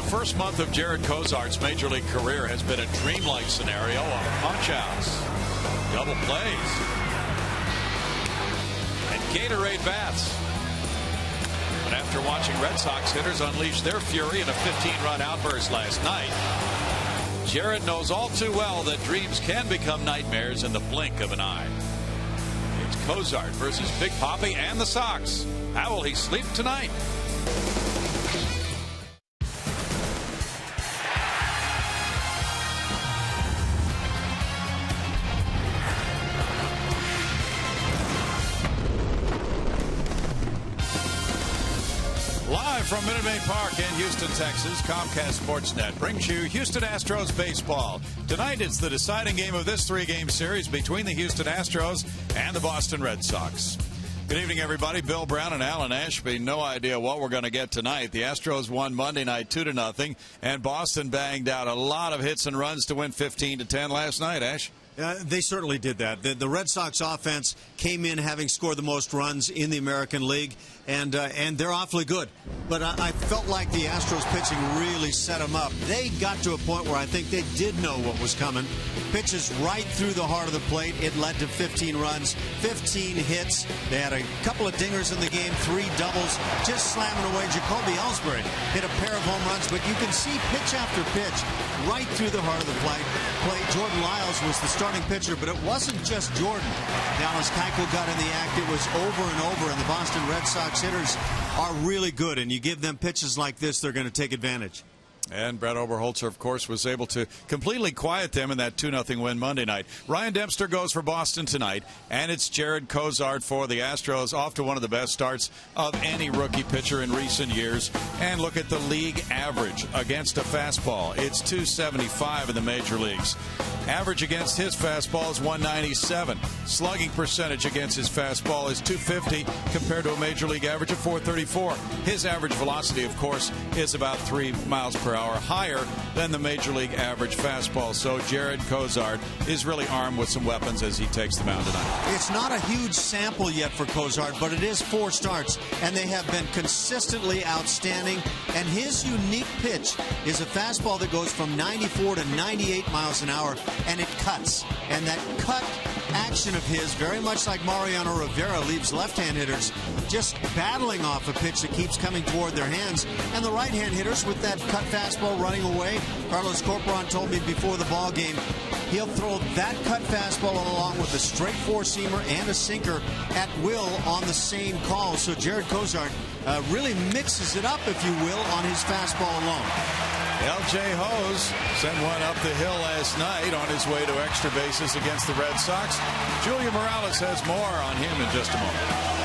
The first month of Jared Kozart's major league career has been a dreamlike scenario of punch-outs, double plays, and Gatorade baths. But after watching Red Sox hitters unleash their fury in a 15-run outburst last night, Jared knows all too well that dreams can become nightmares in the blink of an eye. It's Kozart versus Big Papi and the Sox. How will he sleep tonight? Live from Minute Maid Park in Houston, Texas, Comcast Sportsnet brings you Houston Astros baseball. Tonight, it's the deciding game of this three-game series between the Houston Astros and the Boston Red Sox. Good evening, everybody. Bill Brown and Alan Ashby. No idea what we're going to get tonight. The Astros won Monday night 2-0, and Boston banged out a lot of hits and runs to win 15-10 last night, Ash. They certainly did that. The Red Sox offense came in having scored the most runs in the American League, and they're awfully good. But I felt like the Astros pitching really set them up. They got to a point where I think they did know what was coming. Pitches right through the heart of the plate. It led to 15 runs, 15 hits. They had a couple of dingers in the game, 3 doubles, just slamming away. Jacoby Ellsbury hit a pair of home runs, but you can see pitch after pitch right through the heart of the plate. Jordan Lyles was the starting pitcher, but it wasn't just Jordan. Dallas Keuchel got in the act. It was over and over, and the Boston Red Sox hitters are really good, and you give them pitches like this, they're going to take advantage. And Brett Oberholzer, of course, was able to completely quiet them in that 2-0 win Monday night. Ryan Dempster goes for Boston tonight, and it's Jared Kozart for the Astros, off to one of the best starts of any rookie pitcher in recent years. And look at the league average against a fastball. It's 275 in the major leagues. Average against his fastball is 197. Slugging percentage against his fastball is 250 compared to a major league average of 434. His average velocity, of course, is about 3 miles per hour higher than the major league average fastball. So Jared Kozart is really armed with some weapons as he takes the mound tonight. It's not a huge sample yet for Kozart, but it is 4 starts, and they have been consistently outstanding. And his unique pitch is a fastball that goes from 94 to 98 miles an hour, and it cuts. And that cut action of his, very much like Mariano Rivera, leaves left-hand hitters just battling off a pitch that keeps coming toward their hands. And the right-hand hitters with that cut fastball running away. Carlos Corporon told me before the ball game he'll throw that cut fastball along with a straight four-seamer and a sinker at will on the same call. So Jared Kozart really mixes it up, if you will, on his fastball alone. L.J. Hose sent one up the hill last night on his way to extra bases against the Red Sox. Julia Morales has more on him in just a moment.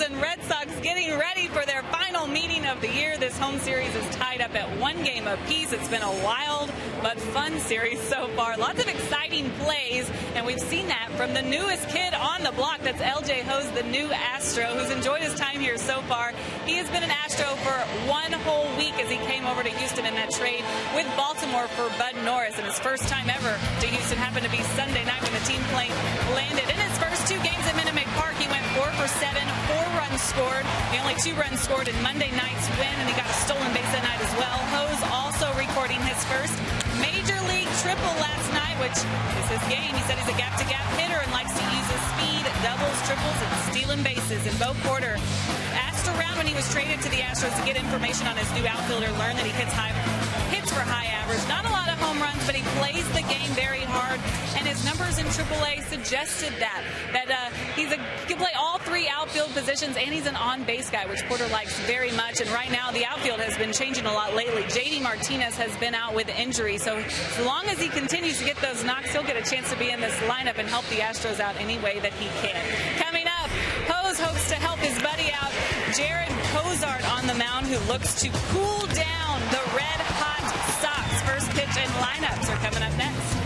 Astros and Red Sox getting ready for their final meeting of the year. This home series is tied up at 1 game apiece. It's been a wild but fun series so far. Lots of exciting plays, and we've seen that from the newest kid on the block. That's LJ Hose, the new Astro, who's enjoyed his time here so far. He has been an Astro for 1 whole week as he came over to Houston in that trade with Baltimore for Bud Norris. And his first time ever to Houston happened to be Sunday night when the team plane landed. In his first 2 games at Minute Maid Park, he went 4 for 7, 4 runs scored. The only 2 runs scored in Monday night's win, and he got a stolen base that night as well. Hose also recording his first major league triple last night, which is his game. He said he's a gap-to-gap hitter and likes to use his speed, doubles, triples, and stealing bases. And Bo Porter, asked around when he was traded to the Astros to get information on his new outfielder, learned that he hits for high average. Not a lot of home runs, but he plays the game very hard, and his numbers in AAA suggested that he can play all 3 outfield positions, and he's an on-base guy, which Porter likes very much. And right now, the outfield has been changing a lot lately. JD Martinez has been out with injury, so as long as he continues to get those knocks, he'll get a chance to be in this lineup and help the Astros out any way that he can. Coming up, Hose hopes to help his buddy out, Jared Cozart on the mound, who looks to cool down the red-hot Sox. First pitch and lineups are coming up next.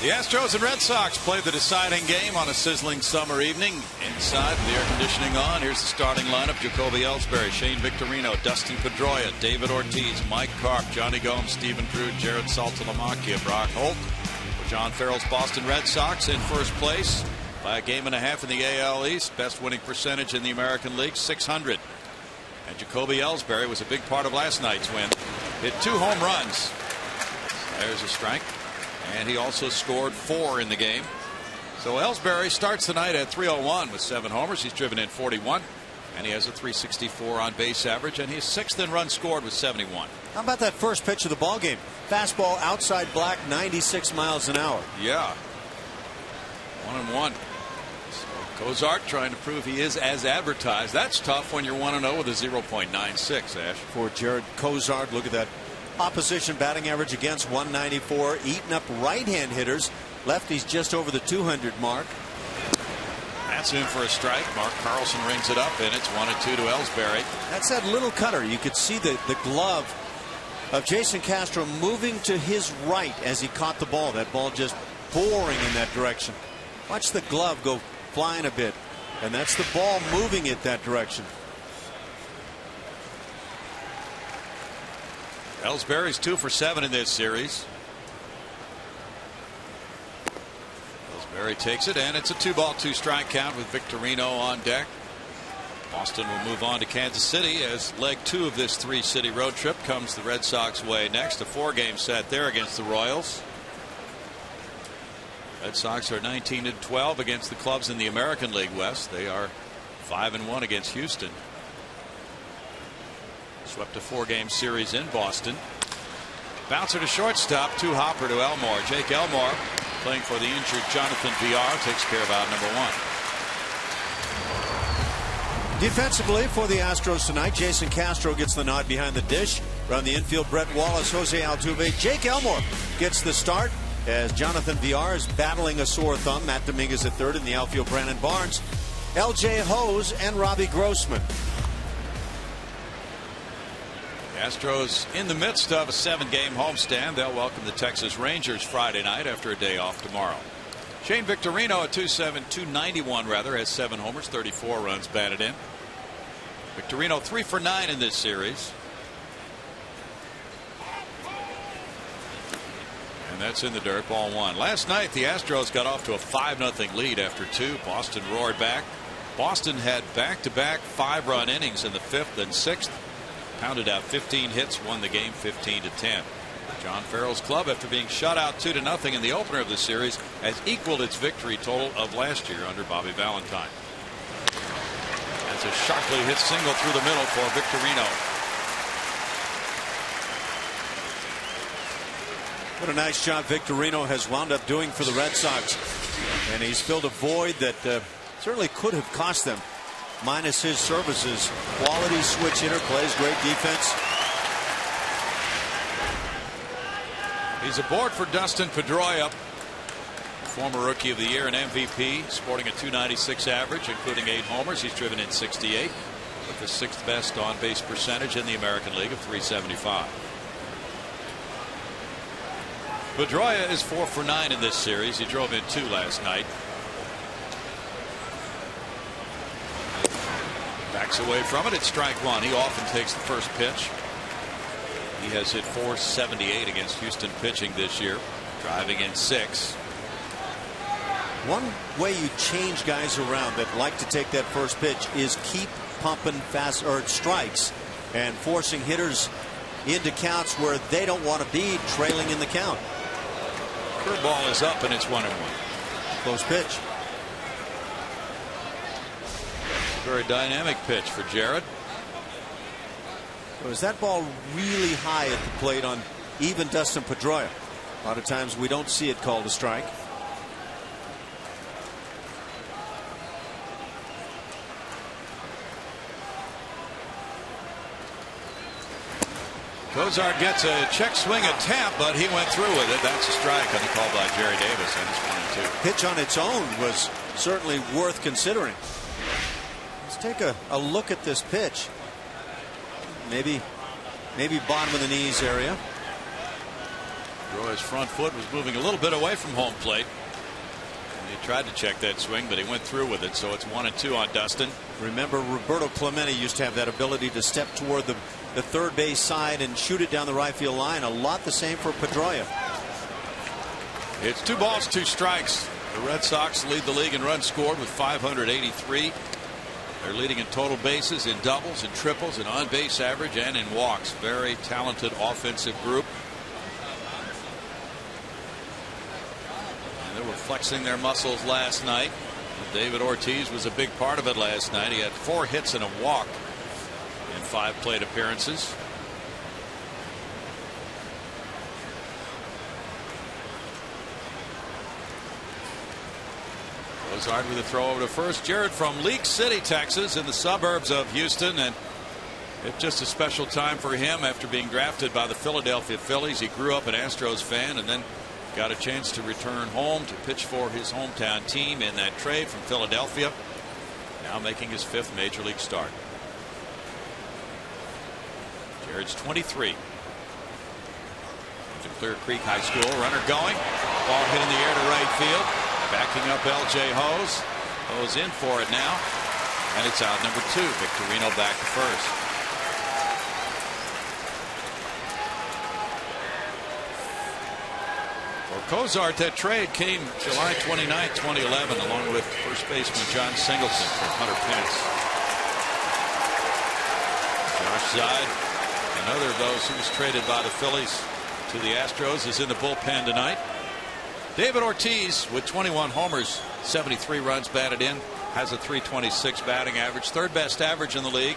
The Astros and Red Sox played the deciding game on a sizzling summer evening. Inside with the air conditioning on, here's the starting lineup. Jacoby Ellsbury, Shane Victorino, Dustin Pedroia, David Ortiz, Mike Karp, Johnny Gomes, Stephen Drew, Jared Saltalamacchia, Brock Holt. For John Farrell's Boston Red Sox in first place by 1.5 games in the AL East. Best winning percentage in the American League, .600. And Jacoby Ellsbury was a big part of last night's win. Hit 2 home runs. There's a strike. And he also scored 4 in the game. So Ellsbury starts the night at .301 with 7 homers. He's driven in 41, and he has a .364 on base average, and he's 6th in runs scored with 71. How about that first pitch of the ball game? Fastball outside black, 96 miles an hour. Yeah. 1-1. So Cozart trying to prove he is as advertised. That's tough when you're 1-0 with a 0.96, Ash. For Jared Cozart, look at that. Opposition batting average against 194, eating up right-hand hitters. Lefties just over the 200 mark. That's in for a strike. Mark Carlson rings it up, and it's 1-2 to Ellsbury. That's that little cutter. You could see the glove of Jason Castro moving to his right as he caught the ball. That ball just pouring in that direction. Watch the glove go flying a bit, and that's the ball moving it that direction. Ellsbury's 2 for 7 in this series. Ellsbury takes it, and it's a 2-ball 2-strike count with Victorino on deck. Boston will move on to Kansas City as leg 2 of this 3-city road trip comes the Red Sox way next. A 4-game set there against the Royals. Red Sox are 19-12 against the clubs in the American League West. They are 5-1 against Houston. Swept a 4-game series in Boston. Bouncer to shortstop, to Hopper to Elmore. Jake Elmore, playing for the injured Jonathan Villar, takes care of out number 1. Defensively for the Astros tonight, Jason Castro gets the nod behind the dish. Around the infield, Brett Wallace, Jose Altuve. Jake Elmore gets the start as Jonathan Villar is battling a sore thumb. Matt Dominguez at third. In the outfield, Brandon Barnes, L.J. Hose, and Robbie Grossman. Astros in the midst of a 7-game homestand. They'll welcome the Texas Rangers Friday night after a day off tomorrow. Shane Victorino at 291 has 7 homers, 34 runs batted in. Victorino 3 for 9 in this series. And that's in the dirt, ball 1. Last night the Astros got off to a 5-0 lead after 2. Boston roared back. Boston had back-to-back 5-run innings in the 5th and 6th. Pounded out 15 hits, won the game 15-10. John Farrell's club, after being shut out 2-0 in the opener of the series, has equaled its victory total of last year under Bobby Valentine. That's a sharply hit single through the middle for Victorino. What a nice job Victorino has wound up doing for the Red Sox. And he's filled a void that certainly could have cost them. Minus his services. Quality switch hitter, plays great defense. He's aboard for Dustin Pedroia, former Rookie of the Year and MVP, sporting a .296 average, including 8 homers. He's driven in 68, with the 6th best on-base percentage in the American League of .375. Pedroia is 4 for 9 in this series. He drove in 2 last night. Backs away from it. It's strike 1. He often takes the first pitch. He has hit .478 against Houston pitching this year, driving in 6. One way you change guys around that like to take that first pitch is keep pumping fast or strikes and forcing hitters into counts where they don't want to be, trailing in the count. Curveball is up and it's 1-1. Close pitch. Very dynamic pitch for Jared. Was that ball really high at the plate on even Dustin Pedroia? A lot of times we don't see it called a strike. Cozart gets a check swing attempt, but he went through with it. That's a strike on the call by Jerry Davis, and it's 1-2. Pitch on its own was certainly worth considering. Let's take a look at this pitch. Maybe bottom of the knees area. Roy's front foot was moving a little bit away from home plate. And he tried to check that swing, but he went through with it, so it's 1-2 on Dustin. Remember, Roberto Clemente used to have that ability to step toward the third base side and shoot it down the right field line. A lot the same for Pedroia. It's 2 balls, 2 strikes. The Red Sox lead the league in runs scored with 583. They're leading in total bases, in doubles, in triples, in on-base average, and in walks. Very talented offensive group. And they were flexing their muscles last night. David Ortiz was a big part of it last night. He had 4 hits and a walk in 5 plate appearances. Cozart with a throw over to first. Jared from League City, Texas, in the suburbs of Houston, and it's just a special time for him after being drafted by the Philadelphia Phillies. He grew up an Astros fan and then got a chance to return home to pitch for his hometown team in that trade from Philadelphia. Now making his 5th major league start. Jared's 23. To Clear Creek High School. Runner going. Ball hit in the air to right field. Backing up L.J. Hose. Hose in for it now. And it's out number 2. Victorino back to first. Cozart, that trade came July 29, 2011, along with first baseman John Singleton for Hunter Pence. Josh Zeid, another of those who was traded by the Phillies to the Astros, is in the bullpen tonight. David Ortiz with 21 homers, 73 runs batted in, has a .326 batting average, third best average in the league,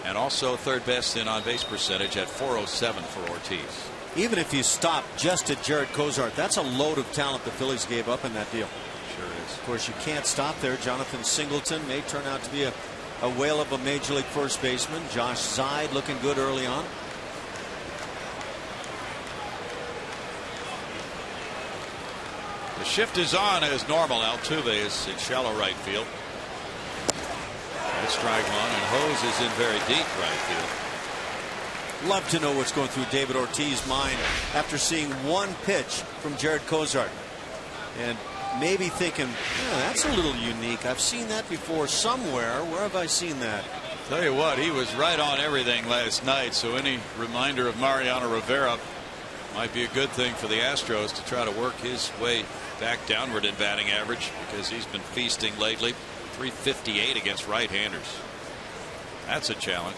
and also third best in on-base percentage at .407 for Ortiz. Even if you stop just at Jared Cozart, that's a load of talent the Phillies gave up in that deal. Sure is. Of course, you can't stop there. Jonathan Singleton may turn out to be a whale of a major league first baseman. Josh Zeid looking good early on. The shift is on as normal. Altuve is in shallow right field. That's strike one, and Hose is in very deep right field. Love to know what's going through David Ortiz's mind after seeing one pitch from Jared Cozart, and maybe thinking, that's a little unique. I've seen that before somewhere. Where have I seen that? Tell you what, he was right on everything last night, so any reminder of Mariano Rivera might be a good thing for the Astros to try to work his way back downward in batting average, because he's been feasting lately. .358 against right-handers. That's a challenge.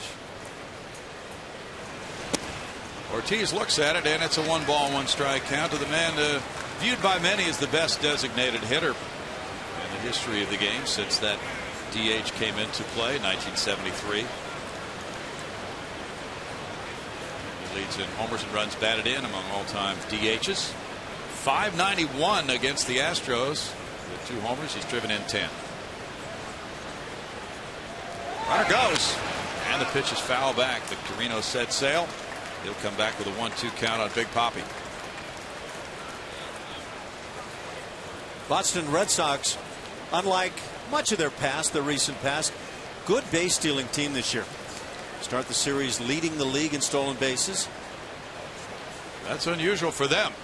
Ortiz looks at it, and it's a 1-ball, 1-strike count to the man viewed by many as the best designated hitter in the history of the game since that DH came into play in 1973. He leads in homers and runs batted in among all-time DHs. .591 against the Astros. With 2 homers, he's driven in 10. Runner goes, and the pitch is foul back. Victorino set sail. He'll come back with a 1-2 count on Big Papi. Boston Red Sox, unlike much of their past, their recent past, good base stealing team this year. Start the series leading the league in stolen bases. That's unusual for them.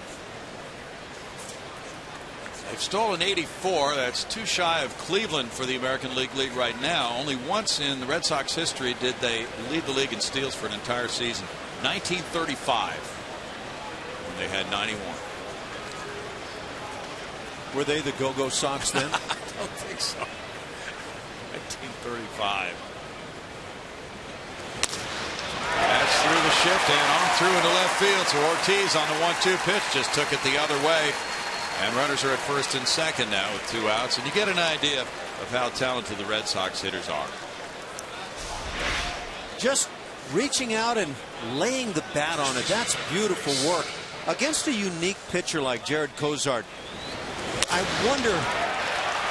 They've stolen 84. That's 2 shy of Cleveland for the American League lead right now. Only once in the Red Sox history did they lead the league in steals for an entire season. 1935, when they had 91. Were they the Go-Go Sox then? I don't think so. 1935. That's through the shift and on through into left field. So Ortiz on the 1-2 pitch just took it the other way. And runners are at first and second now with 2 outs. And you get an idea of how talented the Red Sox hitters are. Just reaching out and laying the bat on it. That's beautiful work against a unique pitcher like Jared Cozart. I wonder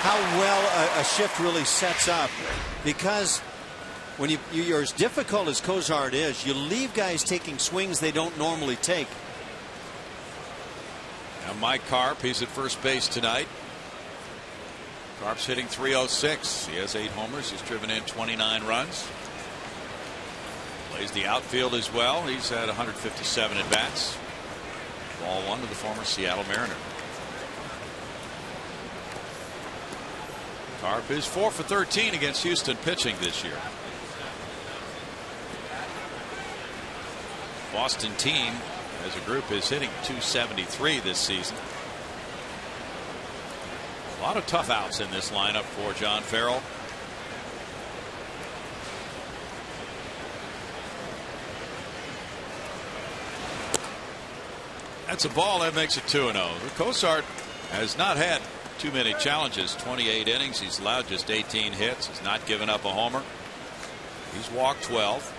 how well a shift really sets up, because when you're as difficult as Cozart is, you leave guys taking swings they don't normally take. Now Mike Carp, he's at first base tonight. Carp's hitting .306. He has 8 homers. He's driven in 29 runs. Plays the outfield as well. He's had 157 at bats. Ball 1 to the former Seattle Mariner. Carp is 4 for 13 against Houston pitching this year. Boston team as a group is hitting .273 this season. A lot of tough outs in this lineup for John Farrell. That's a ball that makes it 2-0. Cozart has not had too many challenges. 28 innings. He's allowed just 18 hits. He's not given up a homer. He's walked 12.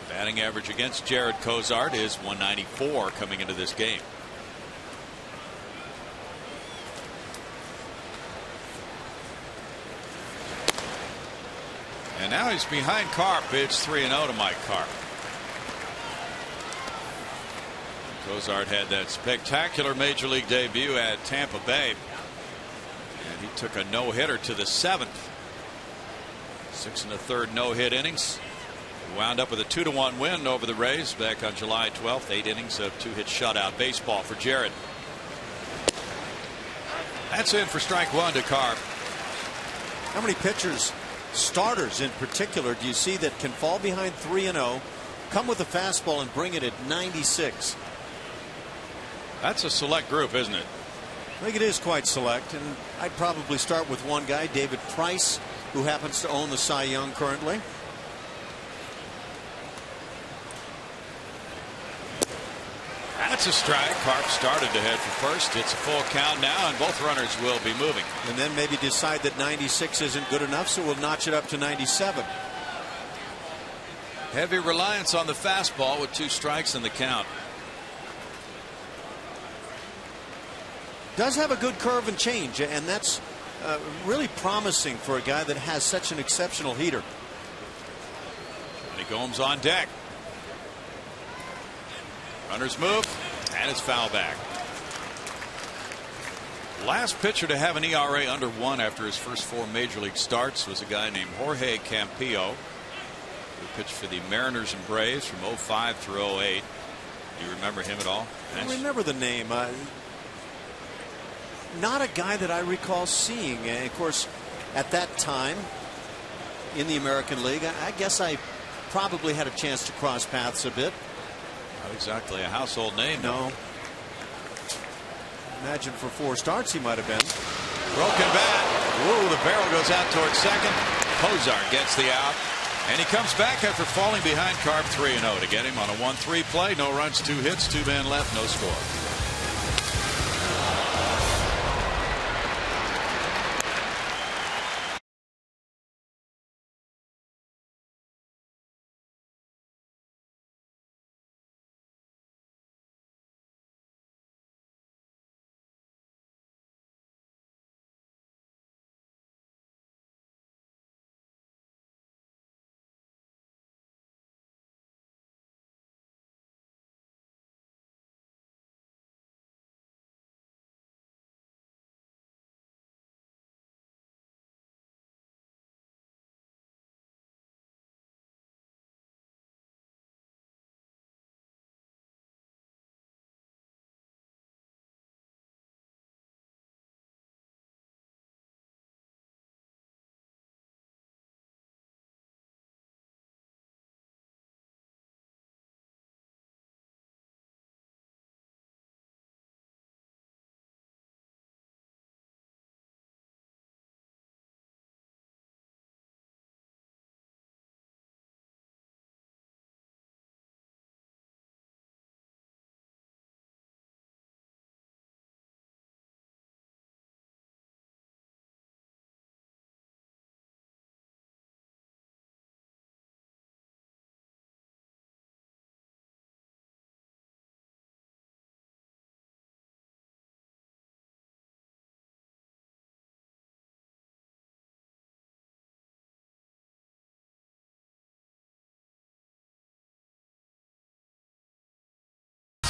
Batting average against Jared Cozart is .194 coming into this game. And now he's behind Carp. It's 3-0 to Mike Carp. Cozart had that spectacular major league debut at Tampa Bay, and he took a no-hitter to the 7th. 6 1/3 no-hit innings. Wound up with a 2-1 win over the Rays back on July 12th. 8 innings of 2-hit shutout baseball for Jared. That's in for strike 1 to Carp. How many pitchers, starters in particular, do you see that can fall behind 3-0, come with a fastball and bring it at 96? That's a select group, isn't it? I think it is quite select, and I'd probably start with one guy, David Price, who happens to own the Cy Young currently. That's a strike. Carp started to head for first. It's a full count now, and both runners will be moving. And then maybe decide that 96 isn't good enough, so we'll notch it up to 97. Heavy reliance on the fastball with 2 strikes in the count. Does have a good curve and change, and that's really promising for a guy that has such an exceptional heater. And he goes on deck. Runners move, and it's foul back. Last pitcher to have an ERA under 1 after his first 4 major league starts was a guy named Jorge Campillo, who pitched for the Mariners and Braves from 05 through 08. Do you remember him at all? I remember the name. Not a guy that I recall seeing. And of course, at that time in the American League, I guess I probably had a chance to cross paths a bit. Not exactly a household name. No. Imagine for 4 starts he might have been. Broken bat. Whoa, the barrel goes out towards second. Cozart gets the out. And he comes back after falling behind Carp 3-0 to get him on a 1-3 play. No runs, 2 hits, 2 men left, no score.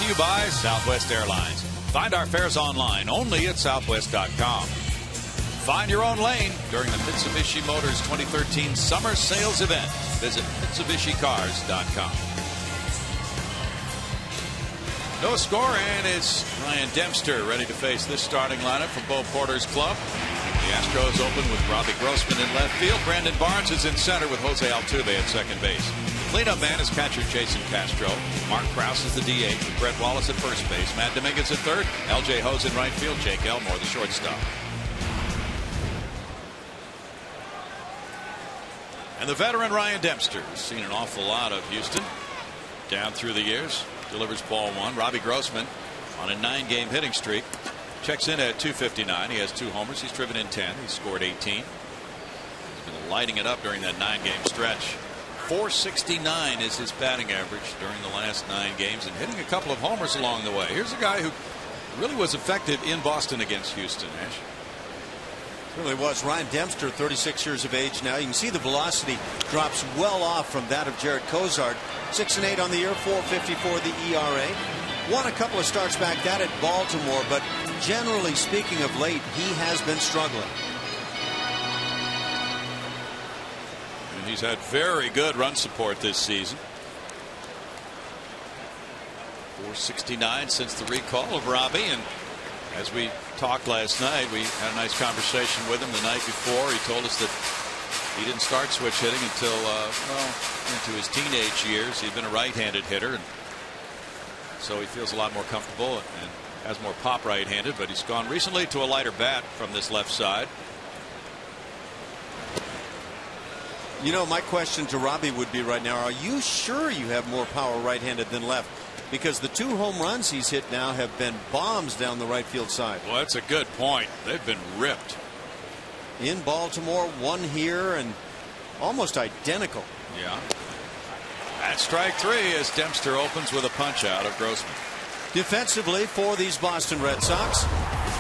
To you by Southwest Airlines. Find our fares online only at southwest.com. Find your own lane during the Mitsubishi Motors 2013 Summer Sales Event. Visit MitsubishiCars.com. No score, and it's Ryan Dempster ready to face this starting lineup from Bo Porter's club. The Astros open with Robbie Grossman in left field. Brandon Barnes is in center with Jose Altuve at second base. Cleanup man is catcher Jason Castro. Mark Krause is the DH with Brett Wallace at first base. Matt Dominguez at third. L.J. Hose in right field. Jake Elmore the shortstop. And the veteran Ryan Dempster has seen an awful lot of Houston down through the years. Delivers ball 1. Robbie Grossman on a 9-game hitting streak. Checks in at .259. He has 2 homers. He's driven in 10. He's scored 18. He's been lighting it up during that 9-game stretch. .469 is his batting average during the last 9 games, and hitting a couple of homers along the way. Here's a guy who really was effective in Boston against Houston. Ash. Really was. Ryan Dempster, 36 years of age now. You can see the velocity drops well off from that of Jared Cozart. 6-8 on the year, .454 the ERA. Won a couple of starts back that at Baltimore, but generally speaking of late, he has been struggling. And he's had very good run support this season. .469 since the recall of Robbie, and as we talked last night, we had a nice conversation with him the night before. He told us that he didn't start switch hitting until into his teenage years. He'd been a right-handed hitter, and so he feels a lot more comfortable. And has more pop right-handed, but he's gone recently to a lighter bat from this left side. You know, my question to Robbie would be right now, are you sure you have more power right-handed than left? Because the 2 home runs he's hit now have been bombs down the right field side. Well, that's a good point. They've been ripped. In Baltimore, 1 here, and almost identical. Yeah. At strike 3 as Dempster opens with a punch out of Grossman. Defensively for these Boston Red Sox,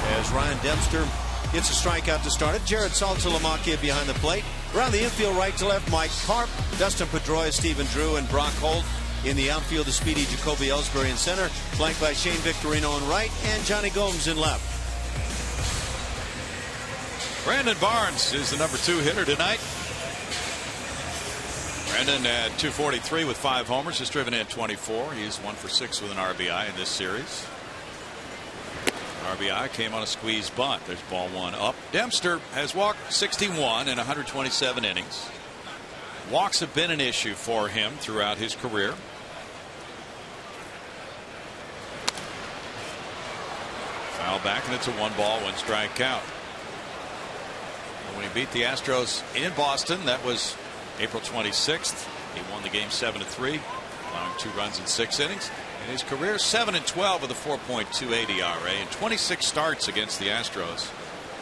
as Ryan Dempster gets a strikeout to start it. Jared Saltalamacchia behind the plate. Around the infield, right to left, Mike Karp, Dustin Pedroia, Stephen Drew, and Brock Holt. In the outfield, the speedy Jacoby Ellsbury in center, flanked by Shane Victorino in right, and Johnny Gomes in left. Brandon Barnes is the number 2 hitter tonight. Brandon at 243 with 5 homers, has driven in 24. He's 1 for 6 with an RBI in this series. RBI came on a squeeze bunt. There's ball 1 up. Dempster has walked 61 in 127 innings. Walks have been an issue for him throughout his career. Foul back, and it's a 1-ball, 1-strike count. When he beat the Astros in Boston, that was April 26th. He won the game 7-3, allowing 2 runs in 6 innings. In his career, 7-12 with a 4.28 ERA and 26 starts against the Astros.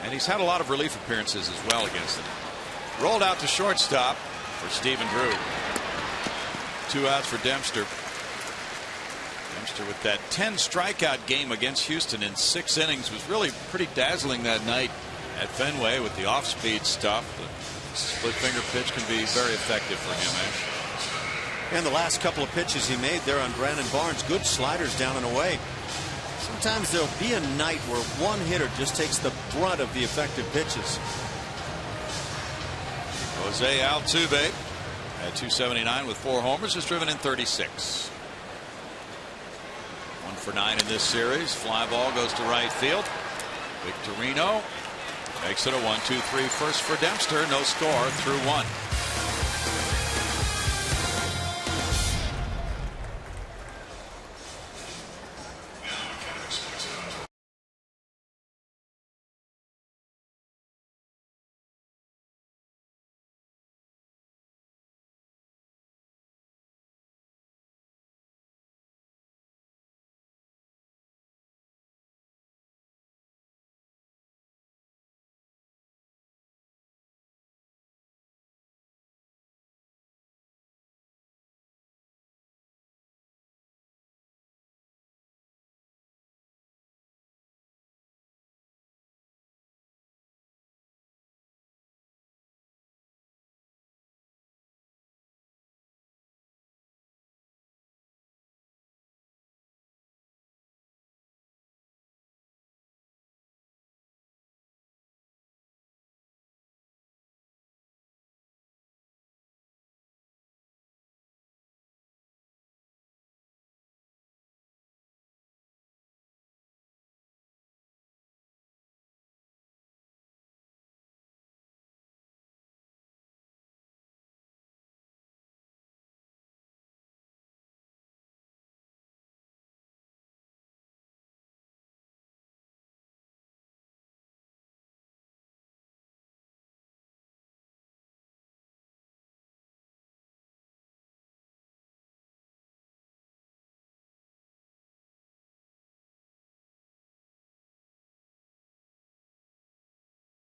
And he's had a lot of relief appearances as well against them. Rolled out to shortstop for Stephen Drew. 2 outs for Dempster. Dempster with that 10 strikeout game against Houston in 6 innings was really pretty dazzling that night at Fenway with the off-speed stuff. The split finger pitch can be very effective for him. And the last couple of pitches he made there on Brandon Barnes, good sliders down and away. Sometimes there'll be a night where one hitter just takes the brunt of the effective pitches. Jose Altuve at 279 with 4 homers, has driven in 36. 1 for 9 in this series. Fly ball goes to right field. Victorino makes it a 1-2-3 first for Dempster. No score through 1.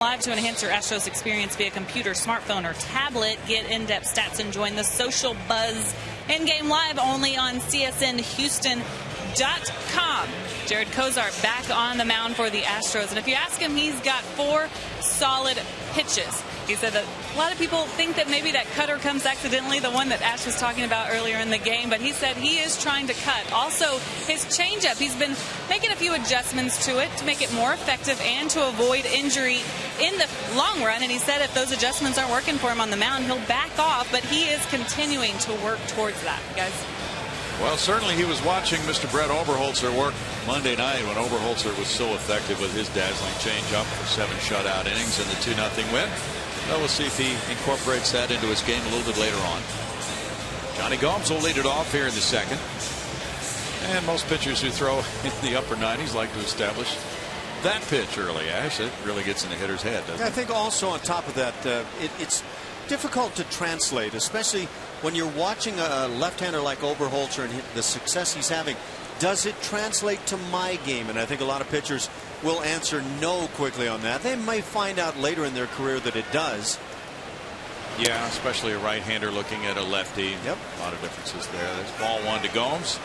Live to enhance your Astros experience via computer, smartphone, or tablet. Get in-depth stats and join the social buzz. In-game live only on CSNHouston.com. Jared Kozart back on the mound for the Astros. And if you ask him, he's got 4 solid pitches. He said that a lot of people think that maybe that cutter comes accidentally, the one that Ash was talking about earlier in the game, but he said he is trying to cut. Also, his changeup, he's been making a few adjustments to it to make it more effective and to avoid injury in the long run. And he said if those adjustments aren't working for him on the mound, he'll back off, but he is continuing to work towards that, guys. Well, certainly he was watching Mr. Brett Oberholzer work Monday night when Oberholzer was so effective with his dazzling changeup for 7 shutout innings and the 2-0 win. Well, we'll see if he incorporates that into his game a little bit later on. Johnny Gomes will lead it off here in the second. And most pitchers who throw in the upper 90s like to establish that pitch early, Ash. It really gets in the hitter's head, doesn't it? I think also on top of that, it's difficult to translate, especially when you're watching a left-hander like Oberholzer and the success he's having. Does it translate to my game? And I think a lot of pitchers will answer no quickly on that. They may find out later in their career that it does. Yeah, especially a right-hander looking at a lefty. Yep. A lot of differences there. There's ball one to Gomes.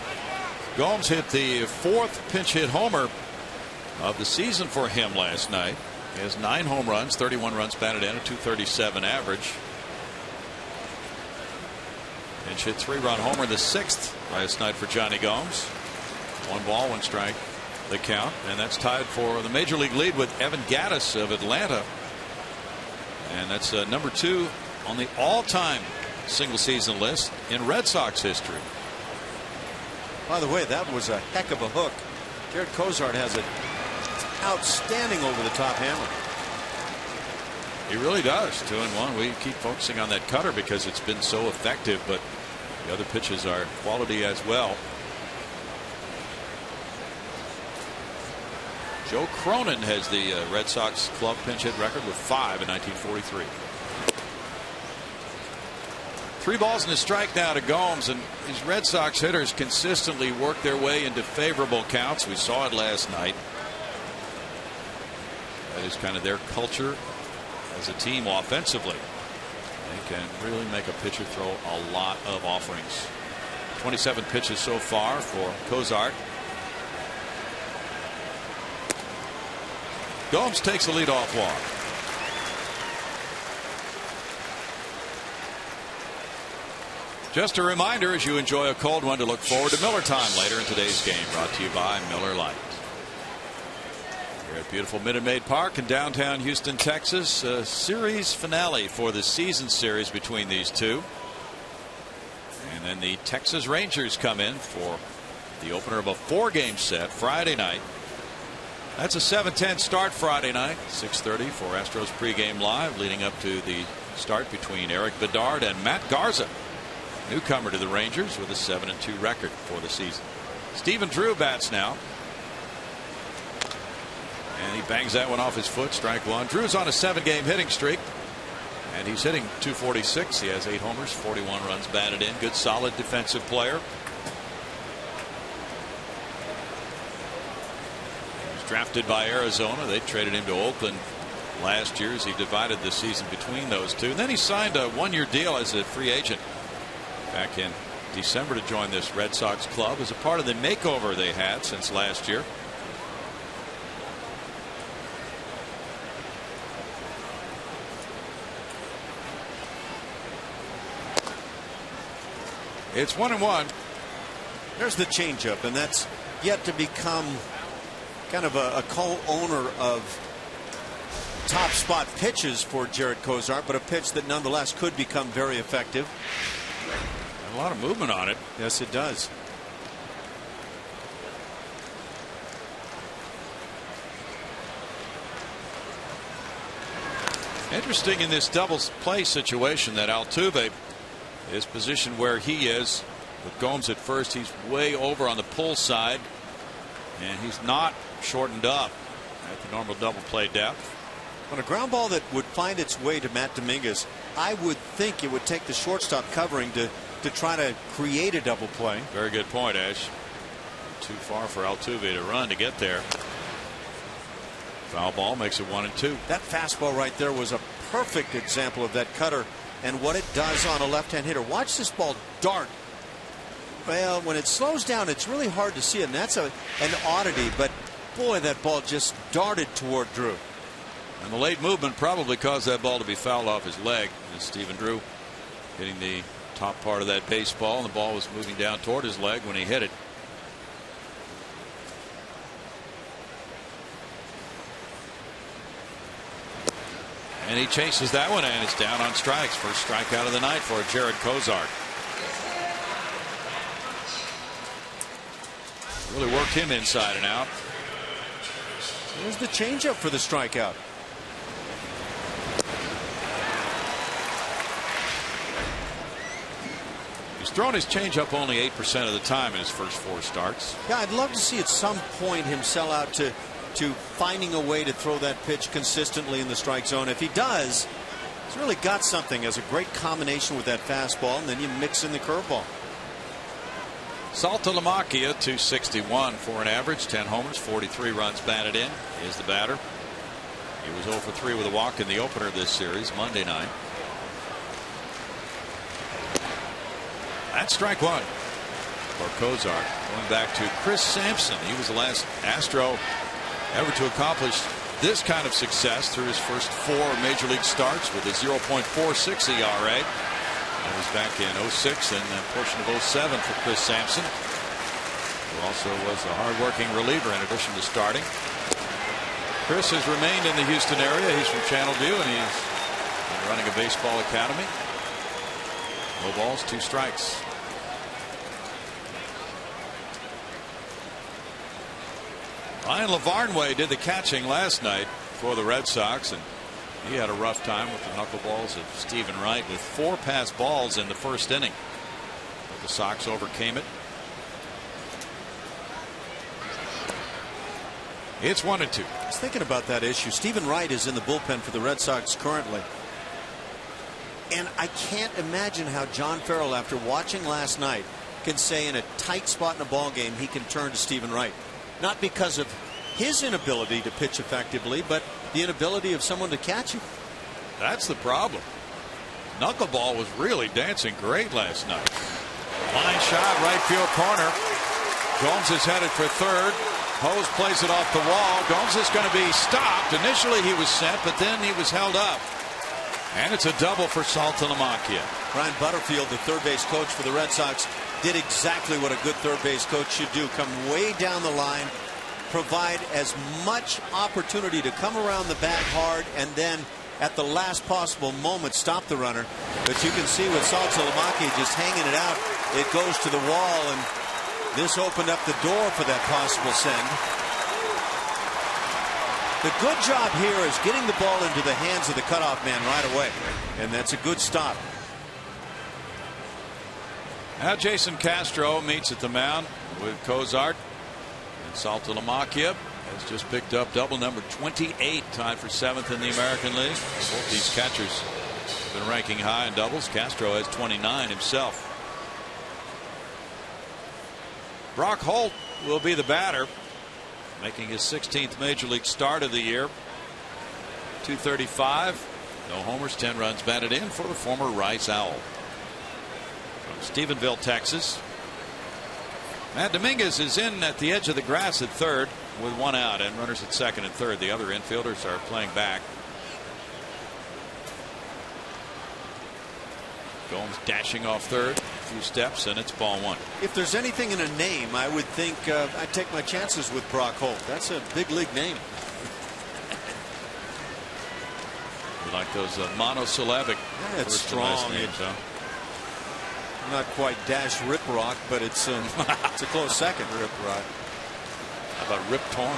Gomes hit the 4th pinch hit homer of the season for him last night. He has 9 home runs, 31 runs batted in, a .237 average. Pinch hit 3-run homer, the 6th last night for Johnny Gomes. 1 ball, 1 strike, the count, and that's tied for the major league lead with Evan Gattis of Atlanta. And that's number 2 on the all-time single season list in Red Sox history. By the way, that was a heck of a hook. Jared Cozart has an outstanding over-the-top hammer. He really does. 2-1. We keep focusing on that cutter because it's been so effective, but the other pitches are quality as well. Joe Cronin has the Red Sox club pinch hit record with 5 in 1943. 3 balls and a strike now to Gomes, and these Red Sox hitters consistently work their way into favorable counts. We saw it last night. That is kind of their culture as a team offensively. They can really make a pitcher throw a lot of offerings. 27 pitches so far for Cozart. Gomes takes a leadoff walk. Just a reminder as you enjoy a cold one to look forward to Miller time later in today's game, brought to you by Miller Lite. Here at beautiful Minute Maid Park in downtown Houston, Texas, a series finale for the season series between these two. And then the Texas Rangers come in for the opener of a 4-game set Friday night. That's a 7:10 start Friday night, 6:30 for Astros pregame live, leading up to the start between Eric Bedard and Matt Garza, newcomer to the Rangers with a 7-2 record for the season. Stephen Drew bats now. And he bangs that one off his foot, strike 1. Drew's on a 7-game hitting streak. And he's hitting .246. He has 8 homers, 41 runs batted in. Good solid defensive player. He was drafted by Arizona. They traded him to Oakland last year as he divided the season between those two. And then he signed a 1-year deal as a free agent back in December to join this Red Sox club as a part of the makeover they had since last year. It's 1-1. There's the changeup, and that's yet to become kind of a co-owner of top spot pitches for Jared Cozart, but a pitch that nonetheless could become very effective. A lot of movement on it. Yes, it does. Interesting in this double play situation that Altuve is positioned where he is with Gomes at first. He's way over on the pull side, and he's not shortened up at the normal double play depth. On a ground ball that would find its way to Matt Dominguez, I would think it would take the shortstop covering to try to create a double play. Very good point, Ash. Too far for Altuve to run to get there. Foul ball makes it 1-2. That fastball right there was a perfect example of that cutter and what it does on a left-hand hitter. Watch this ball dart. Well, when it slows down, it's really hard to see it, and that's an oddity, but boy, that ball just darted toward Drew. And the late movement probably caused that ball to be fouled off his leg. And Stephen Drew hitting the top part of that baseball, and the ball was moving down toward his leg when he hit it. And he chases that one, and it's down on strikes. First strikeout of the night for Jared Cozart. Really worked him inside and out. There's the changeup for the strikeout. He's thrown his changeup only 8% of the time in his first 4 starts. Yeah, I'd love to see at some point him sell out to finding a way to throw that pitch consistently in the strike zone. If he does, he's really got something. Has a great combination with that fastball, and then you mix in the curveball. Saltalamacchia, 261 for an average, 10 homers, 43 runs batted in. Is the batter. He was 0 for 3 with a walk in the opener of this series Monday night. That's strike 1 for Kozart. Going back to Chris Sampson. He was the last Astro ever to accomplish this kind of success through his first 4 major league starts with a 0.46 ERA. That was back in 06 and a portion of 07 for Chris Sampson, who also was a hard-working reliever in addition to starting. Chris has remained in the Houston area. He's from Channelview, and he's running a baseball academy. No balls, 2 strikes. Ryan Lavarnway did the catching last night for the Red Sox, and he had a rough time with the knuckleballs of Stephen Wright with 4 passed balls in the first inning. But the Sox overcame it. It's 1-2. I was thinking about that issue. Stephen Wright is in the bullpen for the Red Sox currently. And I can't imagine how John Farrell, after watching last night, can say in a tight spot in a ball game he can turn to Stephen Wright. Not because of his inability to pitch effectively, but the inability of someone to catch him. That's the problem. Knuckleball was really dancing great last night. Line shot, right field corner. Gomes is headed for third. Hose plays it off the wall. Gomes is going to be stopped. Initially he was sent, but then he was held up. And it's a double for Saltalamacchia. Brian Butterfield, the third base coach for the Red Sox, did exactly what a good third base coach should do. Come way down the line, provide as much opportunity to come around the bat hard, and then at the last possible moment stop the runner. But you can see with Saltalamacchia just hanging it out, it goes to the wall, and this opened up the door for that possible send. The good job here is getting the ball into the hands of the cutoff man right away, and that's a good stop. Now Jason Castro meets at the mound with Kozart. And Saltalamacchia has just picked up double number 28, tied for 7th in the American League. Both these catchers have been ranking high in doubles. Castro has 29 himself. Brock Holt will be the batter, making his 16th major league start of the year. 235, no homers, 10 runs batted in for the former Rice Owl. From Stephenville, Texas. Matt Dominguez is in at the edge of the grass at third with 1 out, and runners at second and third. The other infielders are playing back. Gomes dashing off third, a few steps, and it's ball 1. If there's anything in a name, I would think I'd take my chances with Brock Holt. That's a big league name. You like those monosyllabic it's strong. names, huh? Not quite Dash Rip Rock, but it's a close second. Rip Rock. How about Rip Torn?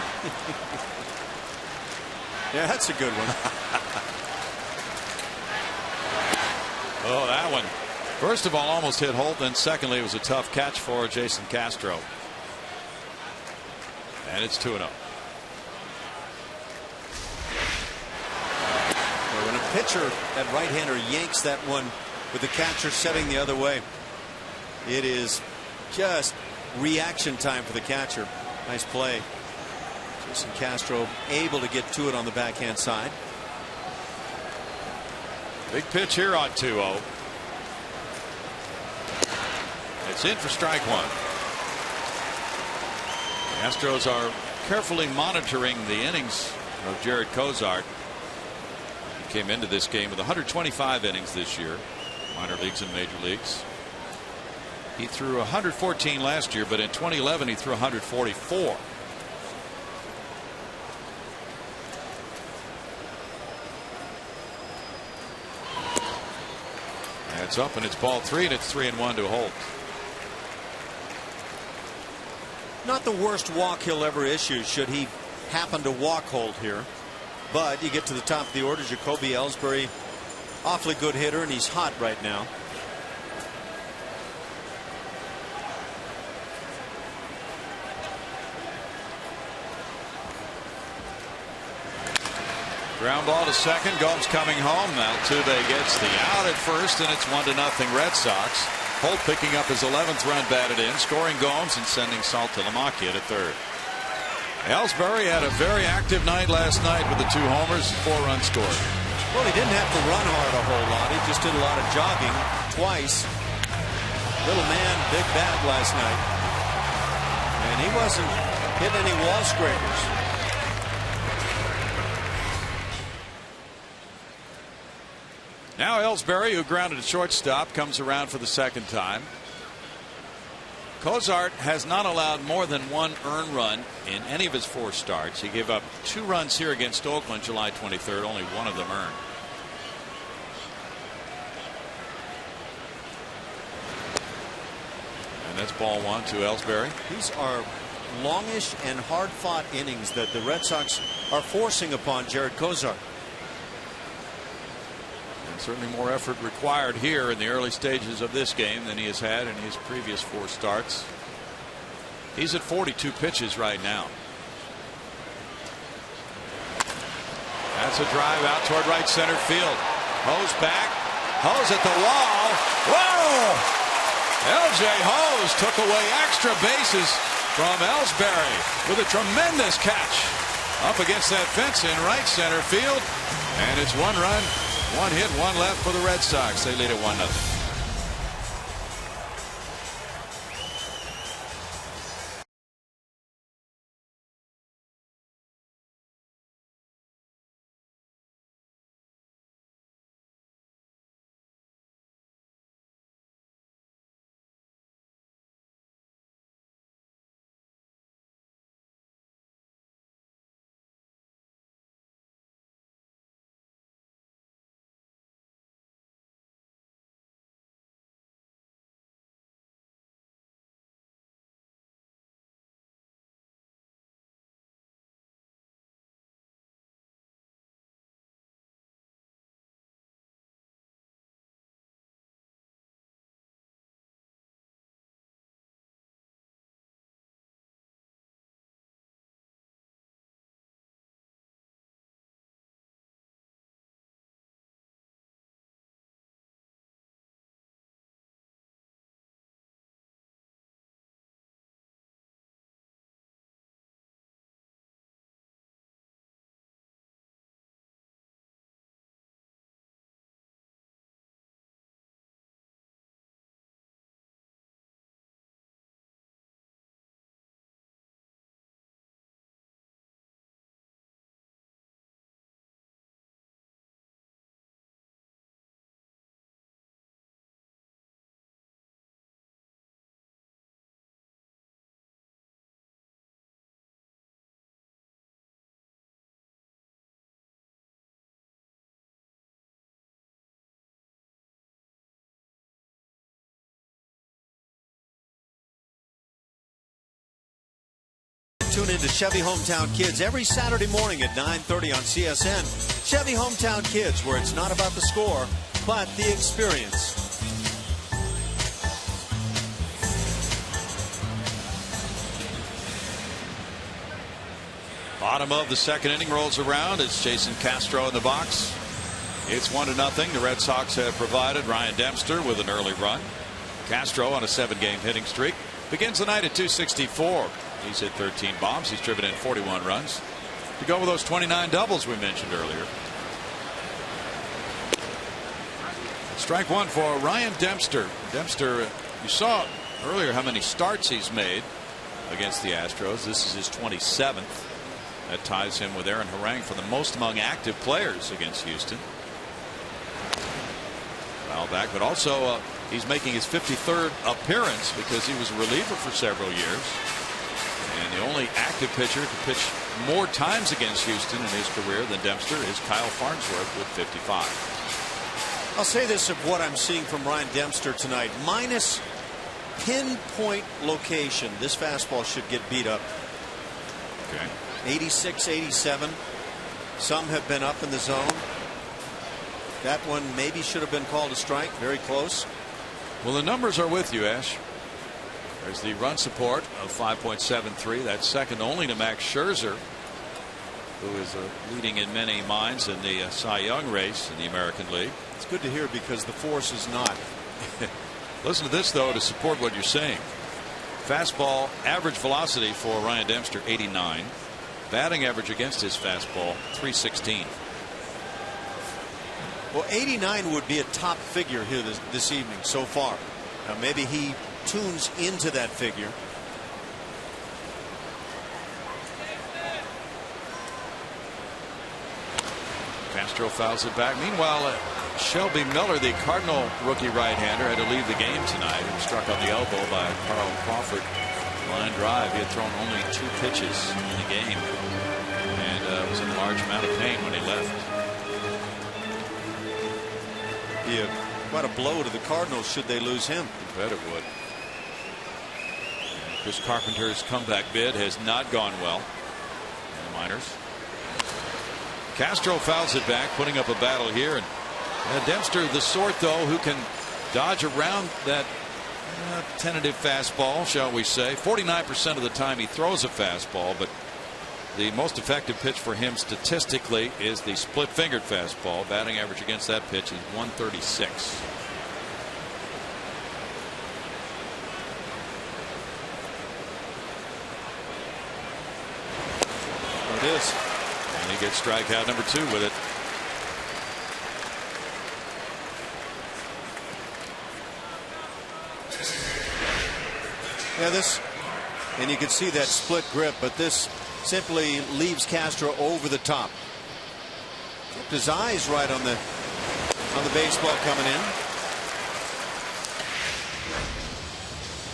Yeah, that's a good one. Oh, that one. First of all, almost hit Holt. Then secondly, it was a tough catch for Jason Castro. And it's 2-0. When a pitcher, that right-hander, yanks that one with the catcher setting the other way, it is just reaction time for the catcher. Nice play. Jason Castro able to get to it on the backhand side. Big pitch here on 2-0. It's in for strike 1. The Astros are carefully monitoring the innings of Jared Kozart. He came into this game with 125 innings this year, minor leagues and major leagues. He threw 114 last year, but in 2011 he threw 144. It's up and it's ball 3, and it's 3-1 to Holt. Not the worst walk he'll ever issue should he happen to walk Holt here. But you get to the top of the order. Jacoby Ellsbury, awfully good hitter, and he's hot right now. Ground ball to second. Gomes coming home. Altuve gets the out at first, and it's 1-0 Red Sox. Holt picking up his 11th run batted in, scoring Gomes and sending Saltalamacchia to third. Ellsbury had a very active night last night with the 2 homers, 4 runs scored. Well, he didn't have to run hard a whole lot. He just did a lot of jogging twice. Little man, big bat last night. And he wasn't hitting any wall scrapers. Now Ellsbury, who grounded at shortstop, comes around for the second time. Cozart has not allowed more than 1 earned run in any of his 4 starts. He gave up 2 runs here against Oakland July 23rd, only 1 of them earned. And that's ball 1 to Ellsbury. These are longish and hard-fought innings that the Red Sox are forcing upon Jared Cozart. Certainly more effort required here in the early stages of this game than he has had in his previous 4 starts. He's at 42 pitches right now. That's a drive out toward right center field. Hose back. Hose at the wall. Whoa! L.J. Hose took away extra bases from Ellsbury with a tremendous catch up against that fence in right center field. And it's 1 run. 1 hit, 1 left for the Red Sox. They lead at 1-0. Tune into Chevy Hometown Kids every Saturday morning at 9:30 on CSN. Chevy Hometown Kids, where it's not about the score, but the experience. Bottom of the second inning rolls around. It's Jason Castro in the box. It's 1-0. The Red Sox have provided Ryan Dempster with an early run. Castro on a 7-game hitting streak begins the night at .264. He's hit 13 bombs. He's driven in 41 runs to go with those 29 doubles we mentioned earlier. Strike 1 for Ryan Dempster. Dempster, you saw earlier how many starts he's made against the Astros. This is his 27th. That ties him with Aaron Harang for the most among active players against Houston. Foul back, but also he's making his 53rd appearance because he was a reliever for several years. And the only active pitcher to pitch more times against Houston in his career than Dempster is Kyle Farnsworth with 55. I'll say this of what I'm seeing from Ryan Dempster tonight. Minus pinpoint location, this fastball should get beat up. Okay. 86, 87. Some have been up in the zone. That one maybe should have been called a strike. Very close. Well, the numbers are with you, Ash. There's the run support of 5.73. That's second only to Max Scherzer. who is leading in many minds in the Cy Young race in the American League. It's good to hear because the force is not. Listen to this, though, to support what you're saying. Fastball average velocity for Ryan Dempster 89. Batting average against his fastball 316. Well, 89 would be a top figure here this evening so far. Now maybe he tunes into that figure. Castro fouls it back. Meanwhile, Shelby Miller, the Cardinal rookie right-hander, had to leave the game tonight. He was struck on the elbow by Carl Crawford. Line drive. He had thrown only 2 pitches in the game and was in a large amount of pain when he left. Yeah, quite a blow to the Cardinals should they lose him. I bet it would. And Chris Carpenter's comeback bid has not gone well in the minors. Castro fouls it back, putting up a battle here. And Dempster, the sort, though, who can dodge around that tentative fastball, shall we say. 49% of the time he throws a fastball, but the most effective pitch for him statistically is the split-fingered fastball. Batting average against that pitch is 136. There it is. And he gets strikeout number 2 with it. Yeah, and you can see that split grip, but this simply leaves Castro over the top. Kept his eyes right on the baseball coming in.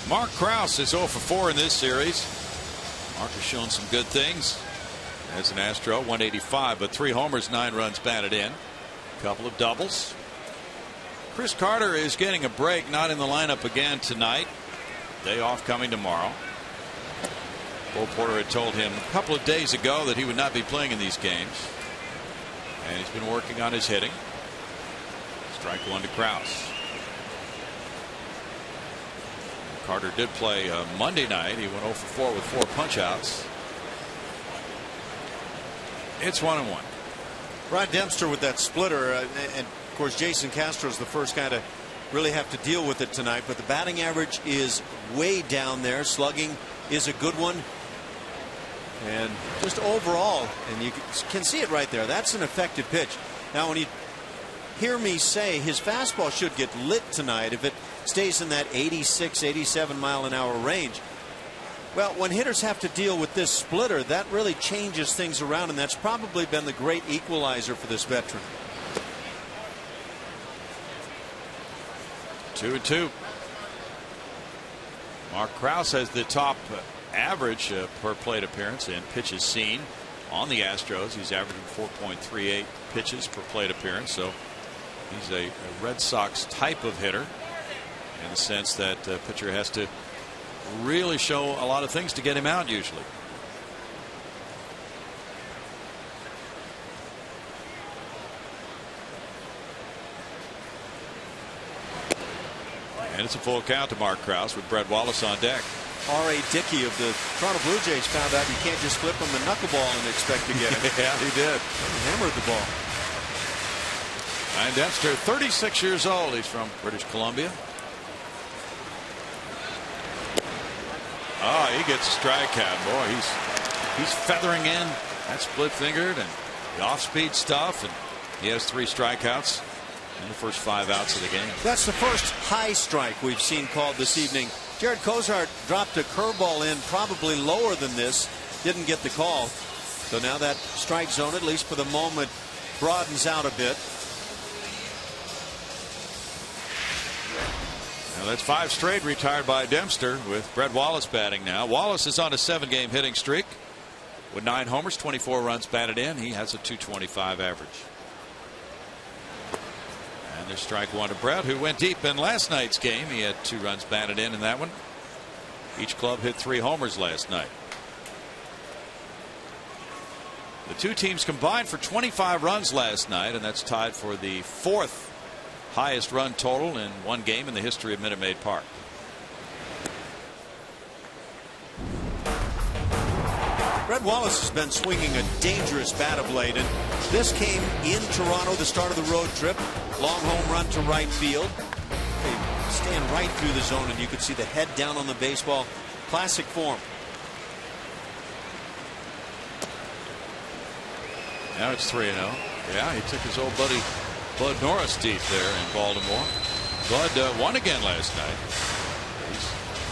Mark Krause is 0 for 4 in this series. Mark has shown some good things as an Astro. 185, but 3 homers, 9 runs batted in. A couple of doubles. Chris Carter is getting a break, not in the lineup again tonight. Day off coming tomorrow. Bo Porter had told him a couple of days ago that he would not be playing in these games. And he's been working on his hitting. Strike 1 to Krause. Carter did play Monday night. He went 0 for 4 with 4 punch-outs. It's 1-1. Ryan Dempster with that splitter, and of course Jason Castro is the first guy to really have to deal with it tonight, but the batting average is way down there. Slugging is a good one, and just overall, and you can see it right there, that's an effective pitch. Now when you hear me say his fastball should get lit tonight if it stays in that 86-87 mile-an-hour range, well, when hitters have to deal with this splitter, that really changes things around, and that's probably been the great equalizer for this veteran. 2-2. Mark Krause has the top average per plate appearance and pitches seen on the Astros. He's averaging 4.38 pitches per plate appearance, so he's a Red Sox type of hitter in the sense that pitcher has to really show a lot of things to get him out usually. And it's a full count to Mark Krause with Brett Wallace on deck. R.A. Dickey of the Toronto Blue Jays found out you can't just flip him the knuckleball and expect to get it. Yeah, he did. He hammered the ball. Ryan Dempster, 36 years old. He's from British Columbia. Oh, he gets a strikeout. Boy, he's feathering in that split fingered and the off speed stuff, and he has 3 strikeouts in the first 5 outs of the game. That's the first high strike we've seen called this evening. Jared Cozart dropped a curveball in probably lower than this, didn't get the call. So now that strike zone, at least for the moment, broadens out a bit. Now that's 5 straight retired by Dempster, with Brett Wallace batting now. Wallace is on a 7-game hitting streak with 9 homers, 24 runs batted in. He has a .225 average. And there's strike 1 to Brett, who went deep in last night's game. He had 2 runs batted in that one. Each club hit 3 homers last night. The 2 teams combined for 25 runs last night, and that's tied for the 4th highest run total in one game in the history of Minute Maid Park. Brett Wallace has been swinging a dangerous bat of late, and this came in Toronto, the start of the road trip. Long home run to right field. They stand right through the zone, and you can see the head down on the baseball. Classic form. Now it's 3-0. Yeah, he took his old buddy Bud Norris deep there in Baltimore. Bud won again last night. He's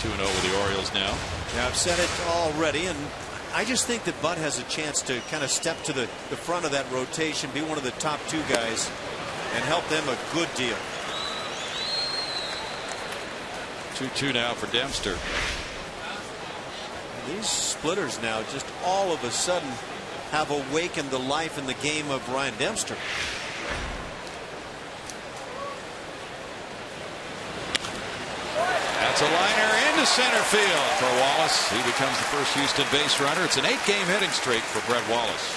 2-0 with the Orioles now. Yeah, I've said it already, and I just think that Bud has a chance to kind of step to the front of that rotation, be one of the top 2 guys, and help them a good deal. 2-2 now for Dempster. These splitters now just all of a sudden have awakened the life in the game of Ryan Dempster. That's a liner into center field for Wallace. He becomes the first Houston base runner. It's an 8-game hitting streak for Brett Wallace.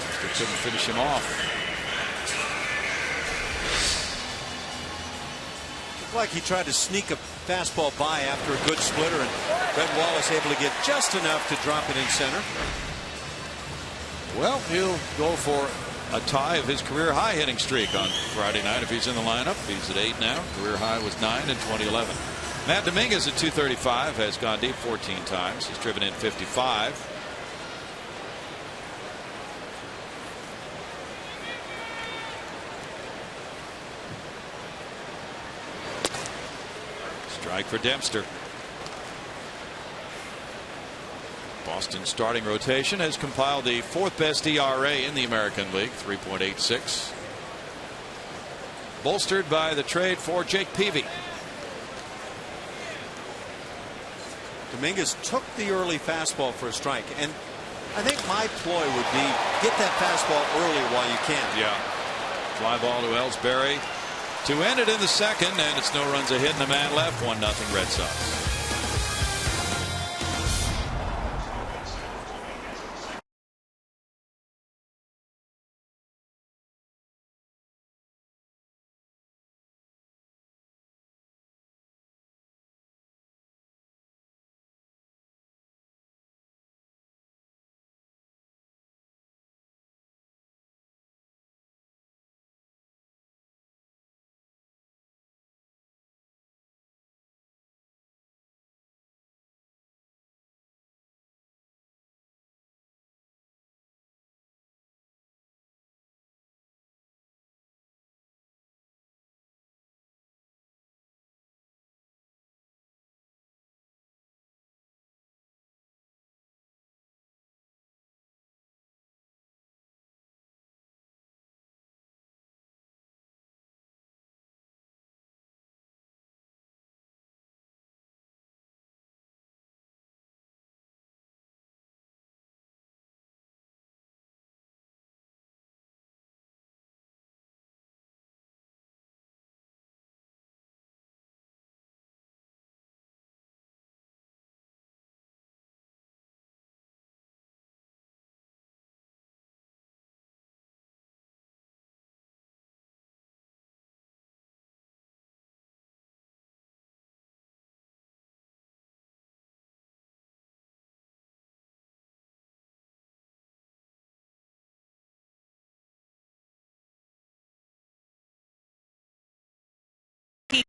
Dempster couldn't finish him off. Looked like he tried to sneak a fastball by after a good splitter, and Brett Wallace able to get just enough to drop it in center. Well, he'll go for a tie of his career high hitting streak on Friday night if he's in the lineup. He's at 8 now. Career high was 9 in 2011. Matt Dominguez at 235 has gone deep 14 times. He's driven in 55. Strike for Dempster. Boston's starting rotation has compiled the 4th best ERA in the American League, 3.86. Bolstered by the trade for Jake Peavy. Dominguez took the early fastball for a strike, and I think my ploy would be get that fastball early while you can. Yeah. Fly ball to Ellsbury to end it in the second, and it's no runs ahead and a man left. 1-0 Red Sox.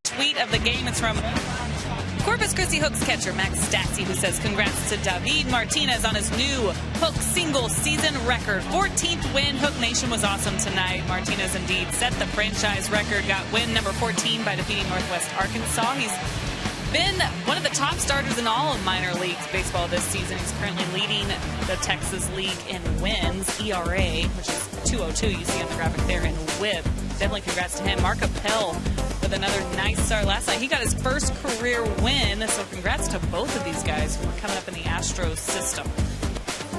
Tweet of the game. It's from Corpus Christi Hooks catcher Max Stassi, who says congrats to David Martinez on his new Hook single season record. 14th win. Hook Nation was awesome tonight. Martinez indeed set the franchise record, got win number 14 by defeating Northwest Arkansas. He's been one of the top starters in all of minor leagues baseball this season. He's currently leading the Texas League in wins, ERA, which is 2.02. You see on the graphic there, and WHIP. Definitely congrats to him. Mark Appel with another nice start last night. He got his first career win, so congrats to both of these guys who are coming up in the Astros system.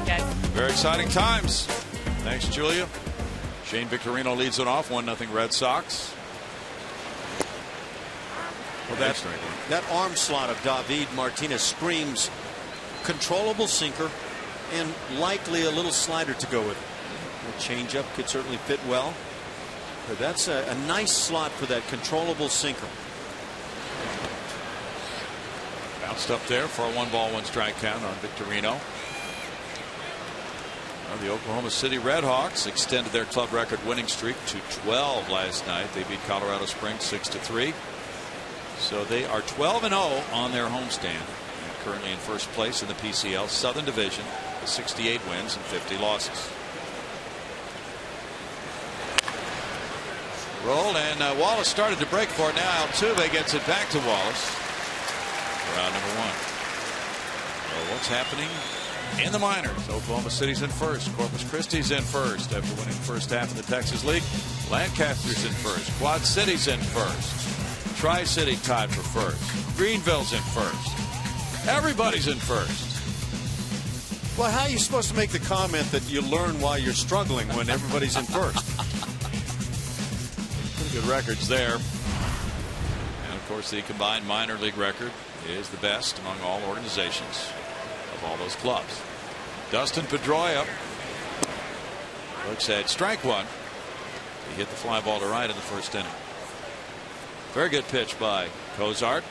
Guys. Very exciting times. Thanks, Julia. Shane Victorino leads it off. 1-0 Red Sox. Well, that arm slot of David Martinez screams controllable sinker and likely a little slider to go with it. The changeup could certainly fit well. But that's a nice slot for that controllable sinker. Bounced up there for a 1-1 count on Victorino. Well, the Oklahoma City Redhawks extended their club record winning streak to 12 last night. They beat Colorado Springs 6-3. So they are 12-0 on their homestand. And currently in first place in the PCL Southern Division with 68 wins and 50 losses. Roll, and Wallace started to break for it. Now Altuve gets it back to Wallace. Round number 1. Well, what's happening in the minors? Oklahoma City's in first. Corpus Christi's in first after winning the first half of the Texas League. Lancaster's in first. Quad City's in first. Tri-City tied for first. Greenville's in first. Everybody's in first. Well, how are you supposed to make the comment that you learn while you're struggling when everybody's in first? Pretty good records there. And of course, the combined minor league record is the best among all organizations of all those clubs. Dustin Pedroia looks at strike 1. He hit the fly ball to right in the first inning. Very good pitch by Cozart.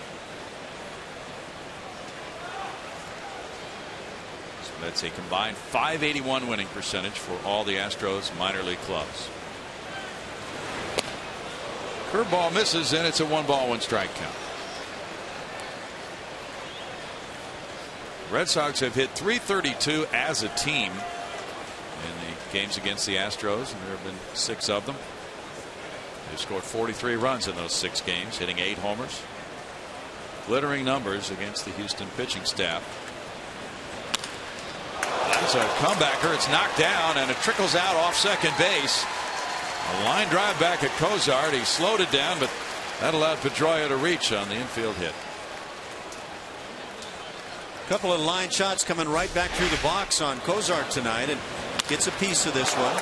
So that's a combined .581 winning percentage for all the Astros minor league clubs. Curveball misses, and it's a 1-1 count. Red Sox have hit .332 as a team in the games against the Astros, and there have been 6 of them. They've scored 43 runs in those 6 games, hitting 8 homers. Glittering numbers against the Houston pitching staff. That's a comebacker. It's knocked down, and it trickles out off second base. A line drive back at Cozart. He slowed it down, but that allowed Pedroia to reach on the infield hit. Couple of line shots coming right back through the box on Cozart tonight, and gets a piece of this one.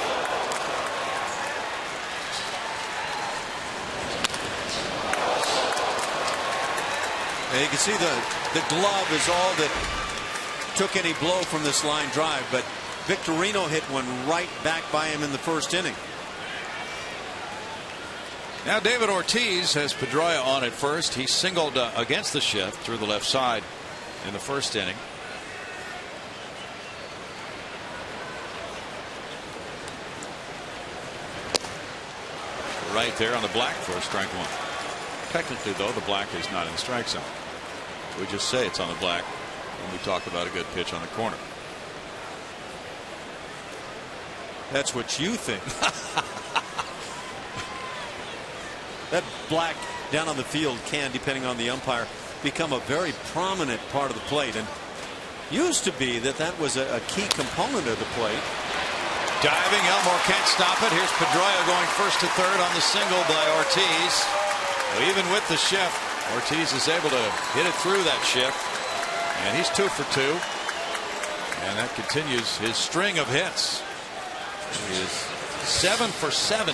And you can see the glove is all that took any blow from this line drive, but Victorino hit one right back by him in the first inning. Now David Ortiz has Pedroia on at first. He singled against the shift through the left side in the first inning. Right there on the black for a strike 1. Technically, though, the black is not in the strike zone. We just say it's on the black when we talk about a good pitch on the corner. That's what you think. That black down on the field can, depending on the umpire, become a very prominent part of the plate, and used to be that was a key component of the plate. Diving, Elmore can't stop it. Here's Pedroia going first to third on the single by Ortiz. So even with the shift, Ortiz is able to hit it through that shift, and he's 2 for 2, and that continues his string of hits. He is 7 for 7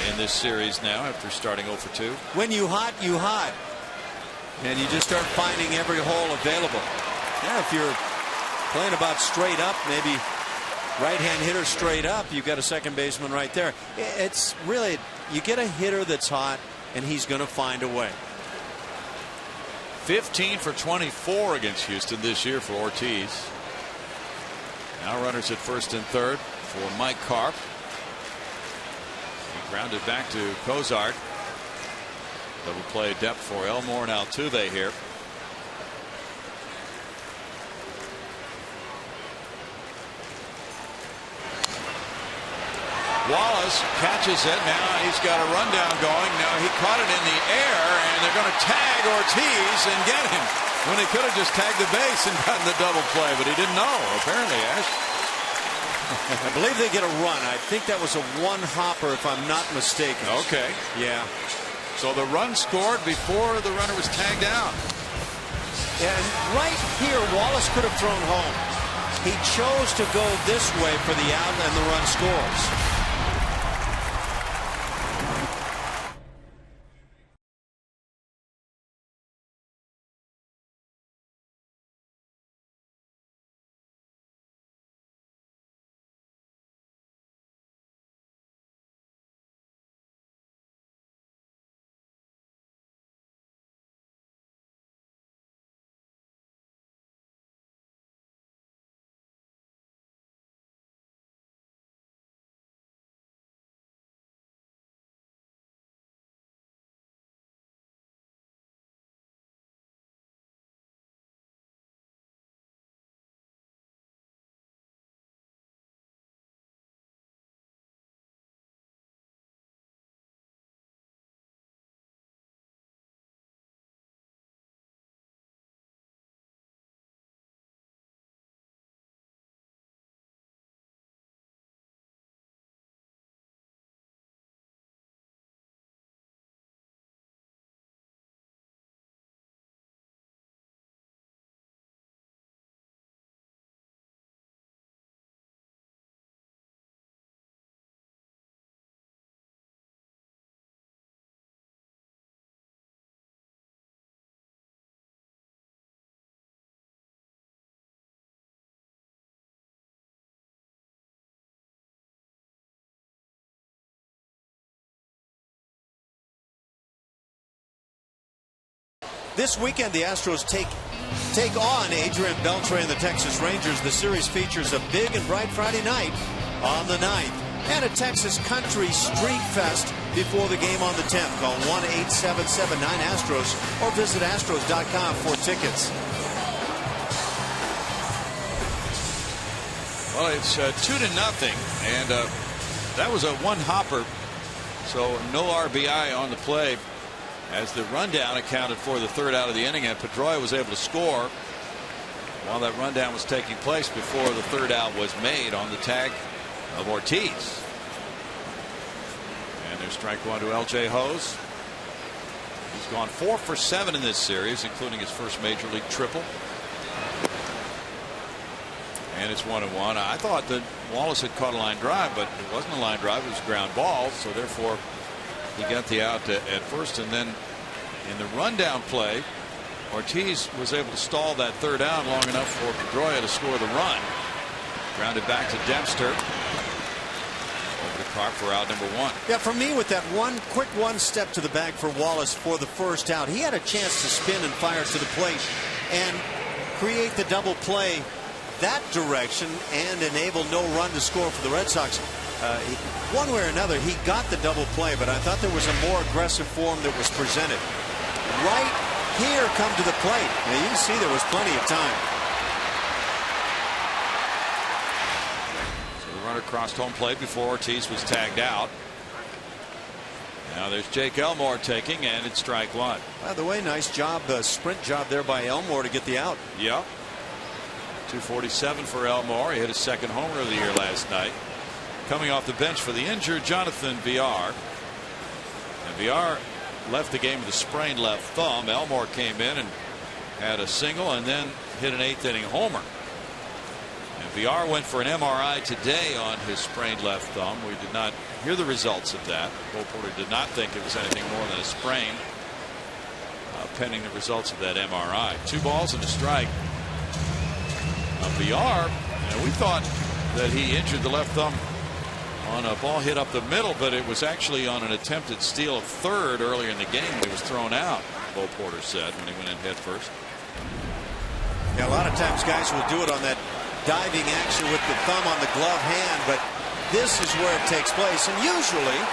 in this series now after starting 0 for 2. When you hot, you hot. And you just start finding every hole available. Now, if you're playing about straight up, maybe right-hand hitter straight up, you've got a second baseman right there. It's really, you get a hitter that's hot, and he's going to find a way. 15 for 24 against Houston this year for Ortiz. Now runners at first and third for Mike Karp. He grounded back to Cozart. Double play depth for Elmore and Altuve here. Wallace catches it. Now he's got a rundown going. Now he caught it in the air, and they're going to tag Ortiz and get him when he could have just tagged the base and gotten the double play, but he didn't know, apparently, Ash. I believe they get a run. I think that was a one-hopper, if I'm not mistaken. Okay. Yeah. So the run scored before the runner was tagged out. And right here, Wallace could have thrown home. He chose to go this way for the out, and the run scores. This weekend, the Astros take on Adrian Beltre and the Texas Rangers. The series features a big and bright Friday night on the 9th and a Texas Country Street Fest before the game on the 10th. Call 1-877-9-ASTROS or visit Astros.com for tickets. Well, it's 2-0, and that was a one-hopper, so no RBI on the play as the rundown accounted for the third out of the inning, and Pedroia was able to score while that rundown was taking place before the third out was made on the tag of Ortiz. And there's strike one to LJ Hose. He's gone 4 for 7 in this series, including his first major league triple. And it's 1-1. I thought that Wallace had caught a line drive, but it wasn't a line drive. It was a ground ball. So therefore, he got the out at first. And then in the rundown play, Ortiz was able to stall that third out long enough for Pedroia to score the run. Grounded back to Dempster. Over to Clark for out number 1. Yeah, for me, with that quick one step to the bag for Wallace for the first out, he had a chance to spin and fire to the plate and create the double play that direction and enable no run to score for the Red Sox. One way or another, he got the double play, but I thought there was a more aggressive form that was presented. Right here, come to the plate. Now, you can see there was plenty of time. So the runner crossed home plate before Ortiz was tagged out. Now there's Jake Elmore taking, and it's strike one. By the way, nice job, sprint job there by Elmore to get the out. Yep. 247 for Elmore. He hit his second homer of the year last night. Coming off the bench for the injured Jonathan Villar. And Villar left the game with a sprained left thumb. Elmore came in and had a single and then hit an 8th inning homer. And Villar went for an MRI today on his sprained left thumb. We did not hear the results of that. Bo Porter did not think it was anything more than a sprain. Pending the results of that MRI. 2 balls and a strike. Villar, we thought that he injured the left thumb on a ball hit up the middle, but it was actually on an attempted steal of third earlier in the game when he was thrown out, Bo Porter said, when he went in head first. Yeah, a lot of times guys will do it on that diving action with the thumb on the glove hand, but this is where it takes place. And usually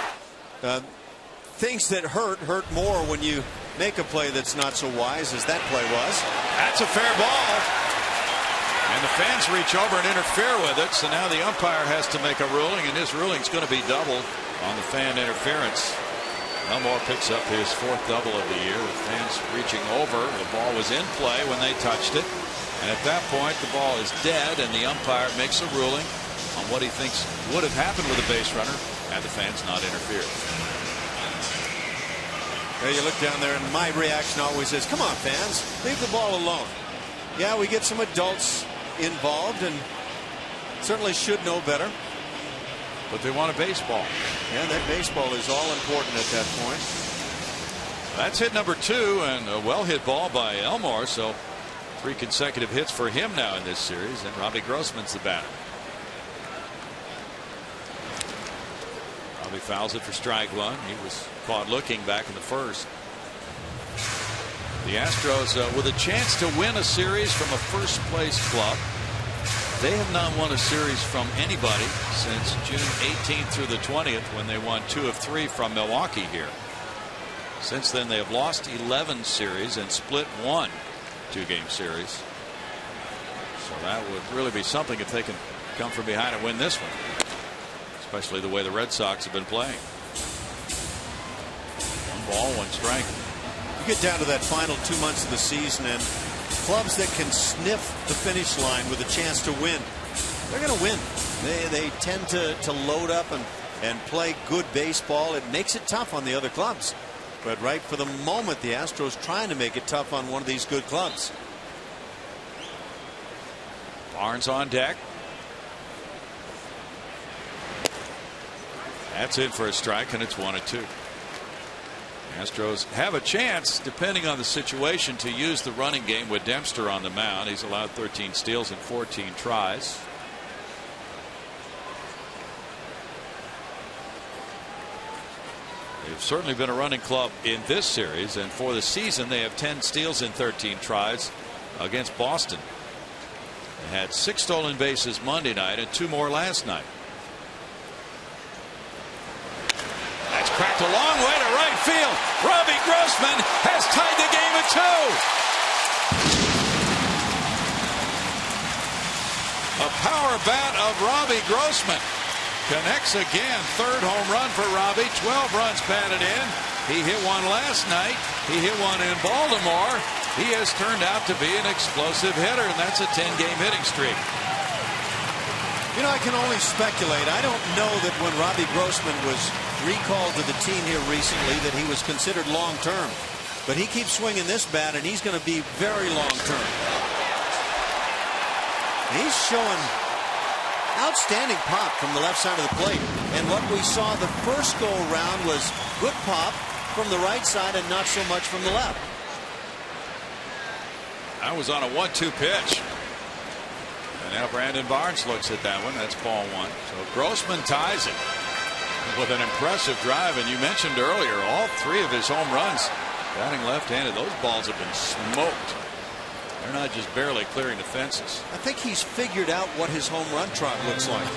things that hurt more when you make a play that's not so wise as that play was. That's a fair ball. And the fans reach over and interfere with it, so now the umpire has to make a ruling, and his ruling is going to be double on the fan interference. Elmore picks up his 4th double of the year with fans reaching over. The ball was in play when they touched it, and at that point the ball is dead, and the umpire makes a ruling on what he thinks would have happened with a base runner had the fans not interfered. Well, you look down there, and my reaction always is, come on, fans, leave the ball alone. Yeah, we get some adults involved and certainly should know better. But they want a baseball. Yeah, that baseball is all important at that point. That's hit number 2 and a well hit ball by Elmore. So 3 consecutive hits for him now in this series. And Robbie Grossman's the batter. Robbie fouls it for strike one. He was caught looking back in the first. The Astros with a chance to win a series from a first place club. They have not won a series from anybody since June 18th through the 20th when they won 2 of 3 from Milwaukee here. Since then they have lost 11 series and split 1 2-game series. So that would really be something if they can come from behind and win this one. Especially the way the Red Sox have been playing. 1 ball, 1 strike. Get down to that final 2 months of the season, and clubs that can sniff the finish line with a chance to win, they're going to win. They tend to load up and play good baseball. It makes it tough on the other clubs, but right for the moment the Astros trying to make it tough on one of these good clubs. Barnes on deck. That's in for a strike, and it's 1-2. Astros have a chance, depending on the situation, to use the running game with Dempster on the mound. He's allowed 13 steals and 14 tries. They've They've certainly been a running club in this series, and for the season they have 10 steals in 13 tries against Boston. They had 6 stolen bases Monday night and 2 more last night. That's cracked a long way to right field. Robbie Grossman has tied the game at 2. A power bat of Robbie Grossman connects again. 3rd home run for Robbie. 12 runs batted in. He hit one last night. He hit one in Baltimore. He has turned out to be an explosive hitter, and that's a 10-game hitting streak. You know, I can only speculate. I don't know that when Robbie Grossman was recalled to the team here recently that he was considered long-term. But he keeps swinging this bat, and he's going to be very long-term. He's showing outstanding pop from the left side of the plate. And what we saw the first go-around was good pop from the right side and not so much from the left. That was on a 1-2 pitch. And now Brandon Barnes looks at that one. That's ball 1. So Grossman ties it with an impressive drive. And you mentioned earlier, all 3 of his home runs batting left-handed. Those balls have been smoked. They're not just barely clearing the fences. I think he's figured out what his home run trot looks like.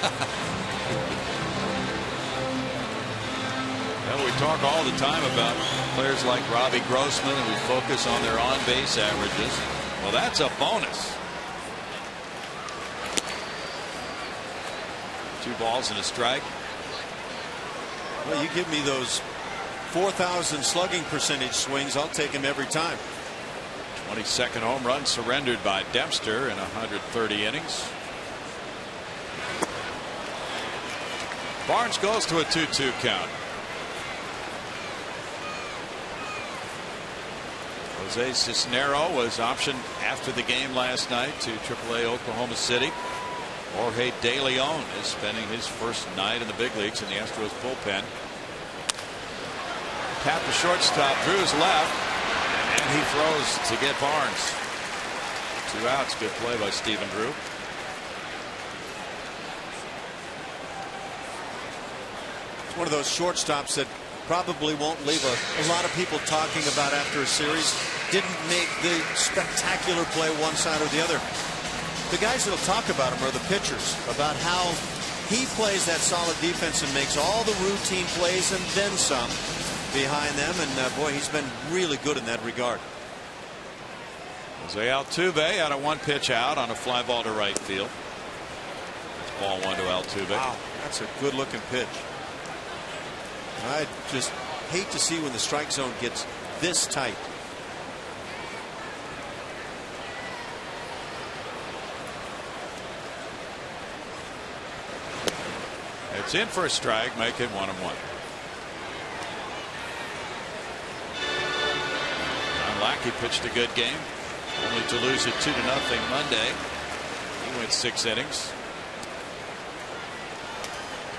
Well, we talk all the time about players like Robbie Grossman, and we focus on their on-base averages. Well, that's a bonus. 2 balls and a strike. Well, you give me those 4,000 slugging percentage swings, I'll take him every time. 22nd home run surrendered by Dempster in 130 innings. Barnes goes to a 2-2 count. Jose Cisnero was optioned after the game last night to AAA Oklahoma City. Jorge De Leon is spending his first night in the big leagues in the Astros bullpen. Tap the shortstop, Drew's left, and he throws to get Barnes. 2 outs. Good play by Stephen Drew. It's one of those shortstops that probably won't leave a lot of people talking about after a series. Didn't make the spectacular play one side or the other. The guys that'll talk about him are the pitchers, about how he plays that solid defense and makes all the routine plays and then some behind them. And boy, he's been really good in that regard. Jose Altuve had a 1-pitch out on a fly ball to right field. It's ball 1 to Altuve. Wow, that's a good looking pitch. I just hate to see when the strike zone gets this tight. It's in for a strike, make it 1-1. John Lackey pitched a good game, only to lose it 2-0 Monday. He went 6 innings.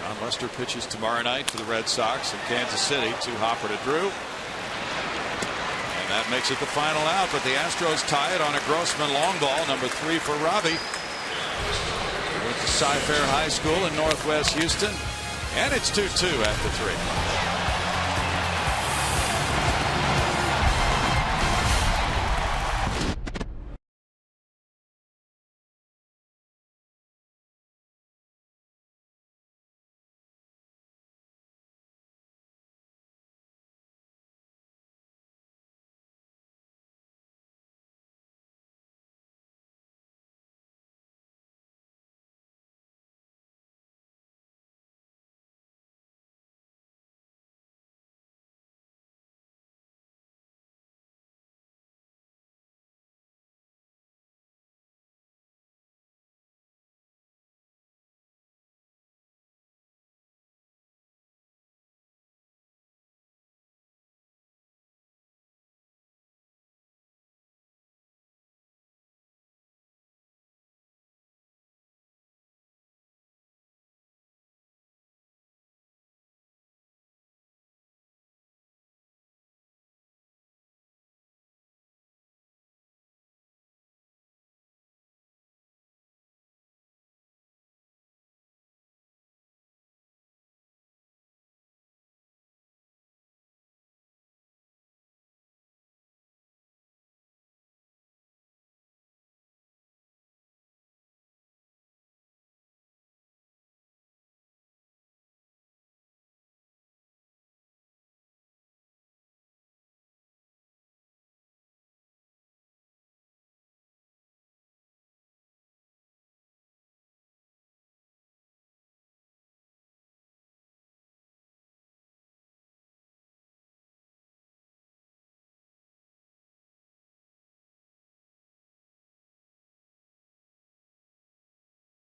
John Lester pitches tomorrow night for the Red Sox in Kansas City. 2 hopper to Drew. And that makes it the final out, but the Astros tie it on a Grossman long ball, number 3 for Robbie. He went to Cy-Fair High School in Northwest Houston, and it's 2-2 after 3.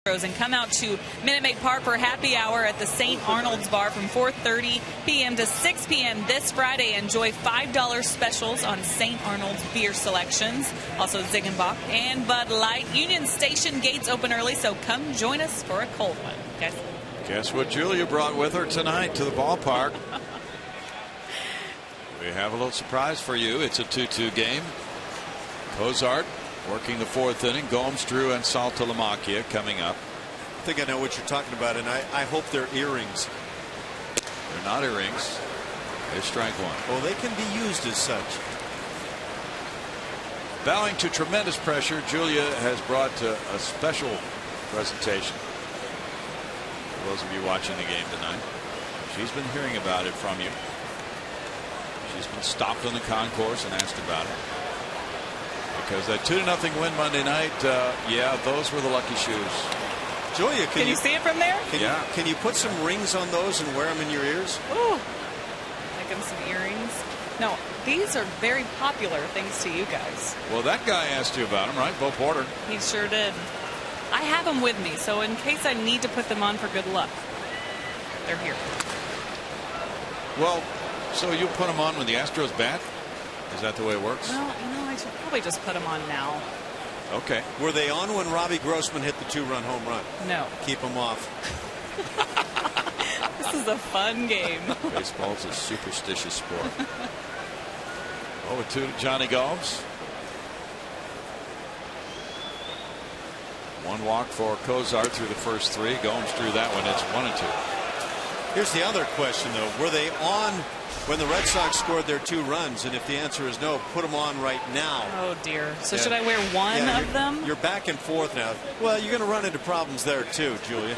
and come out to Minute Maid Park for happy hour at the St. Arnold's Bar from 4:30 p.m. to 6 p.m. this Friday. Enjoy $5 specials on St. Arnold's beer selections. Also Ziegenbach and Bud Light. Union Station gates open early, so come join us for a cold one. Guess what Julia brought with her tonight to the ballpark? We have a little surprise for you. It's a 2-2 game. Cozart working the fourth inning. Gomes, Drew, and Saltalamacchia coming up. I think I know what you're talking about, and I hope they're earrings. They're not earrings. They strike one. Oh, they can be used as such. Bowing to tremendous pressure, Julia has brought a special presentation. For those of you watching the game tonight, she's been hearing about it from you. She's been stopped on the concourse and asked about it. Because that 2-0 win Monday night, yeah, those were the lucky shoes. Julia, can you see it from there? Can you put some rings on those and wear them in your ears? Ooh, like them some earrings. No, these are very popular thanks to you guys. Well, that guy asked you about them, right? Bo Porter. He sure did. I have them with me, so in case I need to put them on for good luck, they're here. Well, so you'll put them on when the Astros bat? Is that the way it works? Well, I should probably just put them on now. Okay. Were they on when Robbie Grossman hit the 2-run home run? No. Keep them off. This is a fun game. Baseball's a superstitious sport. Over to Johnny Gomes. One walk for Cozart through the first three. Gomes drew that one. It's 1-2. Here's the other question, though. Were they on when the Red Sox scored their 2 runs? And if the answer is no, put them on right now. Oh, dear. So should I wear one of them? You're back and forth now. Well, you're going to run into problems there, too, Julia.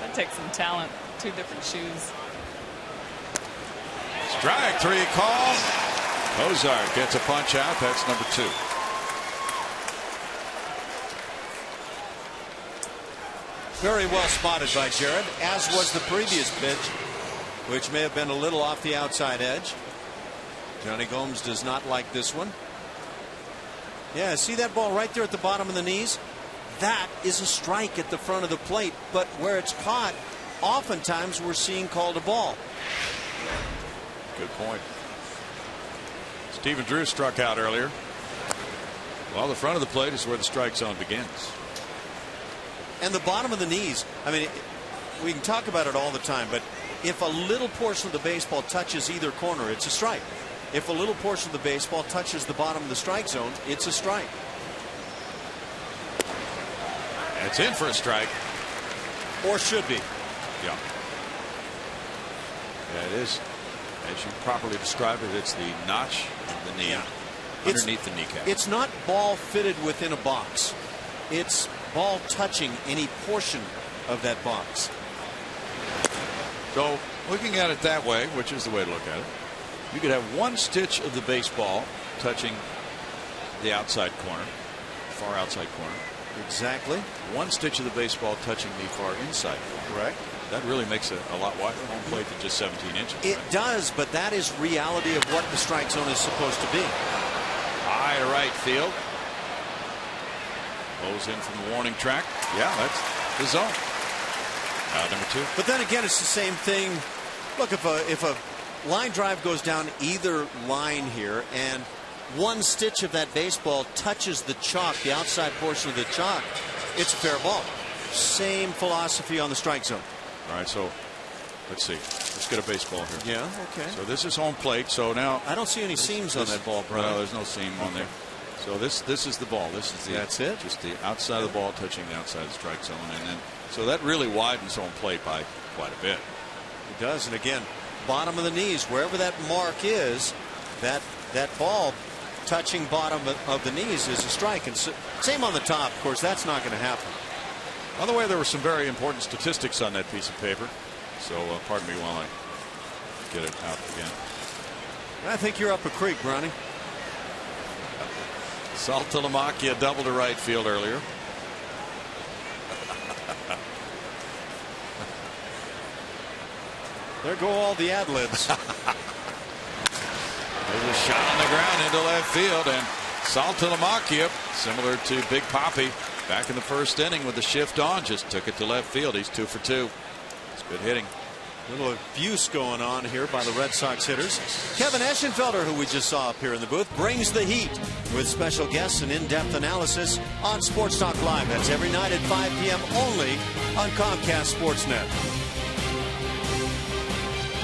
That takes some talent. 2 different shoes. Strike 3 call. Cozart gets a punch out. That's number 2. Very well spotted by Jared, as was the previous pitch, which may have been a little off the outside edge. Johnny Gomes does not like this one. Yeah, see that ball right there at the bottom of the knees? That is a strike at the front of the plate, but where it's caught, oftentimes we're seeing called a ball. Good point. Stephen Drew struck out earlier. Well, the front of the plate is where the strike zone begins. And the bottom of the knees, I mean, we can talk about it all the time, but if a little portion of the baseball touches either corner, it's a strike. If a little portion of the baseball touches the bottom of the strike zone, it's a strike. It's in for a strike. Or should be. Yeah. Yeah, it is. As you properly described it, it's the notch of the knee underneath the kneecap. It's not ball fitted within a box. It's ball touching any portion of that box. So looking at it that way, which is the way to look at it, you could have one stitch of the baseball touching the outside corner, far outside corner. Exactly. One stitch of the baseball touching the far inside corner. Correct. That really makes it a lot wider home plate than just 17 inches. It does, but that is reality of what the strike zone is supposed to be. High to right field. Goes in from the warning track. Yeah, that's the zone. Out number 2. But then again, it's the same thing. Look, if a line drive goes down either line here, and one stitch of that baseball touches the chalk, the outside portion of the chalk, it's a fair ball. Same philosophy on the strike zone. All right, so let's see. Let's get a baseball here. Yeah, okay. So this is home plate. So now I don't see any seams on that ball, Brian. No, there's no seam on there. So this is the ball. This is the that's it. Just the outside of the ball touching the outside of the strike zone, and then so that really widens home plate by quite a bit. It does, and again, bottom of the knees, wherever that mark is, that ball touching bottom of the knees is a strike. And so, same on the top, of course. That's not going to happen. By the way, there were some very important statistics on that piece of paper. So pardon me while I get it out again. I think you're up a creek, Bronny. Saltalamacchia double to right field earlier. There go all the ad-libs. There's a shot on the ground into left field, and Saltalamacchia, similar to Big Papi, back in the first inning with the shift on, just took it to left field. He's 2 for 2. It's good hitting. A little abuse going on here by the Red Sox hitters. Kevin Eschenfelder, who we just saw up here in the booth, brings the heat with special guests and in-depth analysis on Sports Talk Live. That's every night at 5 p.m. only on Comcast Sportsnet.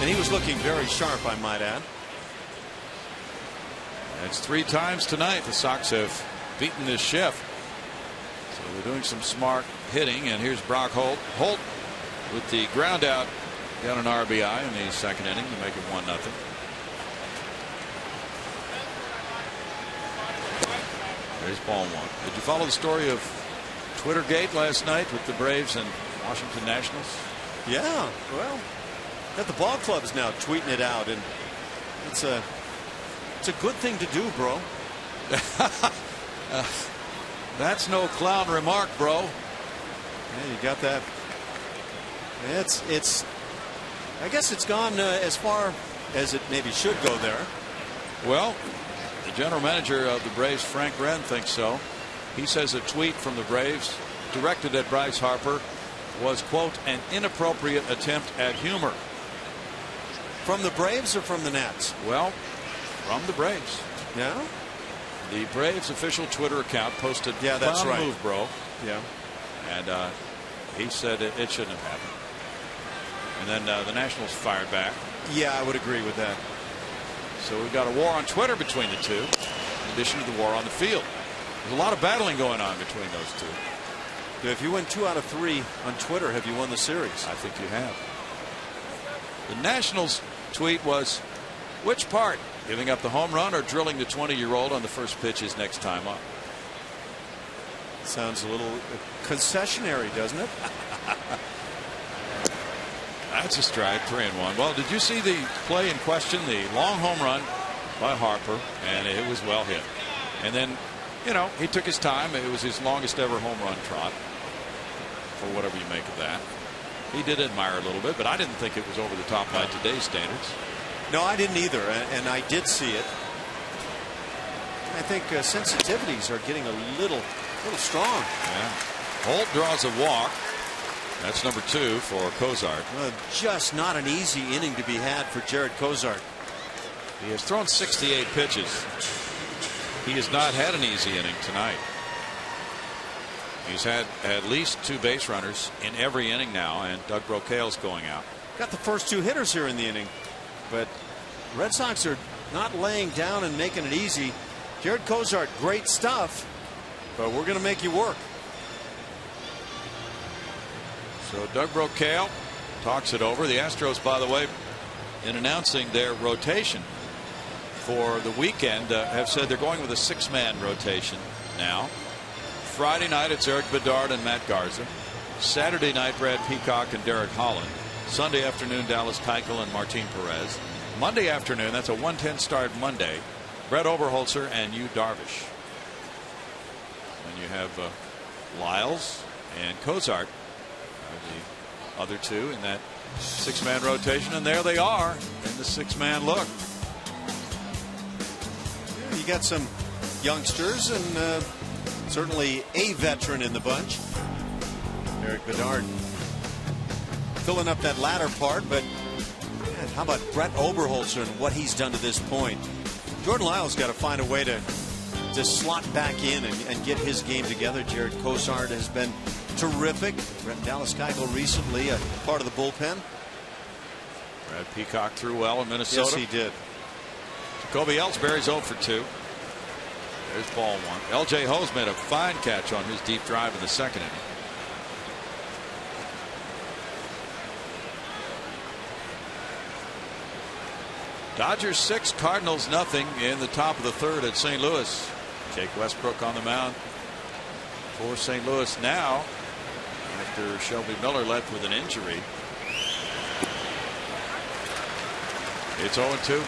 And he was looking very sharp, I might add. It's 3 times tonight the Sox have beaten this shift. So they're doing some smart hitting. And here's Brock Holt. Holt with the ground out. Got an RBI in the second inning to make it 1-0. There's ball 1. Did you follow the story of Twittergate last night with the Braves and Washington Nationals? Yeah, well, got the ball clubs now tweeting it out, and it's a good thing to do, bro. That's no clown remark, bro. Yeah, you got that. It's I guess it's gone as far as it maybe should go there. Well, the general manager of the Braves, Frank Wren, thinks so. He says a tweet from the Braves directed at Bryce Harper was, quote, an inappropriate attempt at humor. From the Braves or from the Nats? Well, from the Braves. Yeah. The Braves official Twitter account posted, yeah, that's right. Move, bro. Yeah. And he said it shouldn't have happened. And then the Nationals fired back. Yeah, I would agree with that. So we've got a war on Twitter between the two, in addition to the war on the field. There's a lot of battling going on between those two. If you win 2 out of 3 on Twitter, have you won the series? I think you have. The Nationals tweet was, which part? Giving up the home run or drilling the 20-year-old on the first pitch his next time up? Sounds a little concessionary, doesn't it? That's a strike, 3-1. Well, did you see the play in question? The long home run by Harper, and it was well hit. And then, you know, he took his time. It was his longest ever home run trot, for whatever you make of that. He did admire a little bit, but I didn't think it was over the top by today's standards. No, I didn't either, and I did see it. I think sensitivities are getting a little strong. Yeah. Holt draws a walk. That's number 2 for Cozart. Just not an easy inning to be had for Jared Cozart. He has thrown 68 pitches. He has not had an easy inning tonight. He's had at least 2 base runners in every inning now, and Doug Brocail's going out. Got the first 2 hitters here in the inning, but Red Sox are not laying down and making it easy. Jared Cozart, great stuff, but we're going to make you work. So Doug Brocail talks it over. The Astros, by the way, in announcing their rotation for the weekend, have said they're going with a 6-man rotation now. Friday night it's Eric Bedard and Matt Garza. Saturday night Brad Peacock and Derek Holland. Sunday afternoon Dallas Keuchel and Martin Perez. Monday afternoon, that's a 1:10 start Monday, Brett Oberholzer and Yu Darvish. And you have Lyles and Cozart, the other 2 in that 6-man rotation, and there they are in the 6-man look. Yeah, you got some youngsters and certainly a veteran in the bunch. Eric Bedard filling up that latter part, but man, how about Brett Oberholzer and what he's done to this point? Jordan Lyles got to find a way to slot back in and get his game together. Jared Cozart has been terrific. Dallas Keuchel recently a part of the bullpen. Brad Peacock threw well in Minnesota. Yes, he did. Jacoby Ellsbury's 0 for 2. There's ball 1. L.J. Ho's made a fine catch on his deep drive in the second inning. Dodgers 6, Cardinals nothing in the top of the 3rd at St. Louis. Jake Westbrook on the mound for St. Louis now after Shelby Miller left with an injury. It's 0-2.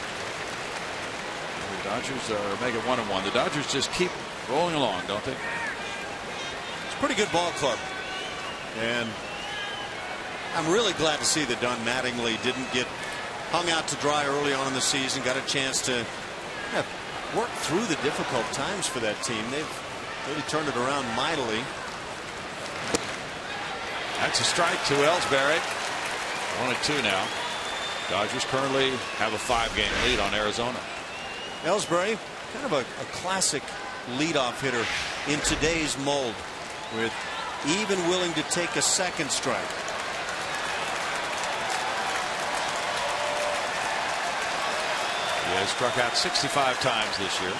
The Dodgers are making 1-1. The Dodgers just keep rolling along, don't they? It's a pretty good ball club, and I'm really glad to see that Don Mattingly didn't get hung out to dry early on in the season. Got a chance to work through the difficult times for that team. They've really turned it around mightily. That's a strike to Ellsbury. 1-2 now. Dodgers currently have a 5-game lead on Arizona. Ellsbury, kind of a classic leadoff hitter in today's mold, with even willing to take a second strike. He has struck out 65 times this year.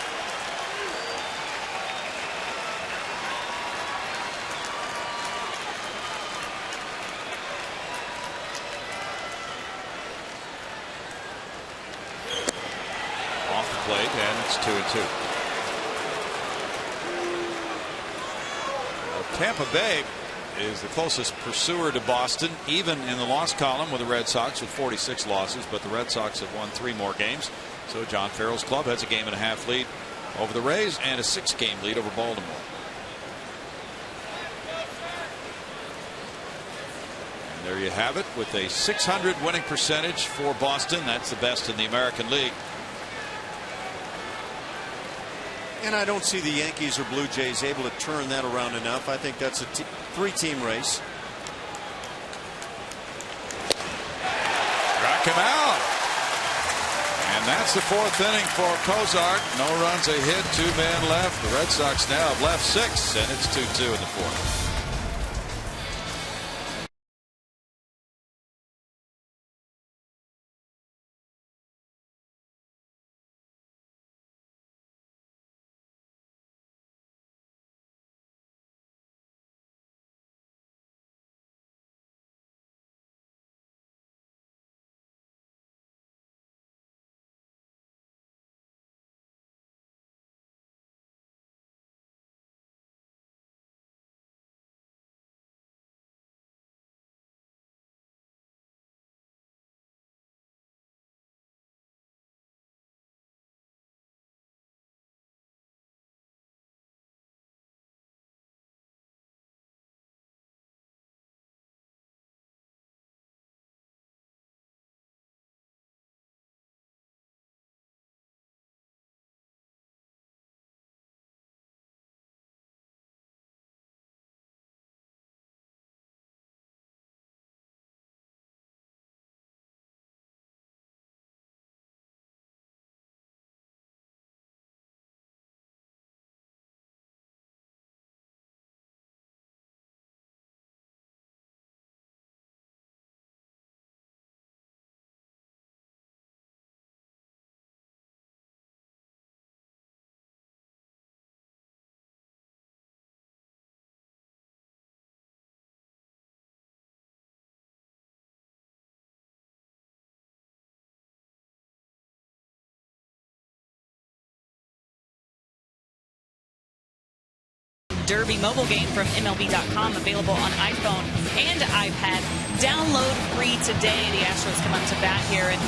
Off the plate, and it's 2-2. Tampa Bay is the closest pursuer to Boston, even in the loss column with the Red Sox with 46 losses, but the Red Sox have won 3 more games. So John Farrell's club has a 1.5 lead over the Rays and a 6-game lead over Baltimore. And there you have it, with a .600 winning percentage for Boston. That's the best in the American League. And I don't see the Yankees or Blue Jays able to turn that around enough. I think that's a 3-team race. Struck him out. And that's the 4th inning for Cozart. No runs, a hit, 2 men left. The Red Sox now have left 6, and it's 2-2 in the 4th. Derby mobile game from MLB.com, available on iPhone and iPad. Download free today. The Astros come up to bat here, and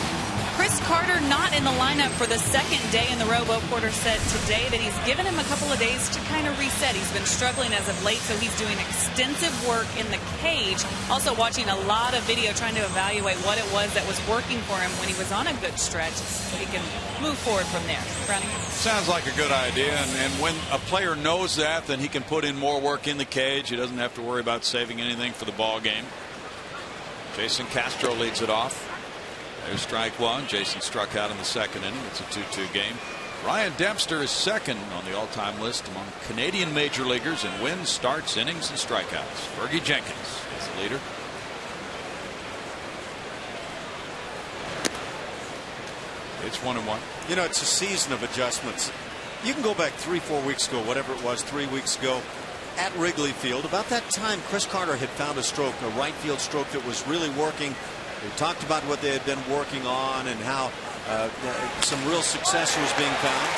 Chris Carter not in the lineup for the 2nd day in the row. Bo Porter said today that he's given him a couple of days to kind of reset. He's been struggling as of late, so he's doing extensive work in the cage. Also watching a lot of video, trying to evaluate what it was that was working for him when he was on a good stretch, so he can move forward from there. Brownie? Sounds like a good idea, and when a player knows that, then he can put in more work in the cage. He doesn't have to worry about saving anything for the ball game. Jason Castro leads it off. There's strike 1. Jason struck out in the 2nd inning. It's a 2-2 game. Ryan Dempster is 2nd on the all-time list among Canadian major leaguers in wins, starts, innings, and strikeouts. Fergie Jenkins is the leader. It's 1-1. You know, it's a season of adjustments. You can go back 3-4 weeks ago, whatever it was, 3 weeks ago, at Wrigley Field. About that time, Chris Carter had found a stroke, a right field stroke that was really working. We talked about what they had been working on and how some real success was being found.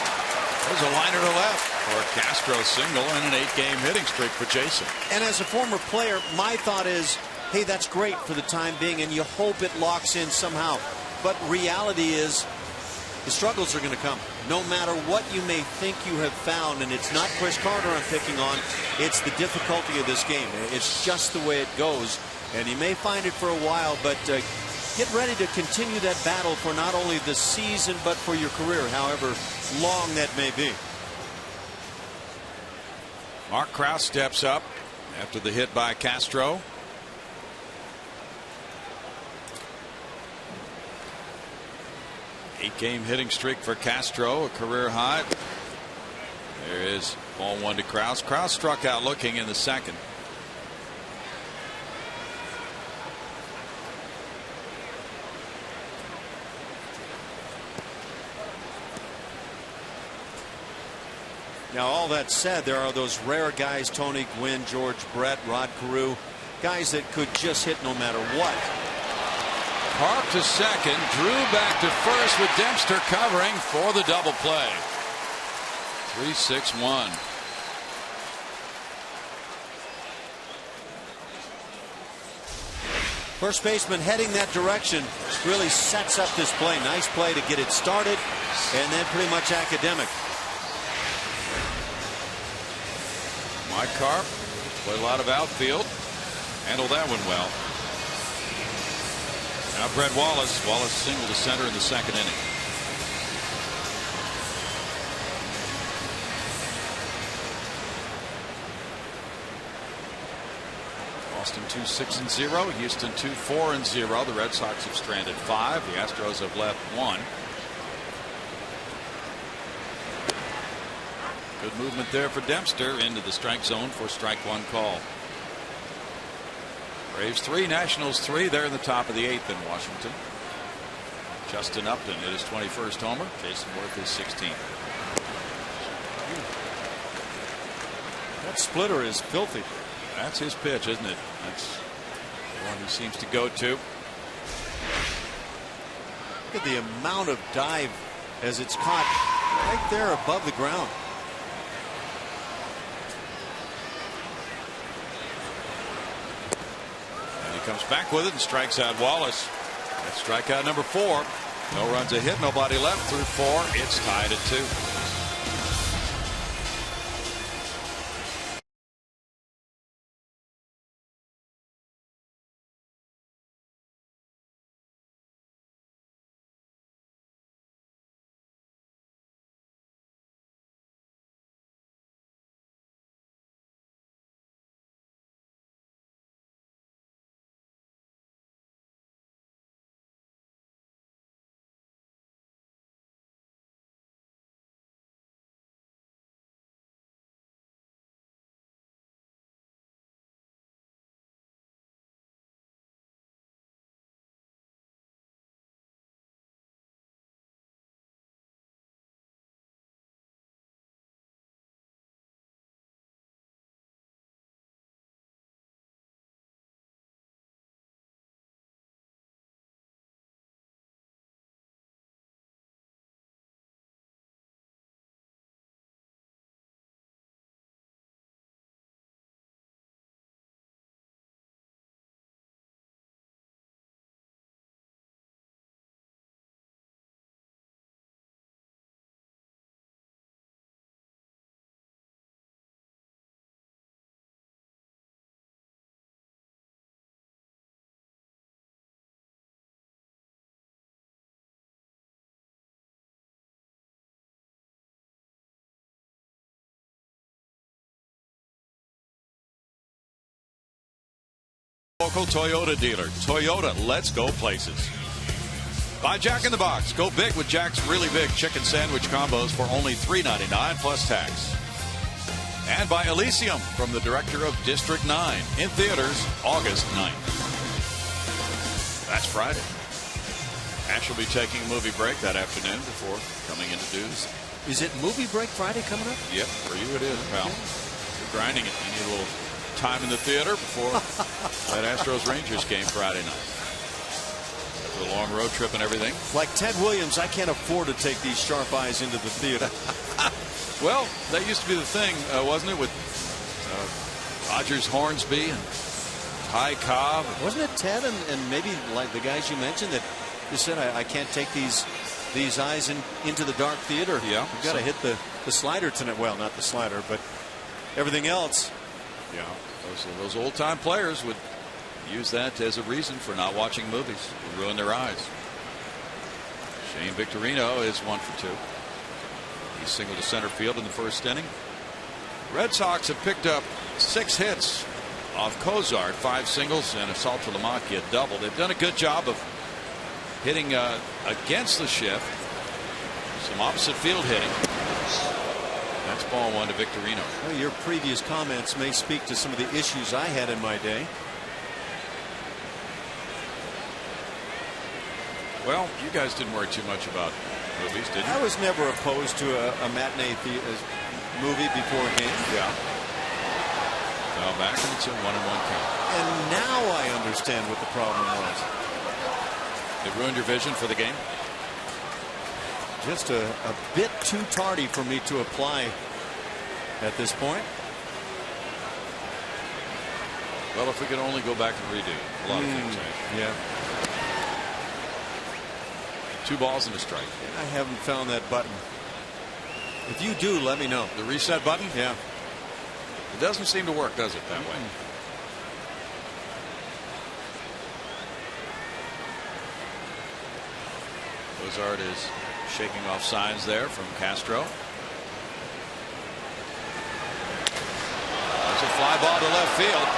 There's a liner to left for a Castro single and an 8-game hitting streak for Jason. And as a former player, my thought is, hey, that's great for the time being, and you hope it locks in somehow. But reality is, the struggles are going to come. No matter what you may think you have found, and it's not Chris Carter I'm picking on, it's the difficulty of this game. It's just the way it goes. And you may find it for a while, but get ready to continue that battle for not only the season, but for your career, however long that may be. Mark Krause steps up after the hit by Castro. 8-game hitting streak for Castro, a career high. There is ball 1 to Krause. Krause struck out looking in the second. Now, all that said, there are those rare guys, Tony Gwynn, George Brett, Rod Carew, guys that could just hit no matter what. Harp to second, Drew back to first with Dempster covering for the double play. 3-6-1. First baseman heading that direction really sets up this play. Nice play to get it started, and then pretty much academic. Mike Carp played a lot of outfield. Handled that one well. Now Brett Wallace. Wallace single to center in the second inning. Boston 2-6-0. Houston 2-4-0. The Red Sox have stranded 5. The Astros have left 1. Good movement there for Dempster into the strike zone for strike 1 call. Braves 3, Nationals 3. They're in the top of the 8th in Washington. Justin Upton hit his 21st homer. Jason Worth his 16th. That splitter is filthy. That's his pitch, isn't it? That's the one he seems to go to. Look at the amount of dive as it's caught right there above the ground. Comes back with it and strikes out Wallace. That's strikeout number 4. No runs a hit, nobody left through 4. It's tied at 2. Local Toyota dealer. Toyota, let's go places. Buy Jack in the Box. Go big with Jack's really big chicken sandwich combos for only $3.99 plus tax. And by Elysium from the director of District 9 in theaters August 9th. That's Friday. Ash will be taking a movie break that afternoon before coming into dues. Is it movie break Friday coming up? Yep, for you it is, pal. You're grinding it. You need a little time in the theater before that Astros Rangers game Friday night. After a long road trip and everything. Like Ted Williams, I can't afford to take these sharp eyes into the theater. Well, that used to be the thing, wasn't it, with Rogers Hornsby and Ty Cobb? Wasn't it Ted and maybe like the guys you mentioned that just said I can't take these eyes into the dark theater. Yeah, you've got to hit the slider tonight. Well, not the slider, but everything else. Yeah, those old time players would use that as a reason for not watching movies. It would ruin their eyes. Shane Victorino is 1 for 2. He singled to center field in the first inning. Red Sox have picked up 6 hits off Cozart, 5 singles and a Saltalamacchia double. They've done a good job of hitting against the shift. Some opposite field hitting. That's ball one to Victorino. Well, your previous comments may speak to some of the issues I had in my day. Well, you guys didn't worry too much about movies, did you? I was never opposed to a matinee movie before a game. Yeah. Fell back and it's a 1-1 count. And now I understand what the problem was. It ruined your vision for the game? Just a bit too tardy for me to apply at this point. Well, if we could only go back and redo a lot of things. Right? Yeah. 2 balls and a strike. I haven't found that button. If you do, let me know. The reset button? Yeah. It doesn't seem to work, does it, that way? Cozart is shaking off signs there from Castro. There's a fly ball to left field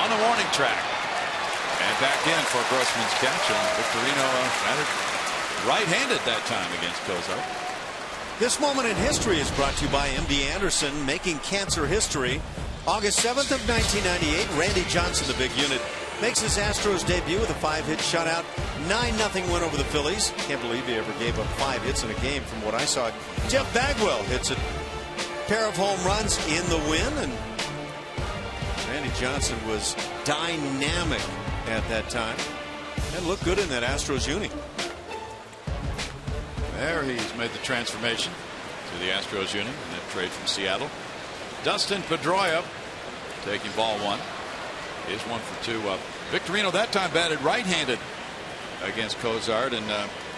on the warning track. And back in for Grossman's catch, and Victorino right-handed that time against Cozart. This moment in history is brought to you by MD Anderson, making cancer history. August 7th of 1998, Randy Johnson, the big unit, makes his Astros debut with a 5-hit shutout, 9-0 win over the Phillies. Can't believe he ever gave up 5 hits in a game from what I saw. Jeff Bagwell hits a pair of home runs in the win, and Randy Johnson was dynamic at that time and looked good in that Astros uni. There he's made the transformation to the Astros uni in that trade from Seattle. Dustin Pedroia taking ball 1. Is 1 for 2 up. Victorino that time batted right-handed against Cozart, and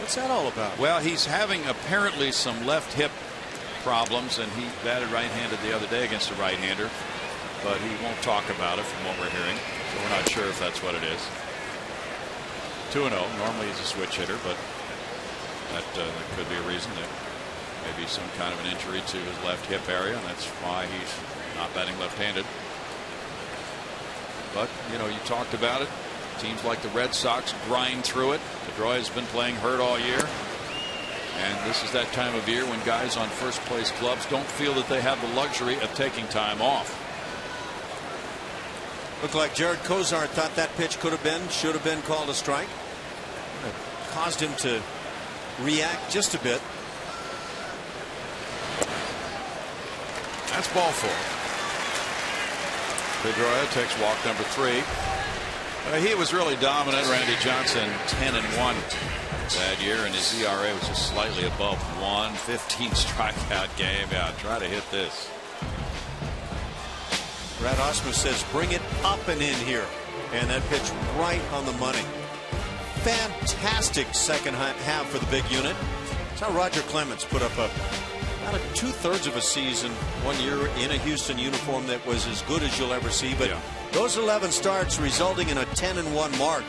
what's that all about? Well, he's having apparently some left hip problems, and he batted right-handed the other day against a right-hander, but he won't talk about it from what we're hearing, so we're not sure if that's what it is. 2-0. Normally he's a switch hitter, but that could be a reason. That maybe some kind of an injury to his left hip area, and that's why he's not batting left-handed. But, you know, you talked about it. Teams like the Red Sox grind through it. Pedroia has been playing hurt all year. And this is that time of year when guys on first place clubs don't feel that they have the luxury of taking time off. Looked like Jared Cozart thought that pitch should have been called a strike. It caused him to react just a bit. That's ball 4. Pedroia takes walk number 3. He was really dominant. Randy Johnson 10-1 that year, and his ERA was just slightly above 1. 15 strikeout game. Yeah, try to hit this. Brad Osmus says bring it up and in here, and that pitch right on the money. Fantastic second half for the big unit. That's how Roger Clemens put up about 2/3 of a season 1 year in a Houston uniform that was as good as you'll ever see. But those 11 starts resulting in a 10-1 mark.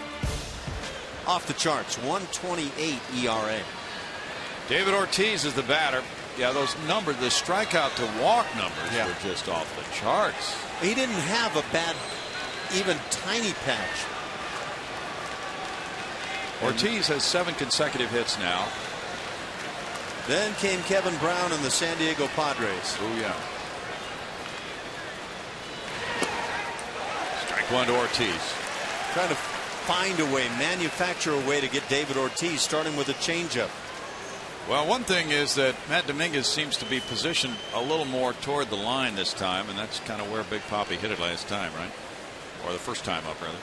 Off the charts. 1.28 ERA. David Ortiz is the batter. Yeah, those numbers, the strikeout to walk numbers were just off the charts. He didn't have a bad, even tiny patch. Ortiz has 7 consecutive hits now. Then came Kevin Brown and the San Diego Padres. Oh, yeah. Strike 1 to Ortiz. Trying to find a way, manufacture a way to get David Ortiz, starting with a changeup. Well, one thing is that Matt Dominguez seems to be positioned a little more toward the line this time, and that's kind of where Big Papi hit it last time, right? Or the first time up, rather.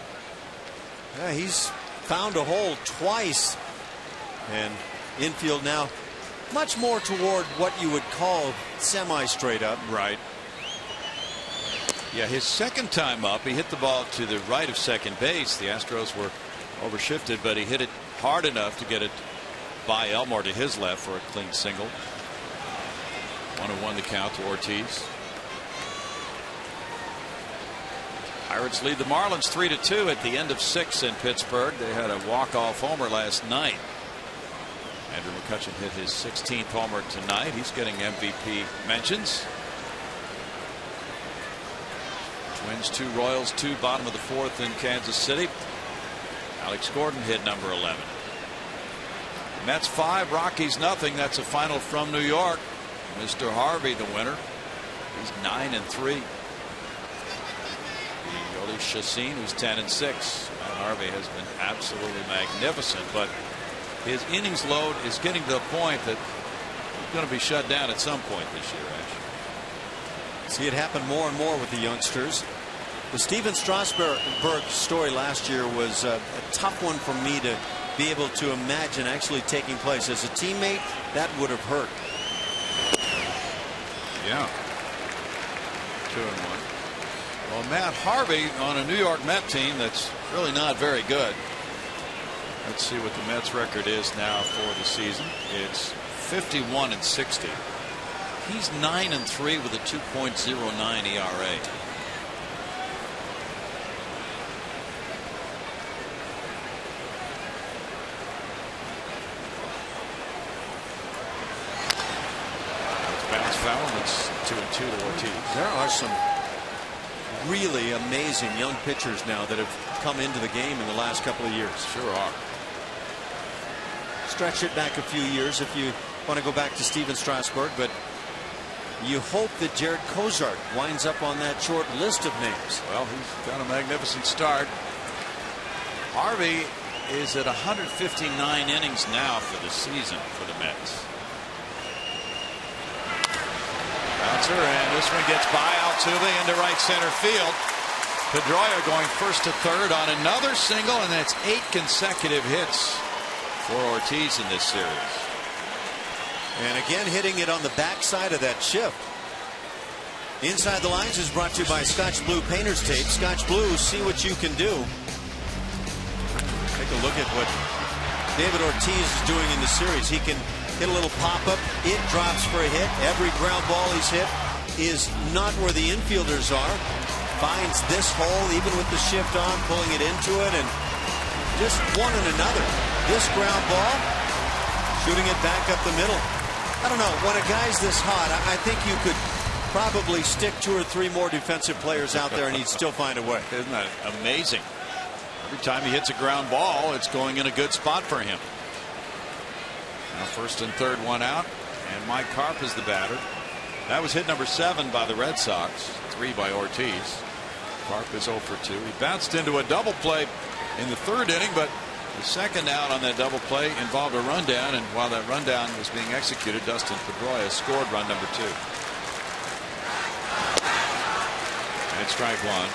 Yeah, he's found a hole twice. And infield now much more toward what you would call semi-straight up. Right. Yeah, his second time up, he hit the ball to the right of second base. The Astros were overshifted, but he hit it hard enough to get it by Elmore to his left for a clean single. 1-1 the count to Ortiz. Pirates lead the Marlins 3-2 at the end of 6 in Pittsburgh. They had a walk-off homer last night. Andrew McCutchen hit his 16th homer tonight. He's getting MVP mentions. Twins 2, Royals 2, bottom of the 4th in Kansas City. Alex Gordon hit number 11. Mets 5, Rockies nothing. That's a final from New York. Mr. Harvey, the winner. He's 9-3. Yoeli Chacin, who's 10-6. Matt Harvey has been absolutely magnificent, but his innings load is getting to the point that he's going to be shut down at some point this year, Ash. See it happen more and more with the youngsters. The Steven Strasburg story last year was a tough one for me to be able to imagine actually taking place. As a teammate, that would have hurt. Yeah. 2-1. Well, Matt Harvey on a New York Met team that's really not very good. Let's see what the Mets record is now for the season. It's 51-60. He's 9-3 with a 2.09 ERA. Bounce foul, and it's 2-2 to Ortiz. There are some really amazing young pitchers now that have come into the game in the last couple of years. Sure are. Stretch it back a few years if you want to go back to Steven Strasburg, but you hope that Jared Cozart winds up on that short list of names. Well, he's got a magnificent start. Harvey is at 159 innings now for the season for the Mets. Bouncer, and this one gets by Altuve into right center field. Pedroia going first to third on another single, and that's 8 consecutive hits for Ortiz in this series. And again hitting it on the backside of that shift. Inside the Lines is brought to you by Scotch Blue Painter's Tape. Scotch Blue, see what you can do. Take a look at what David Ortiz is doing in the series. He can hit a little pop-up. It drops for a hit. Every ground ball he's hit is not where the infielders are. Finds this hole even with the shift on, pulling it into it, and just one and another. This ground ball, shooting it back up the middle. I don't know. When a guy's this hot, I think you could probably stick 2 or 3 more defensive players out there and he'd still find a way. Isn't that amazing? Every time he hits a ground ball, it's going in a good spot for him. Now first and third, one out, and Mike Carp is the batter. That was hit number 7 by the Red Sox, 3 by Ortiz. Carp is 0 for 2. He bounced into a double play in the third inning, but the second out on that double play involved a rundown, and while that rundown was being executed, Dustin Pedroia scored run number 2. And strike one.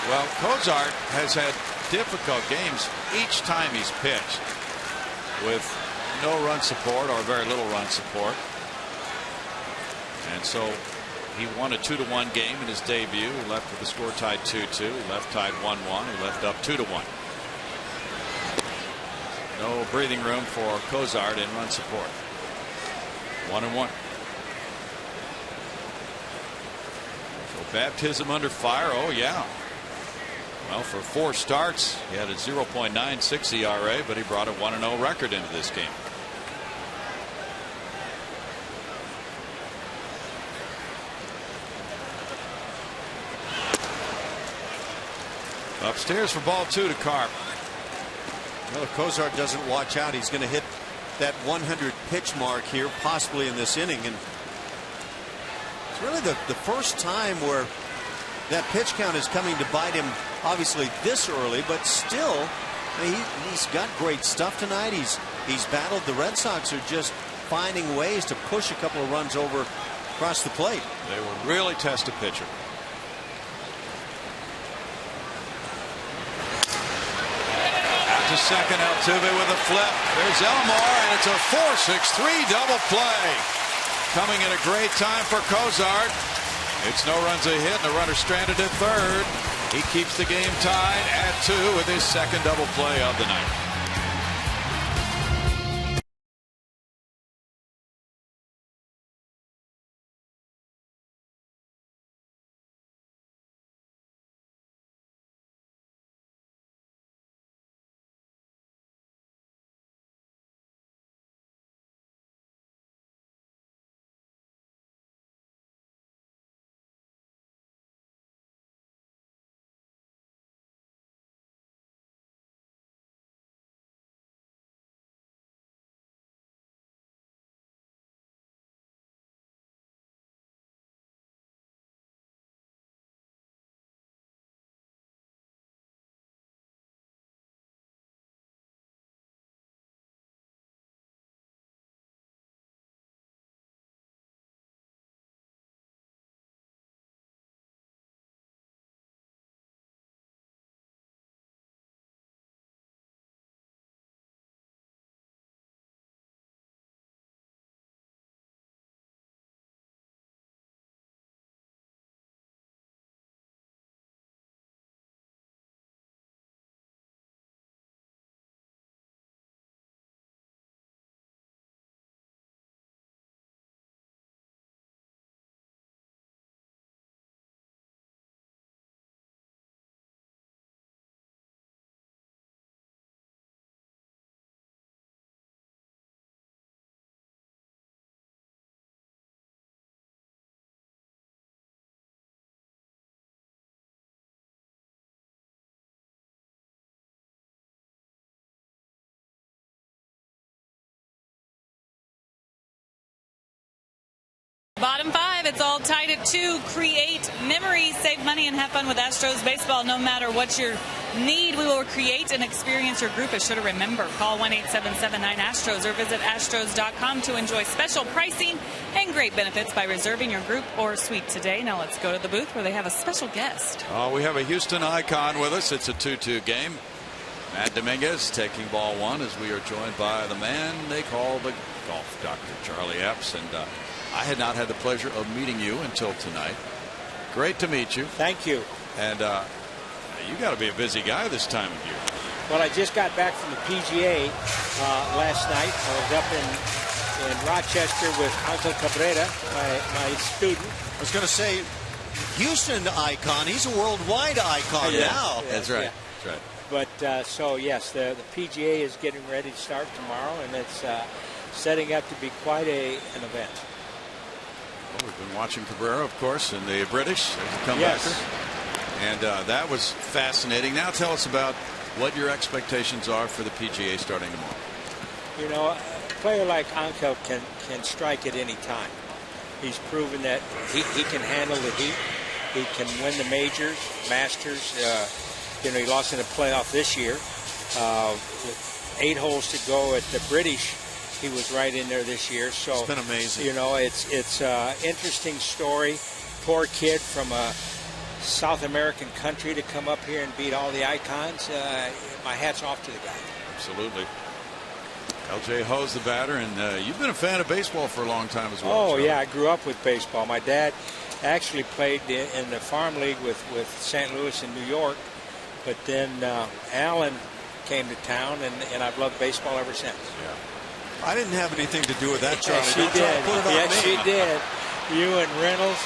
Well, Cozart has had difficult games each time he's pitched, with no run support or very little run support. And so he won a 2-1 game in his debut. He left with the score tied 2-2. He left tied 1-1. He left up 2-1. No breathing room for Cozart in run support. 1-1. So baptism under fire. Oh yeah. Well, for 4 starts, he had a 0.96 ERA, but he brought a 1-0 record into this game. Upstairs for ball 2 to Carp. Well, if Cozart doesn't watch out, he's going to hit that 100 pitch mark here, possibly in this inning. And it's really the first time where that pitch count is coming to bite him, obviously this early, but still, I mean, he's got great stuff tonight. He's battled. The Red Sox are just finding ways to push a couple of runs over across the plate. They will really test a pitcher. To second, Altuve with a flip. There's Elmore, and it's a 4-6-3 double play. Coming at a great time for Cozart. It's no runs a hit, and the runner stranded at third. He keeps the game tied at 2 with his second double play of the night. Bottom five, it's all tied at 2. Create memories, save money, and have fun with Astros baseball. No matter what your need, we will create and experience your group as sure to remember. Call 1-877-9-ASTROS or visit astros.com to enjoy special pricing and great benefits by reserving your group or suite today. Now let's go to the booth where they have a special guest. Oh, we have a Houston icon with us. It's a 2-2 game. Matt Dominguez taking ball one as we are joined by the man they call the golf doctor, Charlie Epps. And I had not had the pleasure of meeting you until tonight. Great to meet you. Thank you. And you got to be a busy guy this time of year. Well, I just got back from the PGA last night. I was up in Rochester with Uncle Cabrera, my student. I was going to say, Houston icon. He's a worldwide icon now. That's right. Yeah. That's right. But so yes, the PGA is getting ready to start tomorrow, and it's setting up to be quite an event. Well, we've been watching Cabrera, of course, and the British as a comebacker. Yes. And that was fascinating. Now tell us about what your expectations are for the PGA starting tomorrow. You know, a player like Angel can strike at any time. He's proven that he can handle the heat. He can win the majors, Masters. You know, he lost in a playoff this year. With 8 holes to go at the British, he was right in there this year. So it's been amazing. You know, it's an interesting story. Poor kid from a South American country to come up here and beat all the icons. My hat's off to the guy. Absolutely. L.J. Ho's the batter, and you've been a fan of baseball for a long time as well. Oh, Charlie. yeah, I grew up with baseball. My dad actually played in the farm league with St. Louis in New York, but then Allen came to town, and I've loved baseball ever since. Yeah. I didn't have anything to do with that, Charlie. Yes, she did. Yes, she did. You and Reynolds.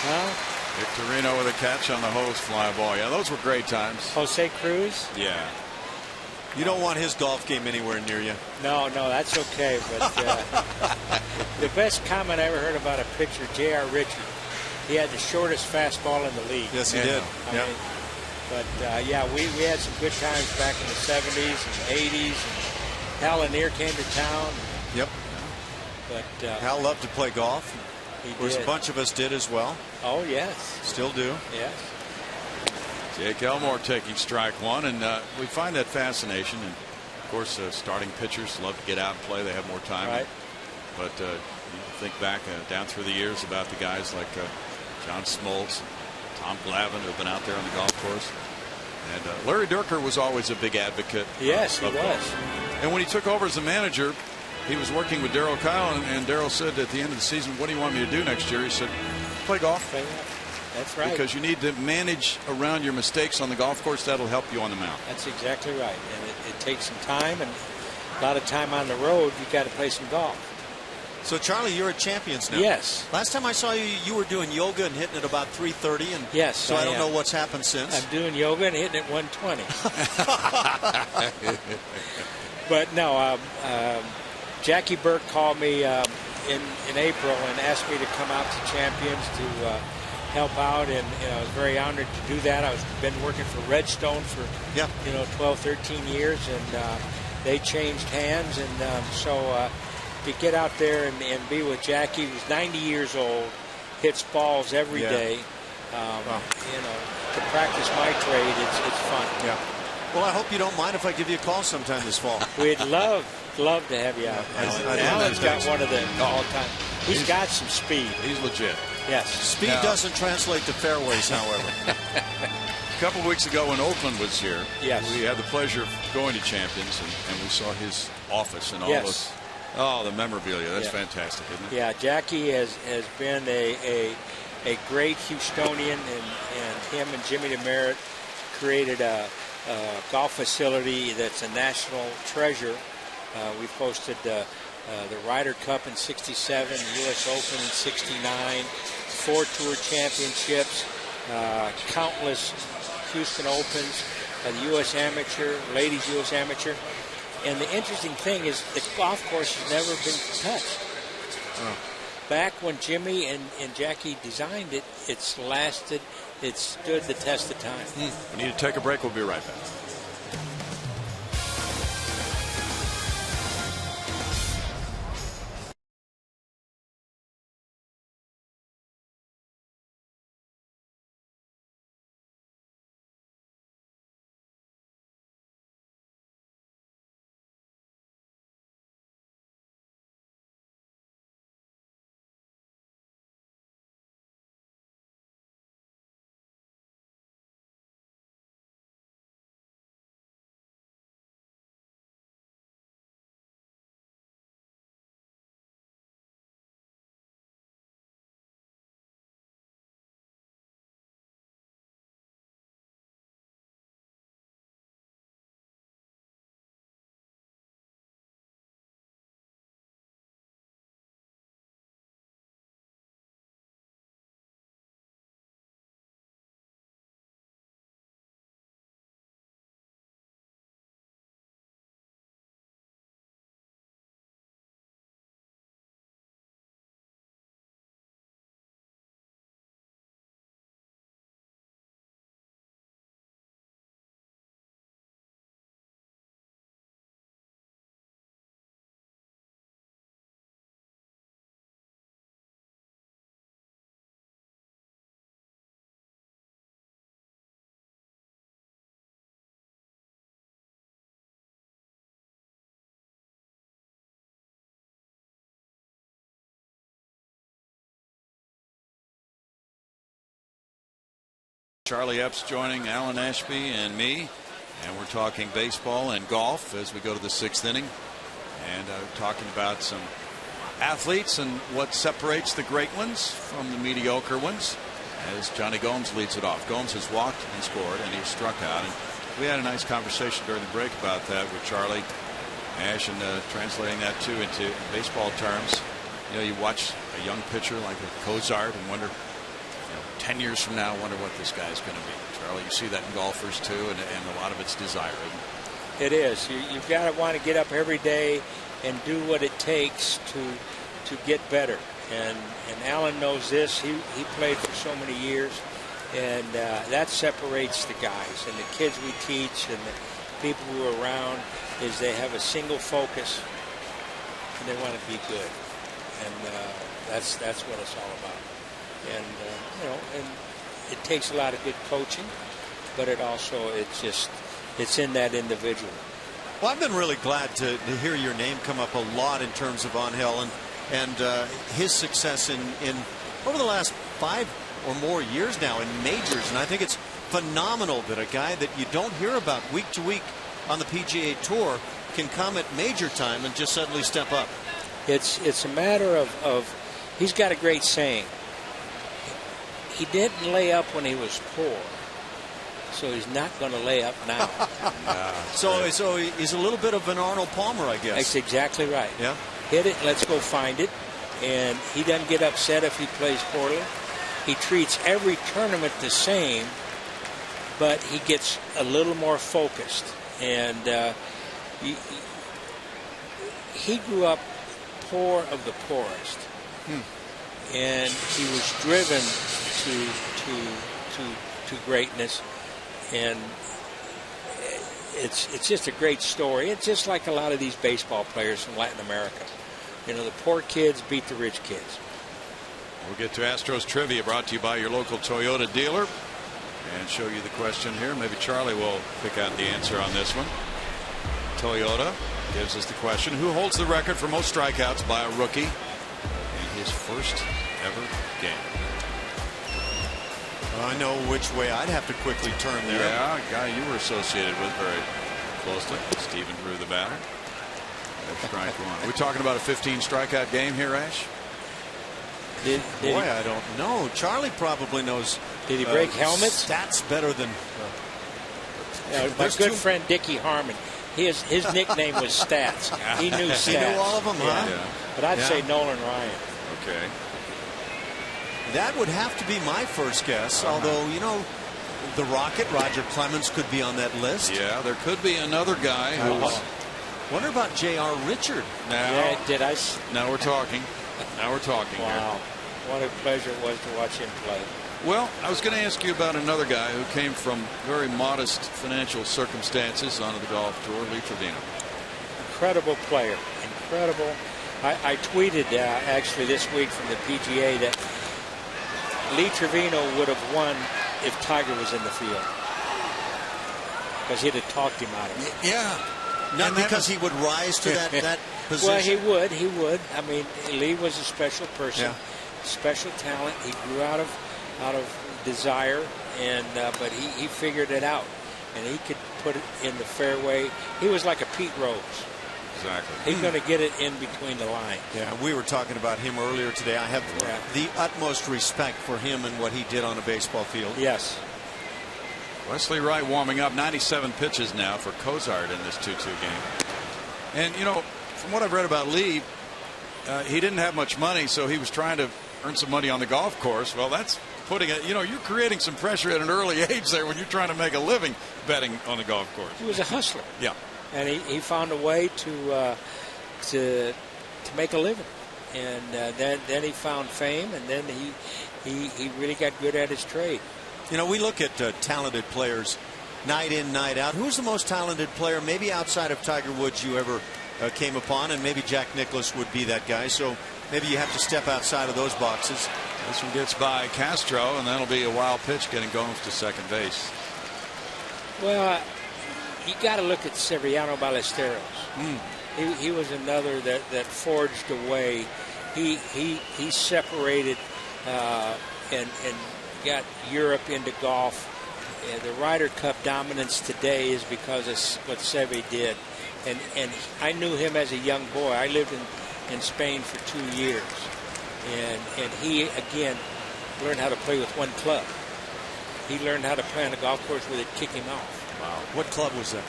Huh? Victorino with a catch on the Ho's fly ball. Yeah, those were great times. Jose Cruz? Yeah. You don't want his golf game anywhere near you. No, that's okay. But the best comment I ever heard about a pitcher, J.R. Richard, he had the shortest fastball in the league. Yes, he did. I mean, but, yeah, we had some good times back in the 70s and 80s. And Hal Lanier came to town. Yep. But Hal loved to play golf. Of course, a bunch of us did as well. Oh, yes. Still do. Yes. Jake Elmore taking strike one, and we find that fascination. And, of course, starting pitchers love to get out and play. They have more time. Right. But you think back down through the years about the guys like John Smoltz, Tom Glavine, who have been out there on the golf course. And Larry Dierker was always a big advocate. Yes, he was. Golf. And when he took over as a manager, he was working with Darryl Kyle, and Darryl said at the end of the season, "What do you want me to do next year?" He said, "Play golf." That's right. Because you need to manage around your mistakes on the golf course. That'll help you on the mound. That's exactly right. And it takes some time and a lot of time on the road. You've got to play some golf. So, Charlie, you're at Champions now. Yes. Last time I saw you, you were doing yoga and hitting at about 330. And yes. So I don't know what's happened since. I'm doing yoga and hitting at 120. But no, Jackie Burke called me in April and asked me to come out to Champions to help out, and I was very honored to do that. I've been working for Redstone for 12, 13 years, and they changed hands, and so to get out there and be with Jackie, who's 90 years old, hits balls every day. To practice my trade, it's fun. Yeah. Well, I hope you don't mind if I give you a call sometime this fall. We'd love to have you out. Alan's got one of the all-time. He's got some speed. He's legit. Yes. Speed doesn't translate to fairways, however. A couple of weeks ago when Oakland was here, yes, we had the pleasure of going to Champions, and we saw his office and all those. Oh, the memorabilia. That's fantastic, isn't it? Yeah, Jackie has been a great Houstonian, and him and Jimmy DeMerit created a golf facility that's a national treasure. We've hosted the Ryder Cup in '67, the U.S. Open in '69, 4 tour championships, countless Houston Opens, the U.S. Amateur, Ladies U.S. Amateur. And the interesting thing is the golf course has never been touched. Back when Jimmy and Jackie designed it, it stood the test of time. We need to take a break. We'll be right back. Charlie Epps joining Alan Ashby and me, and we're talking baseball and golf as we go to the 6th inning, and talking about some athletes and what separates the great ones from the mediocre ones, as Johnny Gomes leads it off. Gomes has walked and scored, and he's struck out, and we had a nice conversation during the break about that with Charlie Ash, and translating that too into baseball terms. You know, you watch a young pitcher like Cozart and wonder, 10 years from now, wonder what this guy's going to be. Charlie, you see that in golfers too, and a lot of it's desire. It is. You've got to want to get up every day and do what it takes to get better. And Alan knows this. He played for so many years, and that separates the guys and the kids we teach and the people who are around. Is they have a single focus and they want to be good, and that's what it's all about. And and it takes a lot of good coaching, but it's in that individual. Well, I've been really glad to hear your name come up a lot in terms of Angel and his success in over the last 5 or more years now in majors, and I think it's phenomenal that a guy that you don't hear about week to week on the PGA Tour can come at major time and just suddenly step up. It's a matter of he's got a great saying. He didn't lay up when he was poor, so he's not going to lay up now. So he's a little bit of an Arnold Palmer, I guess. That's exactly right. Yeah. Hit it, let's go find it. And he doesn't get upset if he plays poorly. He treats every tournament the same, but he gets a little more focused. And he grew up poor of the poorest, and he was driven to greatness. And it's just a great story. It's just like a lot of these baseball players from Latin America. The poor kids beat the rich kids. We'll get to Astros trivia, brought to you by your local Toyota dealer, and show you the question here. Maybe Charlie will pick out the answer on this one. Toyota gives us the question: who holds the record for most strikeouts by a rookie in his first ever game? Well, I know which way I'd have to quickly turn there. Yeah, a guy you were associated with very closely. Stephen Drew, the batter. That's strike one. We're talking about a 15 strikeout game here, Ash? Boy, I don't know. Charlie probably knows. Did he break helmets? Stats better than. My good friend Dickie Harmon. His nickname was Stats. He knew Stats. He knew all of them, huh? Yeah. But I'd say Nolan Ryan. Okay. That would have to be my first guess. Although, the Rocket, Roger Clemens, could be on that list. Yeah, there could be another guy who's. Wonder about J.R. Richard. Now, yeah, now we're talking. Now we're talking. Wow. Here. What a pleasure it was to watch him play. Well, I was going to ask you about another guy who came from very modest financial circumstances onto the golf tour, Lee Trevino. Incredible player. Incredible. I tweeted actually this week from the PGA that Lee Trevino would have won if Tiger was in the field, because he'd have talked him out of it. Yeah. Not because he would rise to that position. Well, he would. I mean, Lee was a special person, special talent. He grew out of desire, and but he figured it out, and he could put it in the fairway. He was like a Pete Rose. Exactly. He's going to get it in between the lines. Yeah, we were talking about him earlier today. I have the utmost respect for him and what he did on a baseball field. Yes. Wesley Wright warming up. 97 pitches now for Cozart in this 2-2 game. And, from what I've read about Lee, he didn't have much money, so he was trying to earn some money on the golf course. Well, that's putting it, you're creating some pressure at an early age there when you're trying to make a living betting on the golf course. He was a hustler. Yeah. And he found a way to make a living. And then he found fame, and then he really got good at his trade. We look at talented players night in, night out. Who's the most talented player, maybe outside of Tiger Woods, you ever came upon? And maybe Jack Nicklaus would be that guy. So maybe you have to step outside of those boxes. This one gets by Castro, and that'll be a wild pitch getting Gomes to second base. Well, you got to look at Severiano Ballesteros. He was another that forged a way. He separated and got Europe into golf the Ryder Cup dominance today is because of what Seve did. And I knew him as a young boy. I lived in Spain for 2 years. And he, again, learned how to play with one club. He learned how to play on a golf course with it kicking off. Wow. What club was that?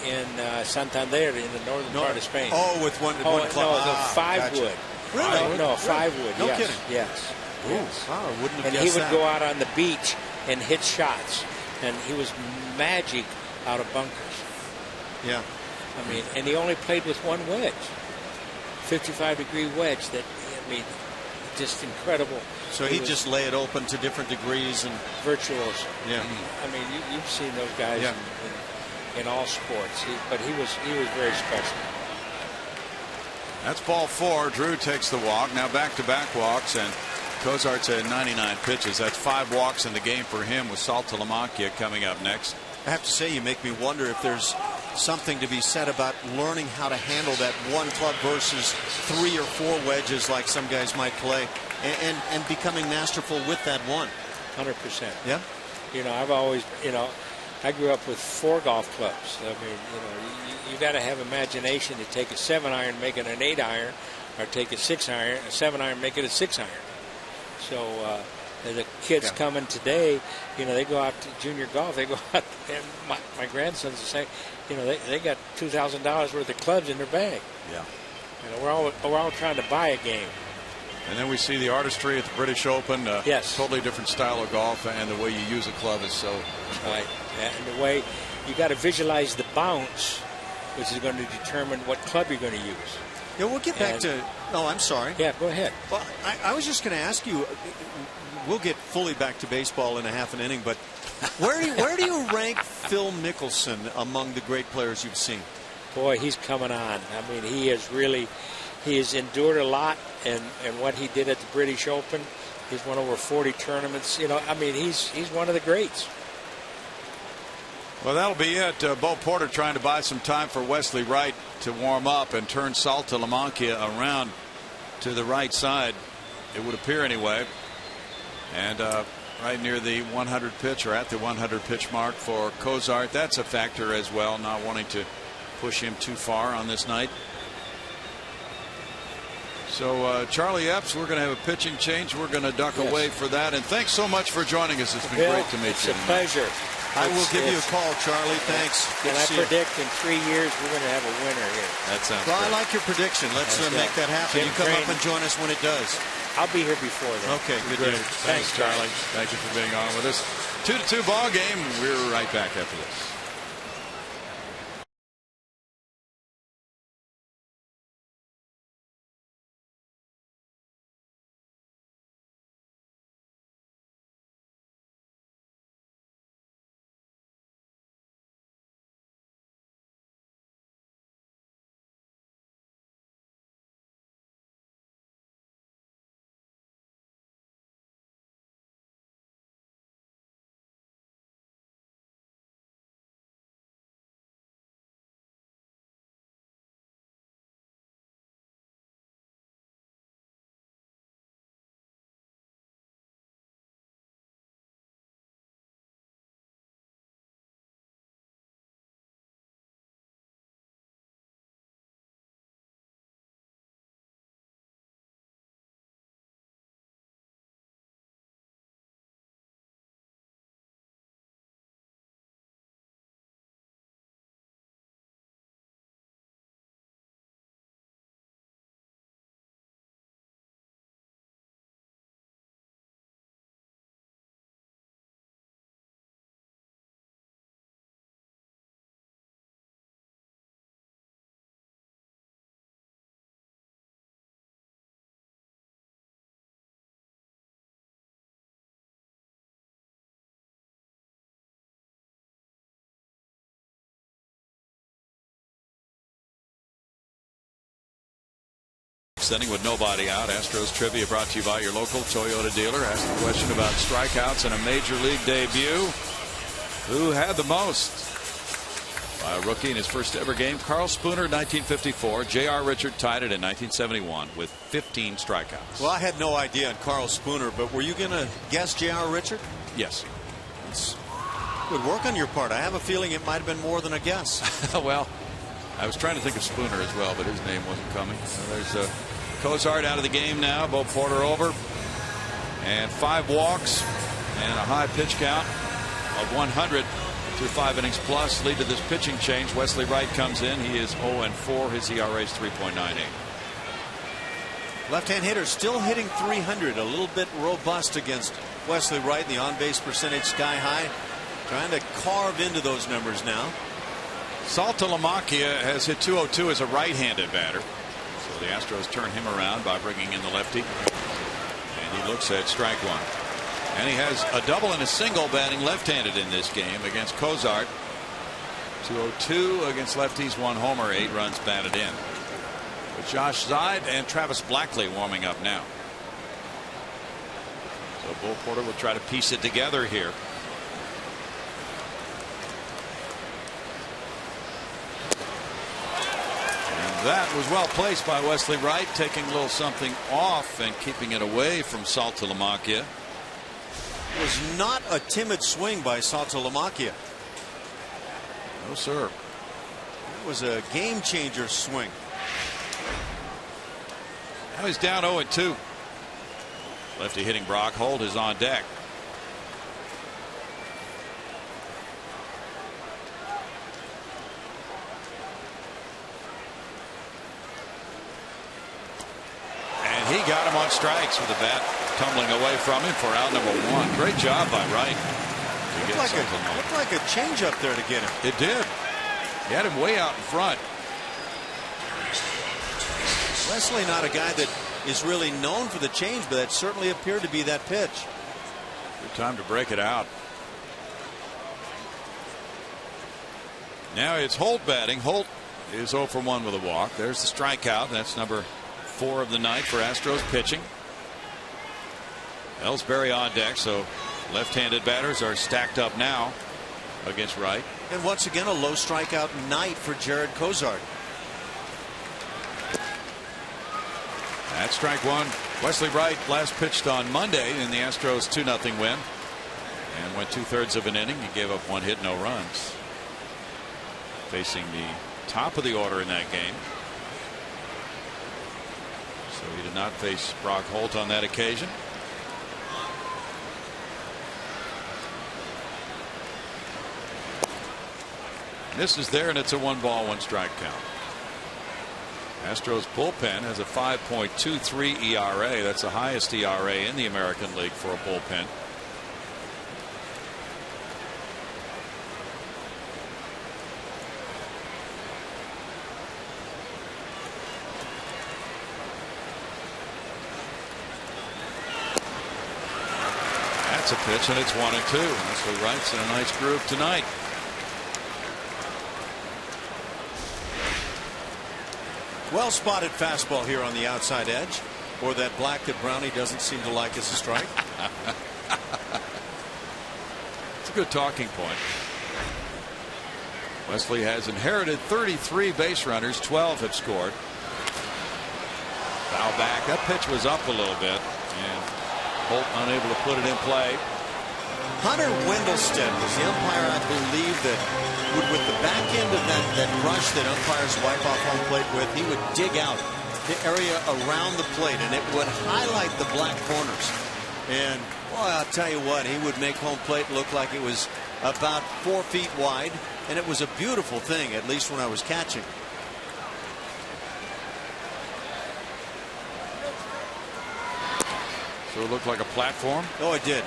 In Santander, in the northern part of Spain. Oh, with one club. No, the 5-wood. Gotcha. Really? No, 5-wood. No yes, kidding. Yes. Ooh, Yes. wow, I wouldn't have And guessed he would that. go out on the beach and hit shots. And he was magic out of bunkers. Yeah. I mean, and he only played with one wedge. 55-degree wedge that, I mean, just incredible. So he'd just lay it open to different degrees and virtuoso. Yeah. I mean, you've seen those guys Yeah. in all sports. But he was very special. That's ball 4. Drew takes the walk. Now back-to-back walks, and Cozart's at 99 pitches. That's 5 walks in the game for him, with Saltalamacchia coming up next. I have to say, you make me wonder if there's something to be said about learning how to handle that one club versus 3 or 4 wedges like some guys might play, and becoming masterful with that one. 100%. Yeah. You know, I've always, I grew up with 4 golf clubs. I mean, you got to have imagination to take a 7-iron, make it an 8-iron, or take a 6-iron, a 7-iron, make it a 6-iron. So the kids coming today, they go out to junior golf. They go out, and my grandsons are saying, they got $2,000 worth of clubs in their bag. Yeah. We're all trying to buy a game. And then we see the artistry at the British Open. Yes. Totally different style of golf, and the way you use a club is so right. And the way you got to visualize the bounce, which is going to determine what club you're going to use. Yeah, we'll get back to. No, I'm sorry. Yeah, go ahead. Well, I was just going to ask you. We'll get fully back to baseball in a half an inning, but where do you rank Phil Mickelson among the great players you've seen? Boy, he's coming on. I mean, he has endured a lot, and what he did at the British Open, he's won over 40 tournaments. I mean, he's one of the greats. Well, that'll be it. Bo Porter trying to buy some time for Wesley Wright to warm up and turn Saltalamacchia around to the right side, it would appear anyway. And right near the 100 pitch, or at the 100 pitch mark for Cozart. That's a factor as well, not wanting to push him too far on this night. So Charlie Epps, we're going to have a pitching change. We're going to duck away for that. And thanks so much for joining us. It's been Bill, great to meet you. It's a pleasure. I will give you a call, Charlie. Thanks. And I predict in 3 years we're going to have a winner here. That sounds well, great. I like your prediction. Let's make that happen. Jim You come Crane. up and join us when it does. I'll be here before then. Okay, good deal. Thanks, Charlie. Thank you for being on with us. 2-2 ball game. We're right back after this. Sending with nobody out. Astros trivia brought to you by your local Toyota dealer. Ask the question about strikeouts in a major league debut. Who had the most? By a rookie in his first ever game, Carl Spooner in 1954. J.R. Richard tied it in 1971 with 15 strikeouts. Well, I had no idea on Carl Spooner, but were you going to guess J.R. Richard? Yes. Good work on your part. I have a feeling it might have been more than a guess. Well, I was trying to think of Spooner as well, but his name wasn't coming. So there's Cozart out of the game now. Bo Porter over. And 5 walks and a high pitch count of 100 through 5 innings plus. Lead to this pitching change. Wesley Wright comes in. He is 0-4. His ERA is 3.98. Left-hand hitter still hitting 300. A little bit robust against Wesley Wright. The on-base percentage sky high. Trying to carve into those numbers now. Saltalamacchia has hit 202 as a right-handed batter. So the Astros turn him around by bringing in the lefty. And he looks at strike 1. And he has a double and a single batting left-handed in this game against Cozart. 202 against lefties, 1 homer, 8 runs batted in. With Josh Zeid and Travis Blackley warming up now. So Bo Porter will try to piece it together here. That was well placed by Wesley Wright, taking a little something off and keeping it away from Saltalamacchia. It was not a timid swing by Saltalamacchia. No, sir. It was a game changer swing. Now he's down 0-2. Lefty hitting Brock Holt is on deck. He got him on strikes with the bat tumbling away from him for out number 1. Great job by Wright. Looked like a changeup there to get him. It did. He had him way out in front. Wesley, not a guy that is really known for the change, but that certainly appeared to be that pitch. Good time to break it out. Now it's Holt batting. Holt is 0 for 1 with a walk. There's the strikeout. That's number 4 of the night for Astros pitching. Ellsbury on deck, so left-handed batters are stacked up now against Wright. And once again, a low strikeout night for Jared Cozart. That's strike 1. Wesley Wright last pitched on Monday in the Astros 2-0 win and went 2/3 of an inning. He gave up 1 hit, no runs. Facing the top of the order in that game. So he did not face Brock Holt on that occasion. This is there, and it's a 1-ball, 1-strike count. Astros bullpen has a 5.23 ERA. That's the highest ERA in the American League for a bullpen. That's a pitch, and it's 1-2. Wesley Wright's in a nice groove tonight. Well spotted fastball here on the outside edge, or that black that Brownie doesn't seem to like as a strike. It's a good talking point. Wesley has inherited 33 base runners. 12 have scored. Foul back. That pitch was up a little bit, and Holt unable to put it in play. Hunter Wendelstedt was the umpire, I believe, that would, with the back end of that brush that umpires wipe off home plate with, he would dig out the area around the plate, and it would highlight the black corners. And boy, I'll tell you what, he would make home plate look like it was about 4 feet wide, and it was a beautiful thing, at least when I was catching. So it looked like a platform? Oh, it did.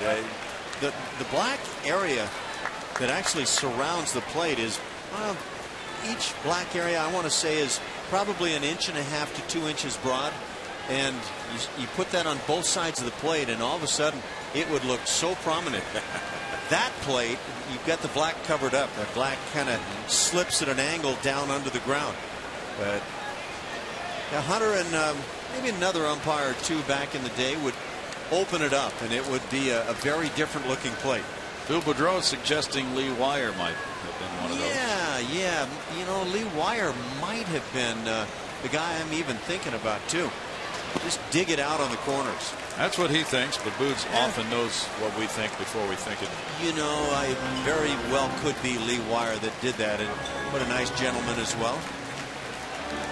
The black area that actually surrounds the plate is, well, each black area I want to say is probably 1.5 to 2 inches broad, and you put that on both sides of the plate, and all of a sudden it would look so prominent. That plate, you've got the black covered up. That black kind of slips at an angle down under the ground. But Hunter and maybe another umpire or two back in the day would open it up, and it would be a very different looking plate. Phil Boudreau suggesting Lee Wire might have been one of those. Yeah. You know, Lee Wire might have been the guy I'm even thinking about too. Just dig it out on the corners. That's what he thinks, but Boots often knows what we think before we think it. You know, I very well could be Lee Wire that did that, and what a nice gentleman as well.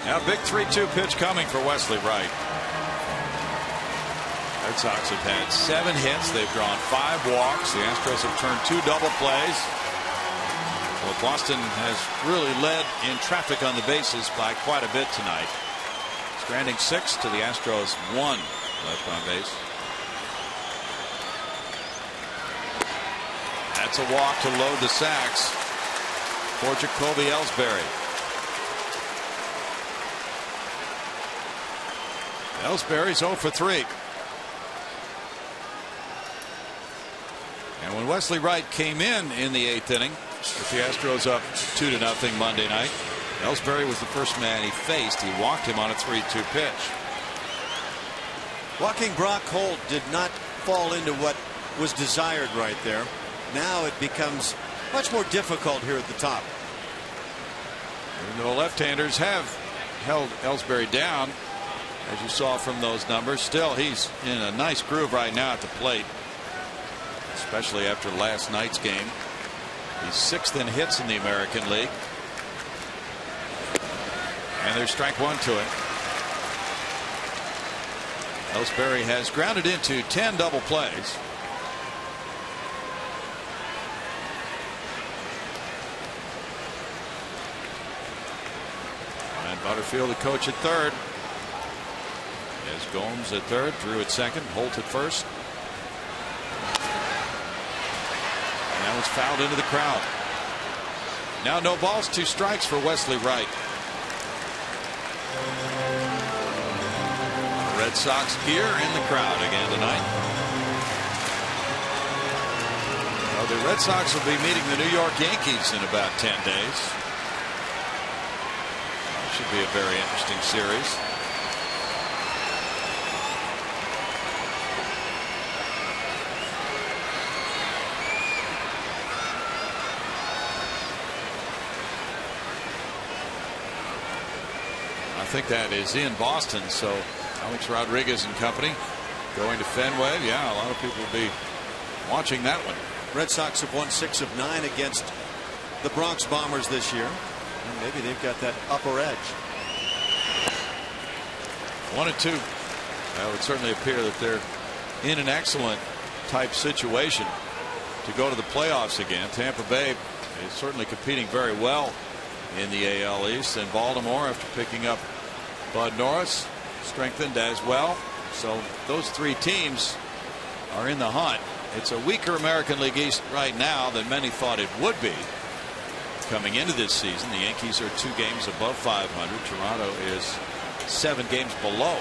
Now, big 3-2 pitch coming for Wesley Wright. Red Sox have had 7 hits. They've drawn 5 walks. The Astros have turned 2 double plays. Well, Boston has really led in traffic on the bases by quite a bit tonight. Stranding 6 to the Astros 1 left on base. That's a walk to load the sacks for Jacoby Ellsbury. Ellsbury's 0 for 3. And when Wesley Wright came in the 8th inning, with the Astros up 2-0 Monday night, Ellsbury was the first man he faced. He walked him on a 3-2 pitch. Walking Brock Holt did not fall into what was desired right there. Now it becomes much more difficult here at the top. Even though left-handers have held Ellsbury down, as you saw from those numbers, still he's in a nice groove right now at the plate, especially after last night's game. He's 6th in hits in the American League. And there's strike 1 to it. Ellsbury has grounded into 10 double plays. And Butterfield, the coach, at third. As Gomes at third, Drew at second, Holt at first. And that was fouled into the crowd. Now no balls, 2 strikes for Wesley Wright. The Red Sox here in the crowd again tonight. Well, the Red Sox will be meeting the New York Yankees in about 10 days. Should be a very interesting series. I think that is in Boston, so Alex Rodriguez and company going to Fenway. Yeah, a lot of people will be watching that one. Red Sox have won 6 of 9 against the Bronx Bombers this year. And maybe they've got that upper edge. 1-2. That would certainly appear that they're in an excellent type situation to go to the playoffs again. Tampa Bay is certainly competing very well in the AL East, and Baltimore, after picking up Bud Norris, strengthened as well. So those 3 teams are in the hunt. It's a weaker American League East right now than many thought it would be coming into this season. The Yankees are 2 games above 500. Toronto is 7 games below.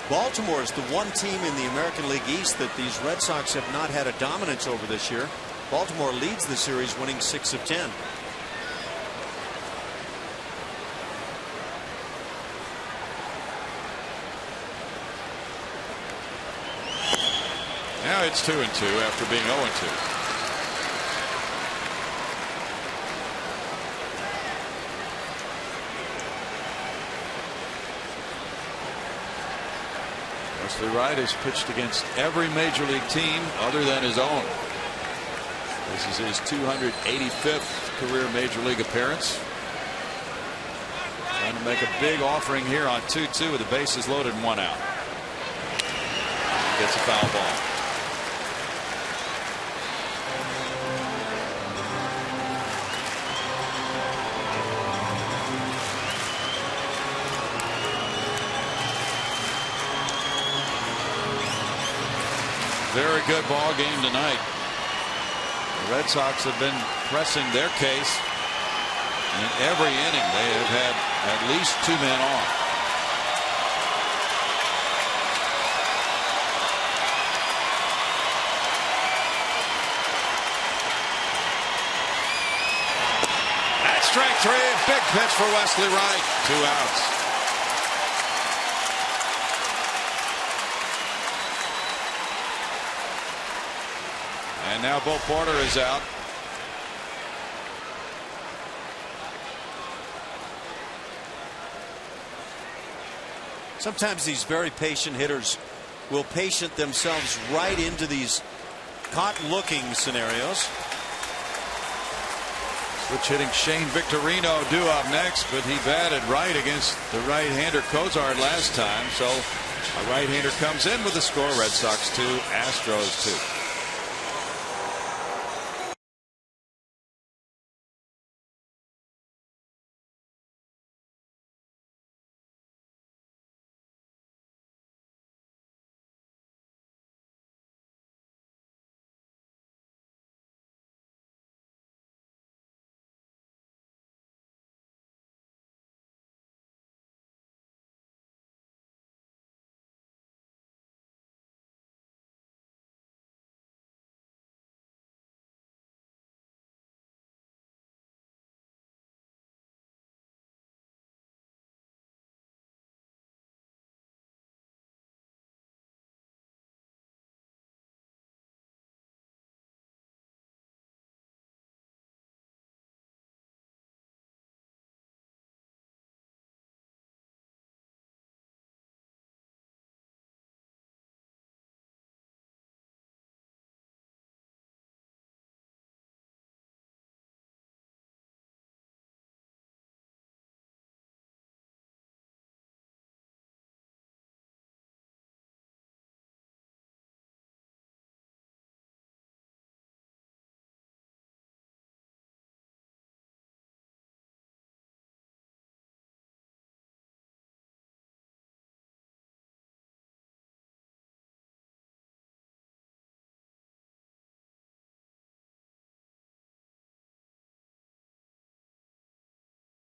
Baltimore is the one team in the American League East that these Red Sox have not had a dominance over this year. Baltimore leads the series, winning 6 of 10. Now it's 2-2 after being 0-2. Wesley Wright has pitched against every major league team other than his own. This is his 285th career major league appearance. Trying to make a big offering here on 2-2 with the bases loaded and 1 out. Gets a foul ball. Very good ball game tonight. The Red Sox have been pressing their case. In every inning, they have had at least 2 men on. That's strike 3. Big pitch for Wesley Wright. 2 outs. And now Bo Porter is out. Sometimes these very patient hitters will patient themselves right into these caught-looking scenarios. Switch hitting Shane Victorino due up next, but he batted right against the right-hander Cozart last time. So a right-hander comes in with the score. Red Sox 2, Astros 2.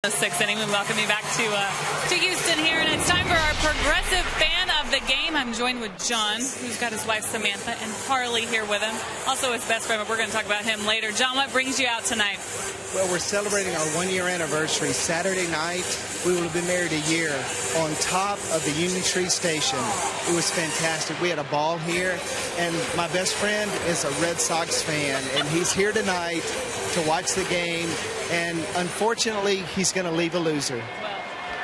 The sixth inning. We welcome you back to Houston here, and it's time for our progressive fan of the game. I'm joined with John, who's got his wife Samantha and Harley here with him, also his best friend, but we're going to talk about him later. John, what brings you out tonight? Well, we're celebrating our one-year anniversary. Saturday night, we will have been married a year on top of the Union Tree Station. It was fantastic. We had a ball here, and my best friend is a Red Sox fan, and he's here tonight to watch the game, and unfortunately, he's going to leave a loser. Well,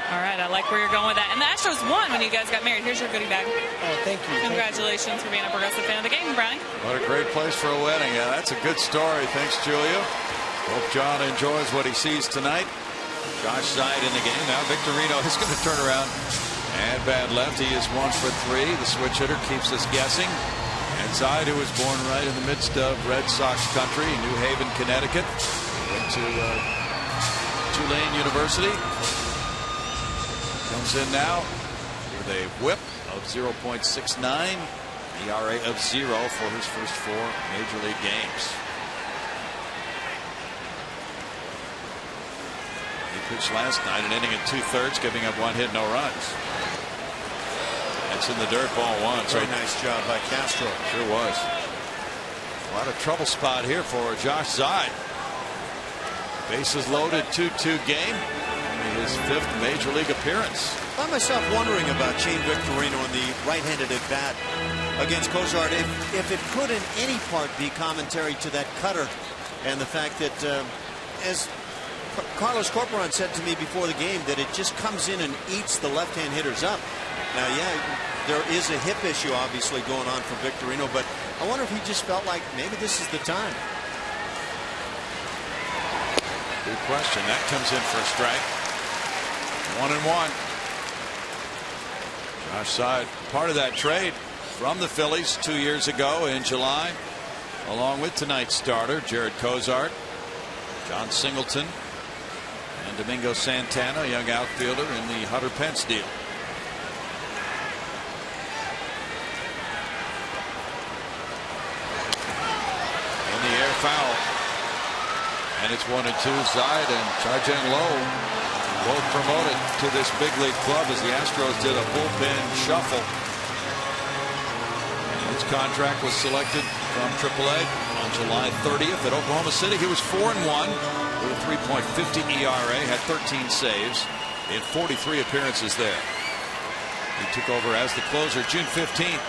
all right, I like where you're going with that. And the Astros won when you guys got married. Here's your goodie bag. Oh, thank you. Congratulations for being a progressive fan of the game, Brownie. What a great place for a wedding. Yeah, that's a good story. Thanks, Julia. Hope John enjoys what he sees tonight. Josh Zeid in the game. Now Victorino is going to turn around and bat left. He is 1 for 3. The switch hitter keeps us guessing. And Zeid, who was born right in the midst of Red Sox country, New Haven, Connecticut, went to Tulane University. Comes in now with a whip of 0.69, ERA of 0 for his first 4 major league games. He pitched last night, an inning and 2/3, giving up 1 hit, no runs. That's in the dirt, ball 1. Very nice job by Castro. Sure was. A lot of trouble spot here for Josh Zeid. Bases loaded, 2-2 game. His 5th major league appearance. I find myself wondering about Shane Victorino and the right-handed at bat against Cozart. If it could in any part be commentary to that cutter and the fact that, as Carlos Corporon said to me before the game, that it just comes in and eats the left-hand hitters up. Now, yeah, there is a hip issue obviously going on for Victorino, but I wonder if he just felt like maybe this is the time. Good question. That comes in for a strike. 1-1. Josh Zeid, part of that trade from the Phillies 2 years ago in July, along with tonight's starter Jared Cozart, John Singleton, and Domingo Santana, a young outfielder in the Hunter Pence deal. In the air, foul. And it's 1-2. Zeid and Charjang Low both promoted to this big league club as the Astros did a bullpen shuffle. And his contract was selected from AAA on July 30th at Oklahoma City. He was 4-1 with a 3.50 ERA, had 13 saves in 43 appearances there. He took over as the closer June 15th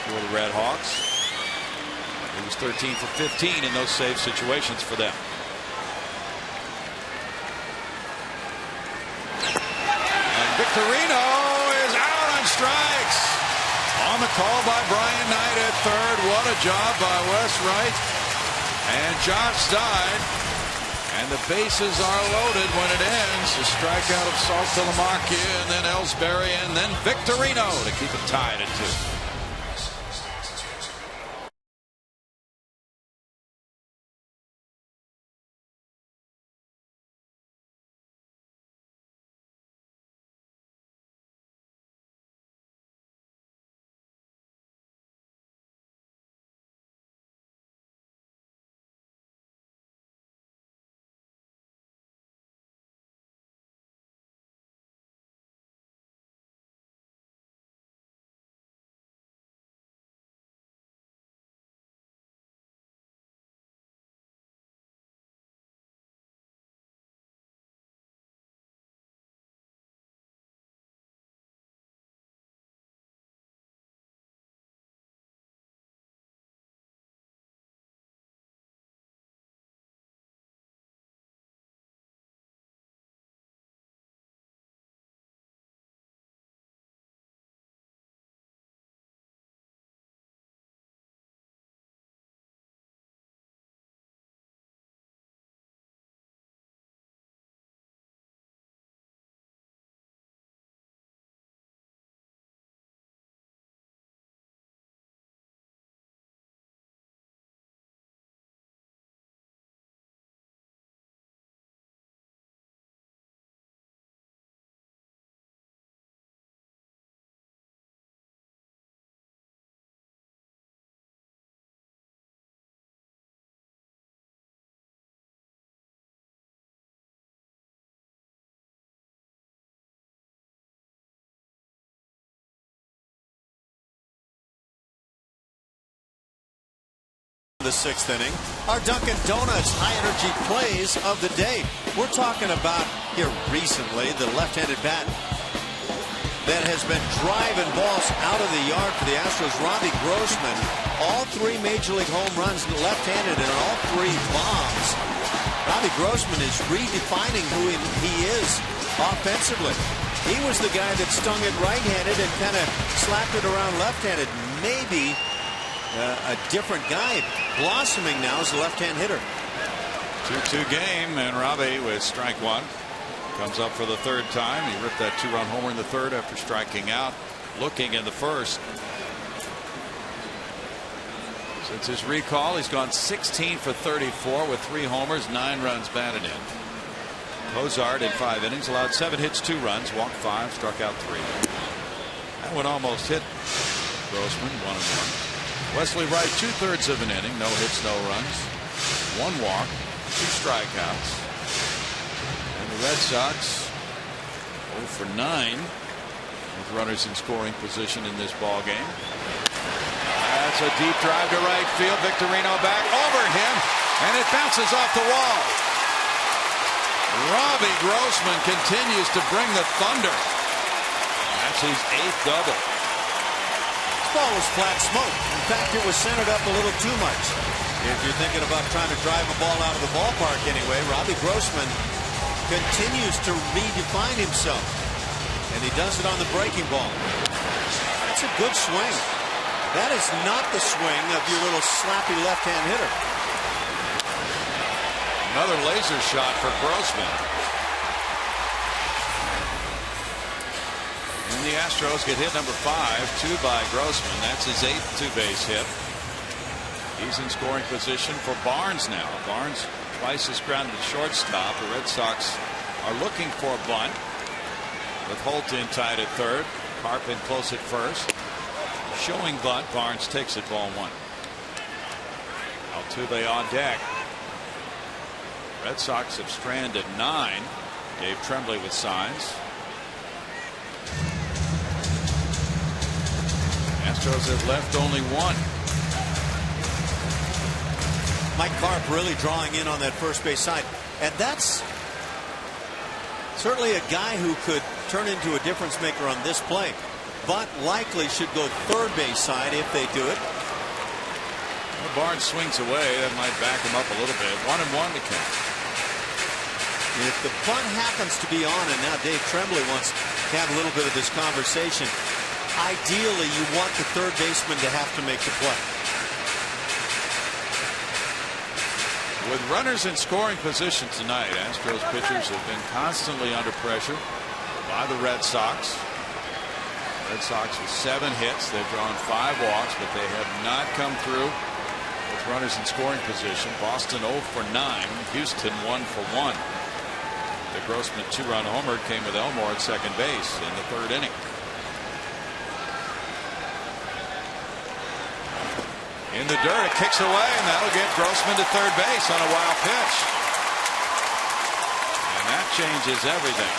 for the Red Hawks. He was 13 for 15 in those save situations for them. Victorino is out on strikes. On on the call by Brian Knight at third. What a job by Wes Wright and Josh Stein. And the bases are loaded when it ends. A strikeout of Saltalamacchia, and then Ellsbury, and then Victorino to keep it tied at 2. The 6th inning, our Dunkin' Donuts high-energy plays of the day. We're talking about here recently the left-handed bat that has been driving balls out of the yard for the Astros, Robbie Grossman. All 3 Major League home runs left-handed and all 3 bombs. Robbie Grossman is redefining who he is offensively. He was the guy that stung it right-handed and kind of slapped it around left-handed. Maybe a different guy blossoming now as a left-hand hitter. 2-2 game, and Robbie with strike 1 comes up for the 3rd time. He ripped that 2-run homer in the 3rd after striking out, looking in the 1st. Since his recall, he's gone 16 for 34 with 3 homers, 9 runs batted in. Cozart in 5 innings allowed 7 hits, 2 runs, walked 5, struck out 3. That one almost hit Grossman, 1-1. Wesley Wright, 2/3 of an inning, no hits, no runs, 1 walk, 2 strikeouts. And the Red Sox 0 for 9 with runners in scoring position in this ball game. That's a deep drive to right field. Victorino back over him, and it bounces off the wall. Robbie Grossman continues to bring the thunder. That's his 8th double. This ball was flat smoke. In fact, it was centered up a little too much. If you're thinking about trying to drive a ball out of the ballpark anyway, Robbie Grossman continues to redefine himself. And he does it on the breaking ball. That's a good swing. That is not the swing of your little slappy left-hand hitter. Another laser shot for Grossman. And the Astros get hit number 5, 2 by Grossman. That's his 8th 2-base hit. He's in scoring position for Barnes now. Barnes twice has grounded to shortstop. The Red Sox are looking for a bunt with Holt in tied at 3rd. Harp in close at 1st. Showing bunt. Barnes takes it, ball 1. Altuve on deck. Red Sox have stranded 9. Dave Tremblay with signs. Astros have left only 1. Mike Carp really drawing in on that first base side. And that's certainly a guy who could turn into a difference maker on this play. But likely should go 3rd base side if they do it. Well, Barnes swings away. That might back him up a little bit. 1-1 to count. If the bunt happens to be on, and now Dave Tremblay wants to have a little bit of this conversation, ideally you want the third baseman to have to make the play. With runners in scoring position tonight, Astros pitchers have been constantly under pressure by the Red Sox. Red Sox with 7 hits. They've drawn 5 walks, but they have not come through with runners in scoring position. Boston 0 for 9. Houston 1 for 1. The Grossman 2-run homer came with Elmore at second base in the 3rd inning. In the dirt, it kicks away, and that'll get Grossman to third base on a wild pitch. And that changes everything.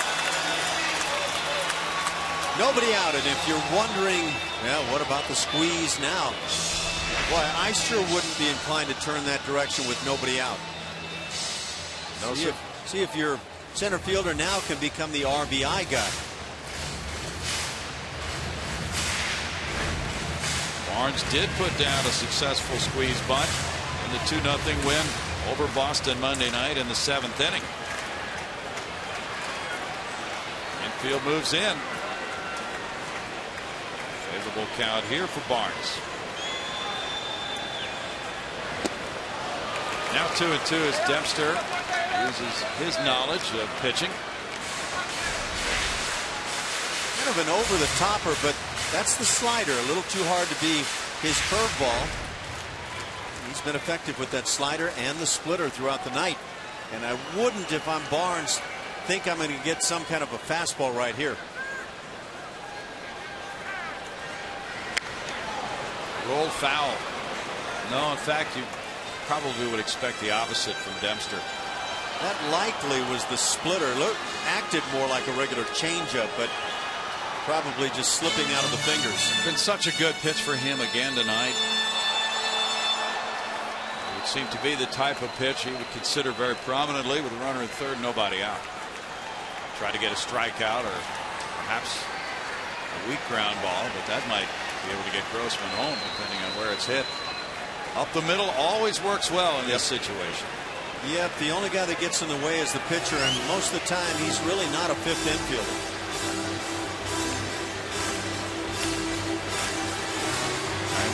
Nobody out, and if you're wondering, yeah, what about the squeeze now? Boy, I sure wouldn't be inclined to turn that direction with nobody out. No, sir. See if your center fielder now can become the RBI guy. Barnes did put down a successful squeeze bunt in the 2-0 win over Boston Monday night in the 7th inning. Infield moves in. Favorable count here for Barnes. Now 2-2 as Dempster uses his knowledge of pitching. Kind of an over-the-topper, but that's the slider. A little too hard to be his curveball. He's been effective with that slider and the splitter throughout the night. And I wouldn't, if I'm Barnes, think I'm going to get some kind of a fastball right here. Roll foul. No, in fact, you probably would expect the opposite from Dempster. That likely was the splitter. Look, acted more like a regular changeup, but probably just slipping out of the fingers. Been such a good pitch for him again tonight. It would seem to be the type of pitch he would consider very prominently with a runner in third, nobody out. Try to get a strikeout or perhaps a weak ground ball, but that might be able to get Grossman home depending on where it's hit. Up the middle always works well in this situation. Yep, the only guy that gets in the way is the pitcher, and most of the time he's really not a fifth infielder.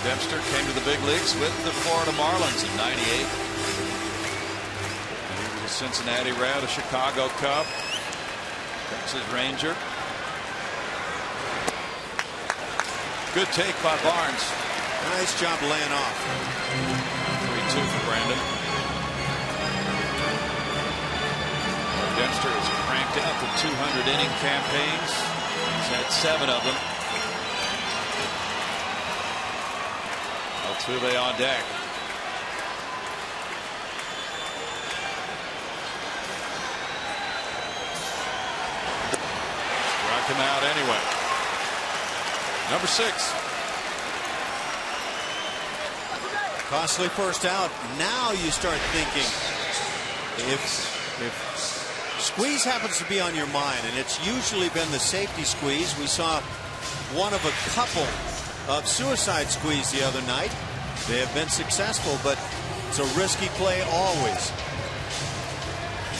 Dempster came to the big leagues with the Florida Marlins in '98. He was a Cincinnati Red, a Chicago Cub, Texas Ranger. Good take by Barnes. Nice job laying off. 3-2 for Brandon. Dempster has cranked out the 200-inning campaigns. He's had 7 of them. Altuve on deck. Struck him out anyway. Number 6. Costly first out. Now you start thinking, if squeeze happens to be on your mind, and it's usually been the safety squeeze. We saw one of a couple of suicide squeeze the other night. They have been successful, but it's a risky play always.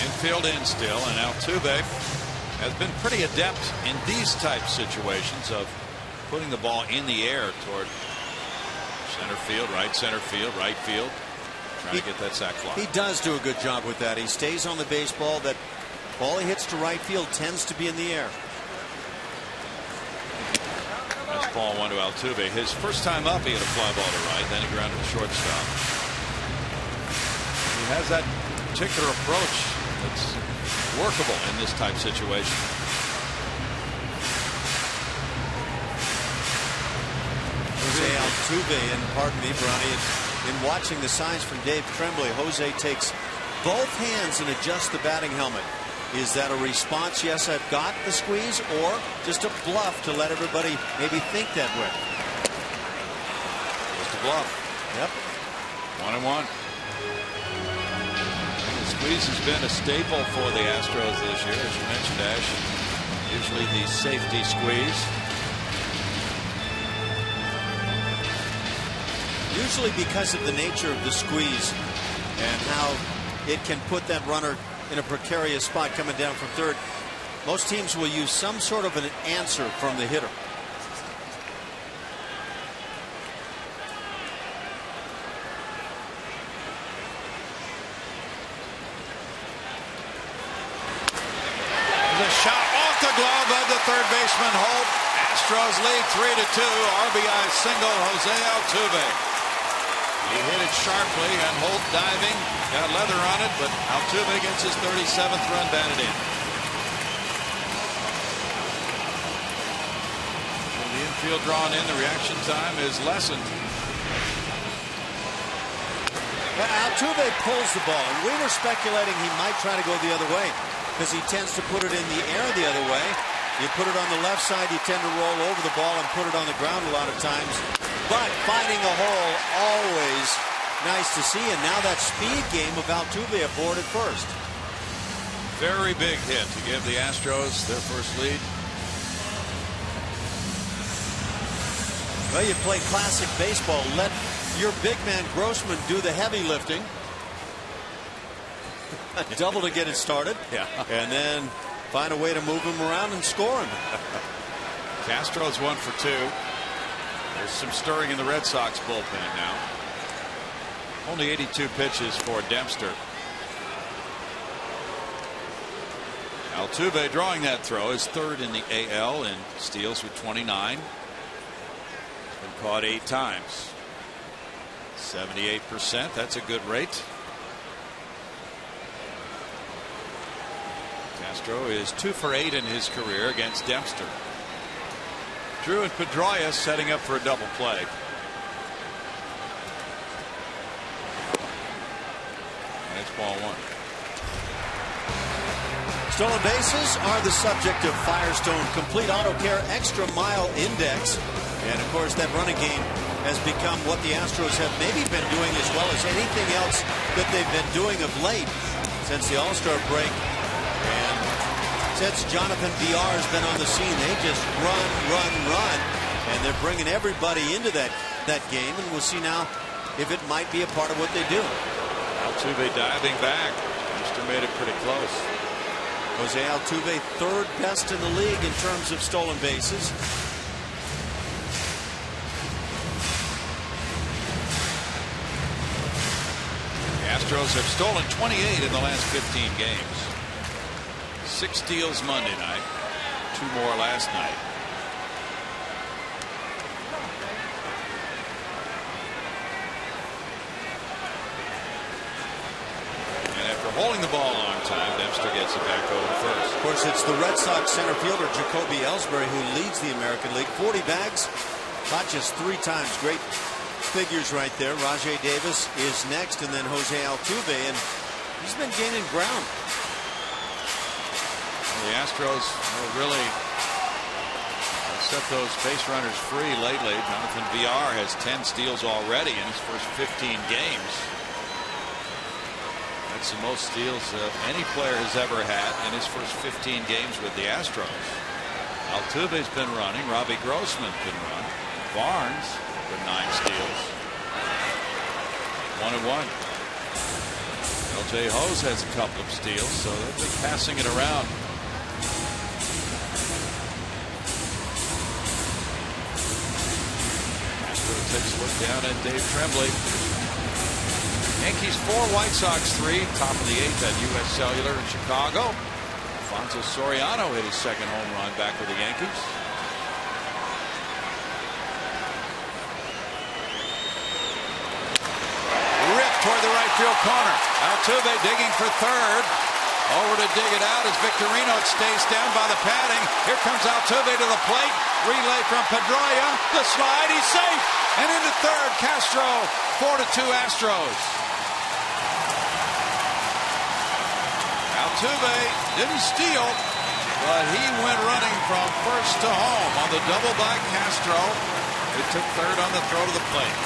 Infield in still, and Altuve has been pretty adept in these type situations of putting the ball in the air toward center field, right field, trying to get that sac fly. He does do a good job with that. He stays on the baseball. That ball he hits to right field tends to be in the air. That's ball 1 to Altuve. His first time up, he had a fly ball to right, then he grounded to shortstop. He has that particular approach that's workable in this type situation. Jose Altuve, and pardon me, Bronny, in watching the signs from Dave Tremblay, Jose takes both hands and adjusts the batting helmet. Is that a response? Yes, I've got the squeeze, or just a bluff to let everybody maybe think that way? Just a bluff. Yep. 1-1. The squeeze has been a staple for the Astros this year, as you mentioned, Ash. Usually the safety squeeze. Usually because of the nature of the squeeze and how it can put that runner in a precarious spot coming down from third, most teams will use some sort of an answer from the hitter. The shot off the glove of the third baseman, Holt. Astros lead 3-2. RBI single, Jose Altuve. He hit it sharply, and Holt diving. Got leather on it, but Altuve gets his 37th run batted in. When the infield drawn in, the reaction time is lessened. Well, Altuve pulls the ball, and we were speculating he might try to go the other way because he tends to put it in the air the other way. You put it on the left side, you tend to roll over the ball and put it on the ground a lot of times. But finding a hole, always nice to see. And now that speed game of Altuve aboard at first. Very big hit to give the Astros their first lead. Well, you play classic baseball. Let your big man Grossman do the heavy lifting. A double to get it started. Yeah. And then find a way to move him around and score him. Castro's 1 for 2. There's some stirring in the Red Sox bullpen now. Only 82 pitches for Dempster. Altuve drawing that throw is third in the AL in steals with 29. Been caught 8 times. 78%. That's a good rate. Castro is 2 for 8 in his career against Dempster. Drew and Pedroia setting up for a double play. And it's ball 1. Stolen bases are the subject of Firestone Complete Auto Care Extra Mile Index. And of course, that running game has become what the Astros have maybe been doing as well as anything else that they've been doing of late since the All-Star break. And since Jonathan VR has been on the scene, they just run. And they're bringing everybody into that game. And we'll see now if it might be a part of what they do. Altuve diving back. Dempster made it pretty close. Jose Altuve, third best in the league in terms of stolen bases. The Astros have stolen 28 in the last 15 games. 6 steals Monday night, 2 more last night. And after holding the ball a long time, Dempster gets it back over first. Of course, it's the Red Sox center fielder Jacoby Ellsbury who leads the American League. 40 bags, caught just 3 times. Great figures right there. Rajai Davis is next, and then Jose Altuve, and he's been gaining ground. The Astros really set those base runners free lately. Jonathan VR has 10 steals already in his first 15 games. That's the most steals any player has ever had in his first 15 games with the Astros. Altuve's been running. Robbie Grossman's been running. Barnes with 9 steals. 1-1. LJ Hose has a couple of steals, so they've been passing it around. Takes a look down at Dave Tremblay. Yankees 4, White Sox 3. Top of the 8th at U.S. Cellular in Chicago. Alfonso Soriano hit his second home run back with the Yankees. Ripped toward the right field corner. Altuve digging for third. Over to dig it out as Victorino stays down by the padding. Here comes Altuve to the plate. Relay from Pedroia. The slide. He's safe. And into third. Castro. 4-2 Astros. Altuve didn't steal, but he went running from first to home on the double by Castro. It took third on the throw to the plate.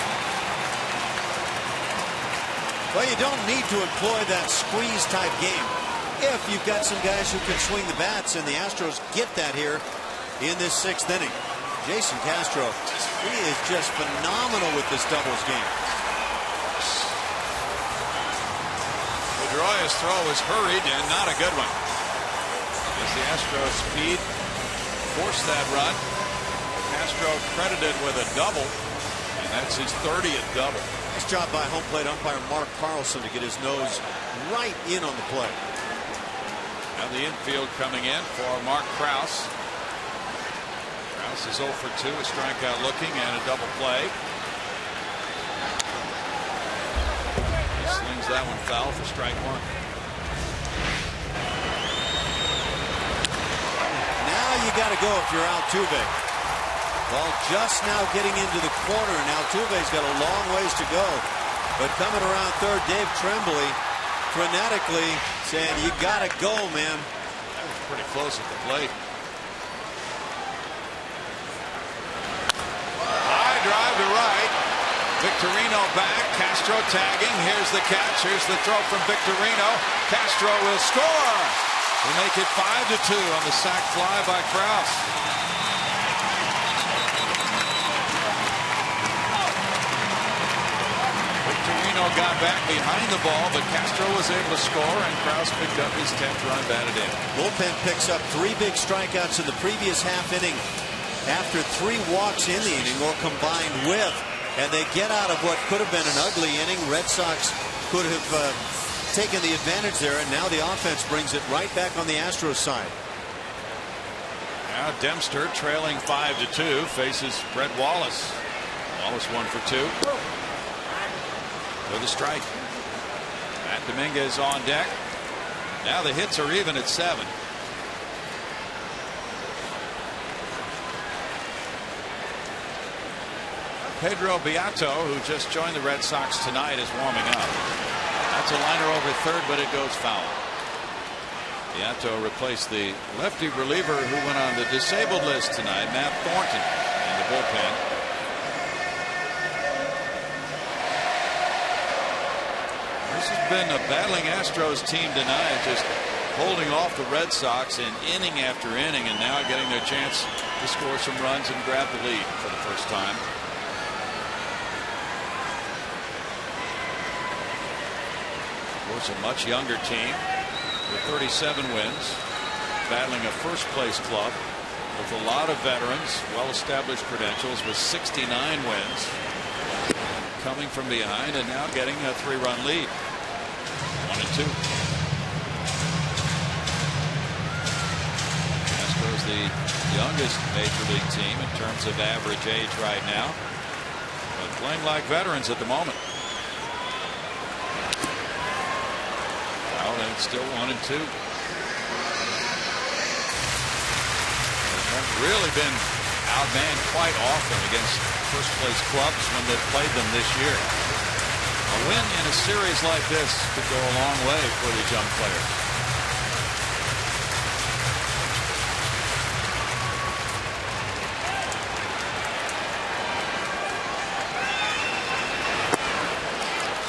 Well, you don't need to employ that squeeze type game if you've got some guys who can swing the bats, and the Astros get that here in this 6th inning. Jason Castro, he is just phenomenal with this doubles game. Pedroia's throw was hurried and not a good one. As the Astros speed forced that run, Castro credited with a double, and that's his 30th double. Nice job by home plate umpire Mark Carlson to get his nose right in on the play. Now the infield coming in for Mark Krause. Krause is 0 for 2, a strikeout looking and a double play. He slings that one foul for strike 1. Now you got to go if you're Altuve. Ball just now getting into the corner, and Altuve's got a long ways to go. But coming around third, Dave Tremblay frenetically saying, you got to go, man. That was pretty close at the plate. High drive to right. Victorino back. Castro tagging. Here's the catch. Here's the throw from Victorino. Castro will score. They make it 5-2 on the sac fly by Krause. Victorino got back behind the ball, but Castro was able to score, and Krause picked up his 10th run, batted in. Bullpen picks up 3 big strikeouts in the previous half inning after 3 walks in the inning, or combined with, and they get out of what could have been an ugly inning. Red Sox could have taken the advantage there, and now the offense brings it right back on the Astros side. Now Dempster, trailing 5-2, faces Brett Wallace. Wallace 1 for 2. With a strike. Matt Dominguez on deck. Now the hits are even at 7. Pedro Beato, who just joined the Red Sox tonight, is warming up. That's a liner over third, but it goes foul. Beato replaced the lefty reliever who went on the disabled list tonight, Matt Thornton, in the bullpen. This has been a battling Astros team tonight, just holding off the Red Sox in inning after inning, and now getting their chance to score some runs and grab the lead for the first time. Of course, a much younger team with 37 wins, battling a first-place club with a lot of veterans, well-established credentials, with 69 wins, coming from behind and now getting a 3-run lead. 1-2. Astros, the youngest major league team in terms of average age right now, but playing like veterans at the moment. Well, then it's still 1-2. They haven't really been outmanned quite often against first place clubs when they've played them this year. A win in a series like this could go a long way for these young players.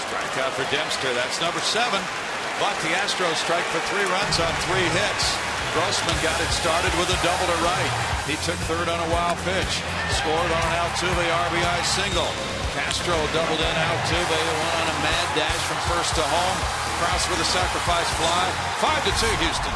Strikeout for Dempster. That's number 7. But the Astros strike for 3 runs on 3 hits. Grossman got it started with a double to right. He took third on a wild pitch. Scored on an Altuve RBI single. Castro doubled in. Altuve went on a mad dash from first to home. Krause with a sacrifice fly. 5-2 Houston.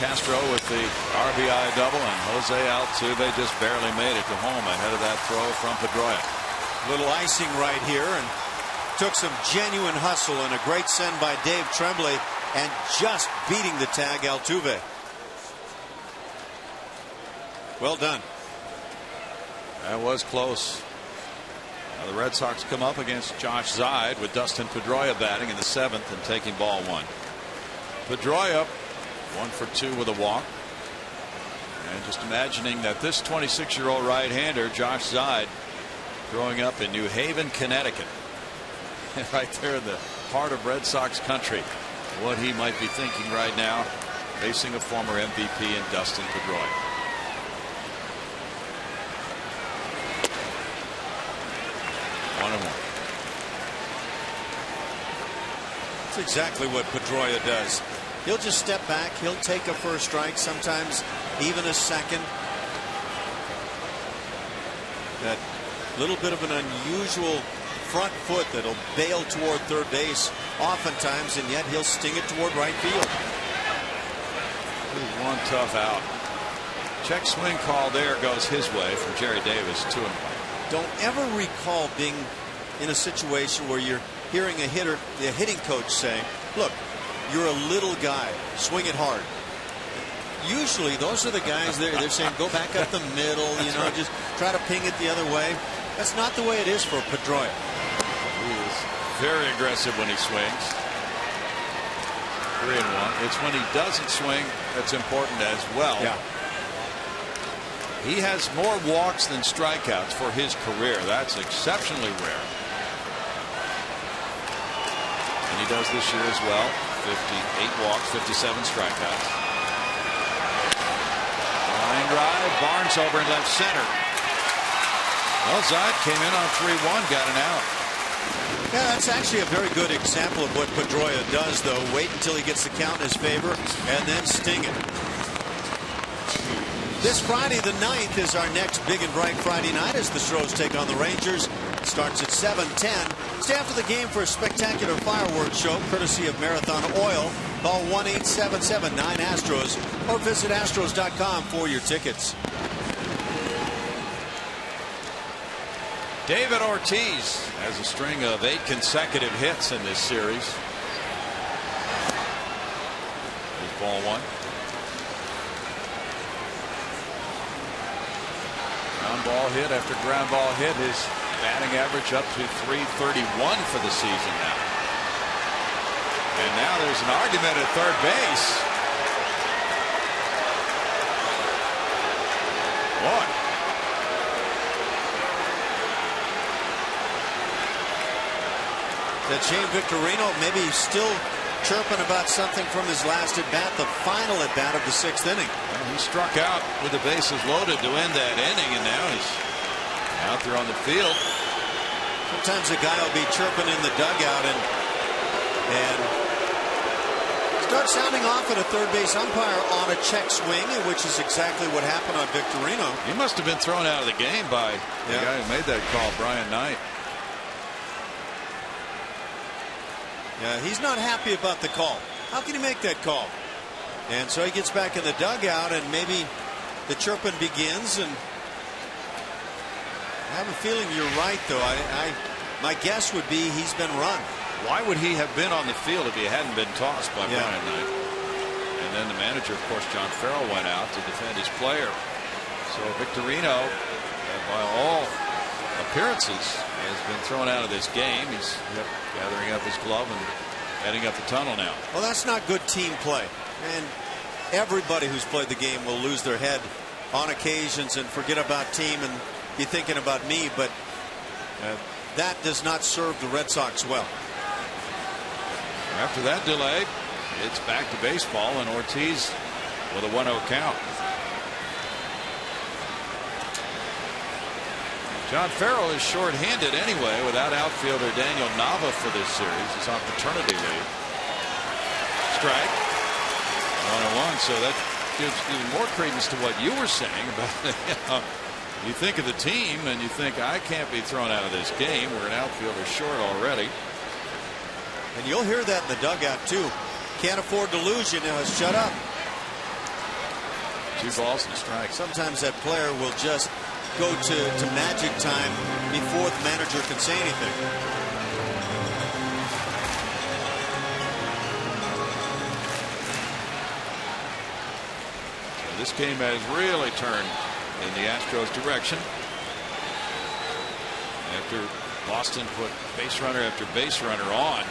Castro with the RBI double, and Jose Altuve just barely made it to home ahead of that throw from Pedroia. Little icing right here, and took some genuine hustle and a great send by Dave Tremblay, and just beating the tag Altuve. Well done. That was close. Now the Red Sox come up against Josh Zeid with Dustin Pedroia batting in the 7th and taking ball 1. Pedroia 1 for 2 with a walk. And just imagining that this 26-year-old right-hander, Josh Zeid, growing up in New Haven, Connecticut, right there in the heart of Red Sox country, what he might be thinking right now, facing a former MVP in Dustin Pedroia. That's exactly what Pedroia does. He'll just step back. He'll take a first strike, sometimes even a second. That little bit of an unusual front foot that'll bail toward third base oftentimes, and yet he'll sting it toward right field. One tough out. Check swing call there goes his way from Jerry Davis. 2-1. Don't ever recall being in a situation where you're hearing a hitting coach saying, look, you're a little guy, swing it hard. Usually those are the guys they're saying go back up the middle, just try to ping it the other way. That's not the way it is for Pedroia. He is very aggressive when he swings. 3-1. It's when he doesn't swing that's important as well. Yeah. He has more walks than strikeouts for his career. That's exceptionally rare. And he does this year as well. 58 walks, 57 strikeouts. Line drive, Barnes over in left center. Well, Zeid came in on 3-1, got an out. Yeah, that's actually a very good example of what Pedroia does, though. Wait until he gets the count in his favor and then sting it. This Friday the 9th is our next big and bright Friday night as the Astros take on the Rangers. It starts at 7:10. Stay after the game for a spectacular fireworks show courtesy of Marathon Oil. Call 1-877-9-ASTROS or visit Astros.com for your tickets. David Ortiz has a string of 8 consecutive hits in this series. Here's ball 1. Ground ball hit after ground ball hit. His batting average up to .331 for the season now. And now there's an argument at third base. Boy. That Shane Victorino maybe still chirping about something from his last at bat, the final at bat of the 6th inning. Well, he struck out with the bases loaded to end that inning, and now he's out there on the field. Sometimes a guy will be chirping in the dugout and start sounding off at a third base umpire on a check swing, which is exactly what happened on Victorino. He must have been thrown out of the game by the guy who made that call, Brian Knight. Yeah, he's not happy about the call. How can he make that call? And so he gets back in the dugout, and maybe the chirping begins. And I have a feeling you're right, though. My guess would be he's been run. Why would he have been on the field if he hadn't been tossed by Brian Knight? And then the manager, of course, John Farrell, went out to defend his player. So Victorino, by all appearances, has been thrown out of this game. He's gathering up his glove and heading up the tunnel now. Well, that's not good team play. And everybody who's played the game will lose their head on occasions and forget about team and be thinking about me. But that does not serve the Red Sox well. After that delay, it's back to baseball, and Ortiz with a 1-0 count. John Farrell is shorthanded anyway without outfielder Daniel Nava for this series. He's on paternity leave. Strike. 1-1. So that gives even more credence to what you were saying about you think of the team and you think I can't be thrown out of this game. We're an outfielder short already. And you'll hear that in the dugout too. Can't afford to lose, you know. Shut up. 2 balls and a strike. Sometimes that player will just go to magic time before the manager can say anything. So this game has really turned in the Astros' direction after Boston put base runner after base runner on.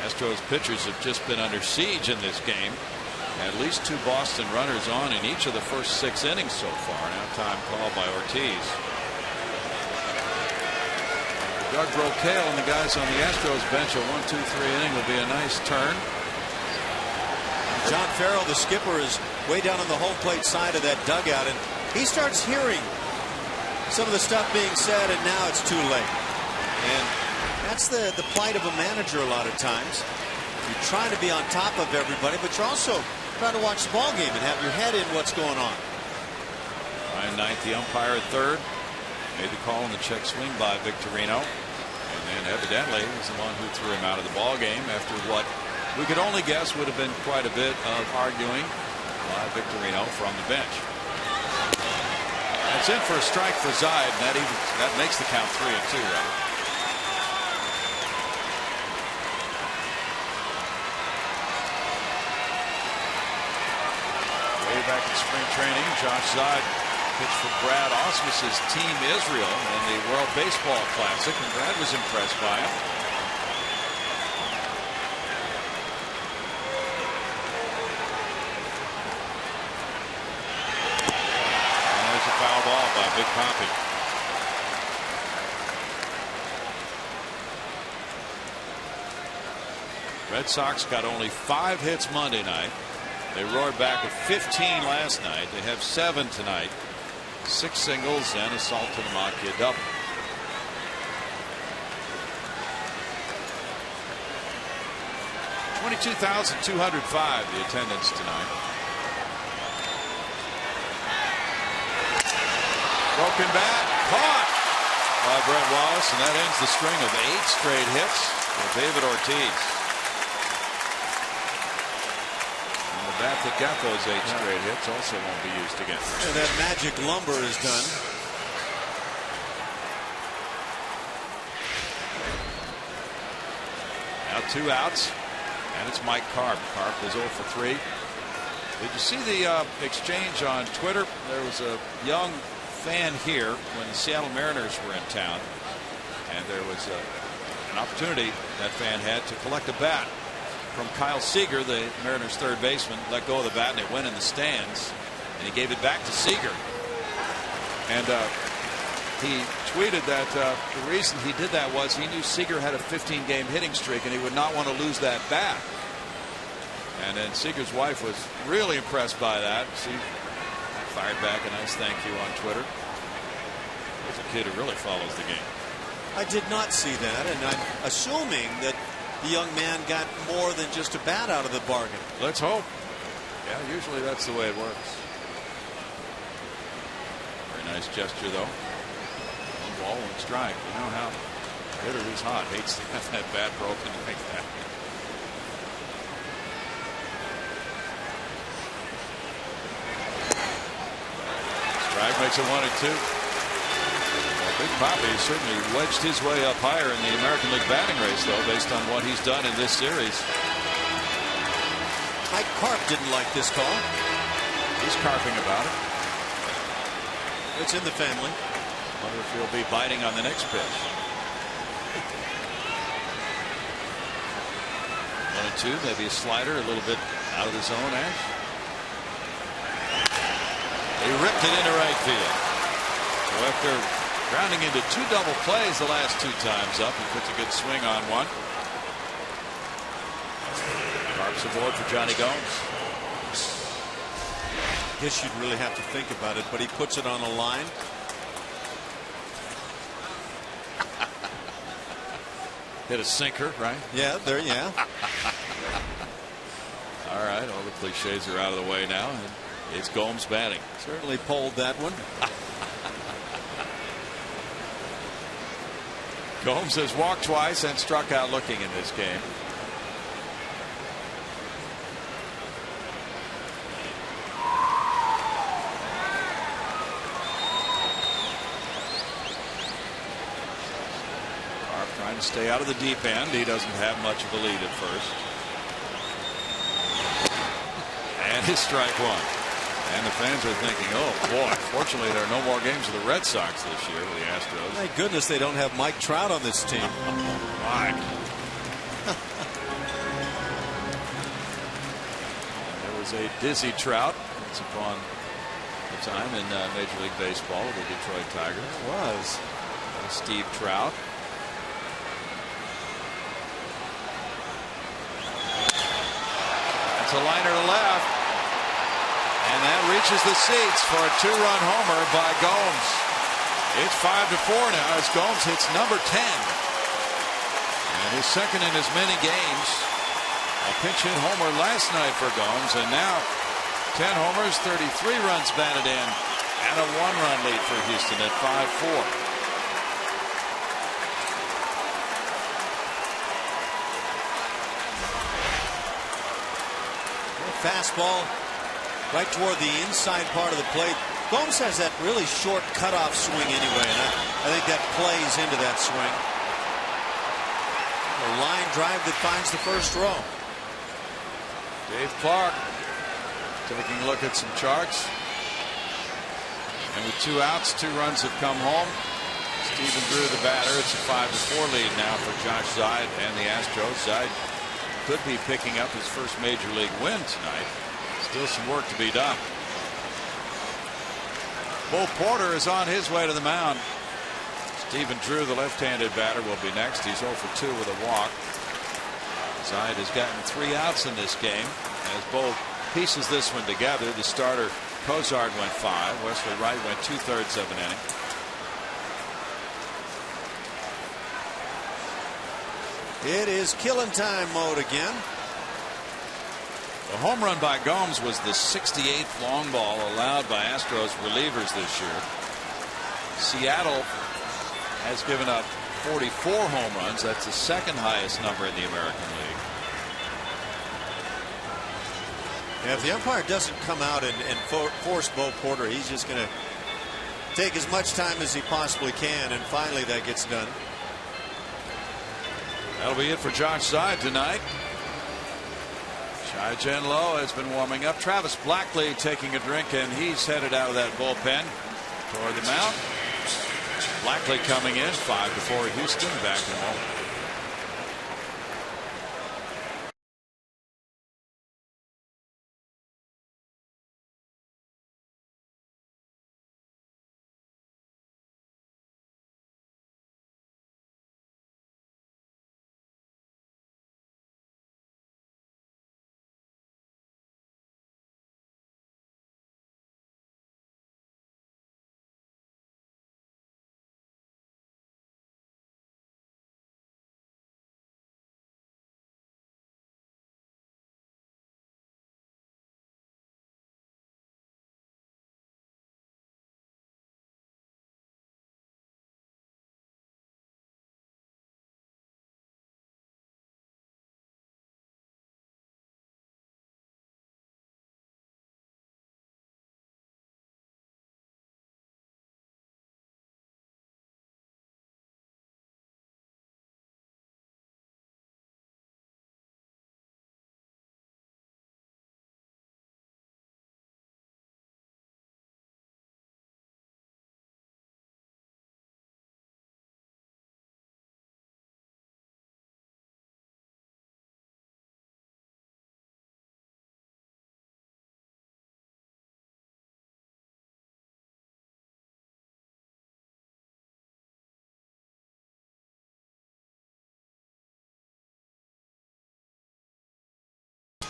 Astros pitchers have just been under siege in this game. At least 2 Boston runners on in each of the first 6 innings so far. Now time called by Ortiz. Doug Brocail and the guys on the Astros bench, a 1-2-3 inning will be a nice turn. John Farrell, the skipper, is way down on the home plate side of that dugout, and he starts hearing some of the stuff being said, and now it's too late. And that's the plight of a manager a lot of times. You're trying to be on top of everybody, but you're also trying to watch the ball game and have your head in what's going on. Ryan Knight, the umpire at third, made the call on the check swing by Victorino, and then evidently was the one who threw him out of the ball game after what we could only guess would have been quite a bit of arguing by Victorino from the bench. That's in for a strike for Zide, and that makes the count 3-2. Right? Way back in spring training, Josh Zide pitched for Brad Ausmus's Team Israel in the World Baseball Classic, and Brad was impressed by him. Foul ball by Big Papi. Red Sox got only 5 hits Monday night. They roared back with 15 last night. They have 7 tonight. 6 singles and a Salt to the Macchia double. $22,205 the attendance tonight. Broken bat, caught by Brett Wallace, and that ends the string of 8 straight hits for David Ortiz. And the bat that got those 8 straight hits also won't be used again. And that magic lumber is done. Now 2 outs, and it's Mike Karp. Karp was 0 for 3. Did you see the exchange on Twitter? There was a young fan here when the Seattle Mariners were in town, and there was an opportunity that fan had to collect a bat from Kyle Seager, the Mariners' third baseman. Let go of the bat and it went in the stands, and he gave it back to Seager. And he tweeted that the reason he did that was he knew Seager had a 15-game hitting streak and he would not want to lose that bat. And then Seager's wife was really impressed by that. She fired back a nice thank you on Twitter. There's a kid who really follows the game. I did not see that, and I'm assuming that the young man got more than just a bat out of the bargain. Let's hope. Yeah, usually that's the way it works. Very nice gesture, though. 1 ball, 1 strike. You know how a hitter who's hot hates to have that bat broken like that. Strike makes it 1-2. Well, Big Papi certainly wedged his way up higher in the American League batting race, though, based on what he's done in this series. Mike Karp didn't like this call. He's carping about it. It's in the family. Wonder if he'll be biting on the next pitch. 1-2, maybe a slider, a little bit out of the zone, Ash. He ripped it into right field. So after grounding into 2 double plays the last 2 times up, he puts a good swing on one. Karp's aboard for Johnny Gomes. I guess you'd really have to think about it, but he puts it on a line. Hit a sinker, right? Yeah, there, yeah. All right, all the cliches are out of the way now, and it's Gomes batting. Certainly pulled that one. Gomes has walked twice and struck out looking in this game. to stay out of the deep end. He doesn't have much of a lead at first. And his strike one. And the fans are thinking, oh boy, fortunately there are no more games of the Red Sox this year with the Astros. Thank goodness they don't have Mike Trout on this team. Mike. There was a dizzy Trout once upon a time in Major League Baseball with the Detroit Tigers. It was. Steve Trout. That's a liner to left. And that reaches the seats for a two-run homer by Gomes. It's 5-4 now as Gomes hits number 10. And his second in as many games. A pinch hit homer last night for Gomes, and now 10 homers, 33 runs batted in, and a one-run lead for Houston at 5-4. Fastball right toward the inside part of the plate. Gomes has that really short cutoff swing anyway, and I think that plays into that swing. A line drive that finds the first row. Dave Clark taking a look at some charts. And with 2 outs, 2 runs have come home. Stephen Drew, the batter. It's a 5-4 lead now for Josh Zeid and the Astros. Zeid could be picking up his first major league win tonight. Still some work to be done. Bo Porter is on his way to the mound. Stephen Drew, the left-handed batter, will be next. He's 0 for 2 with a walk. Zeid has gotten 3 outs in this game. As Bo pieces this one together, the starter Cozart went 5. Wesley Wright went 2/3 of an inning. It is killing time mode again. The home run by Gomes was the 68th long ball allowed by Astros relievers this year. Seattle has given up 44 home runs. That's the second highest number in the American League. Yeah, if the umpire doesn't come out and force Bo Porter, he's just going to take as much time as he possibly can, and finally that gets done. That'll be it for Josh Zeid tonight. Shai Jen Lowe has been warming up. Travis Blackley taking a drink, and he's headed out of that bullpen toward the mound. Blackley coming in, 5-4 Houston, back to home.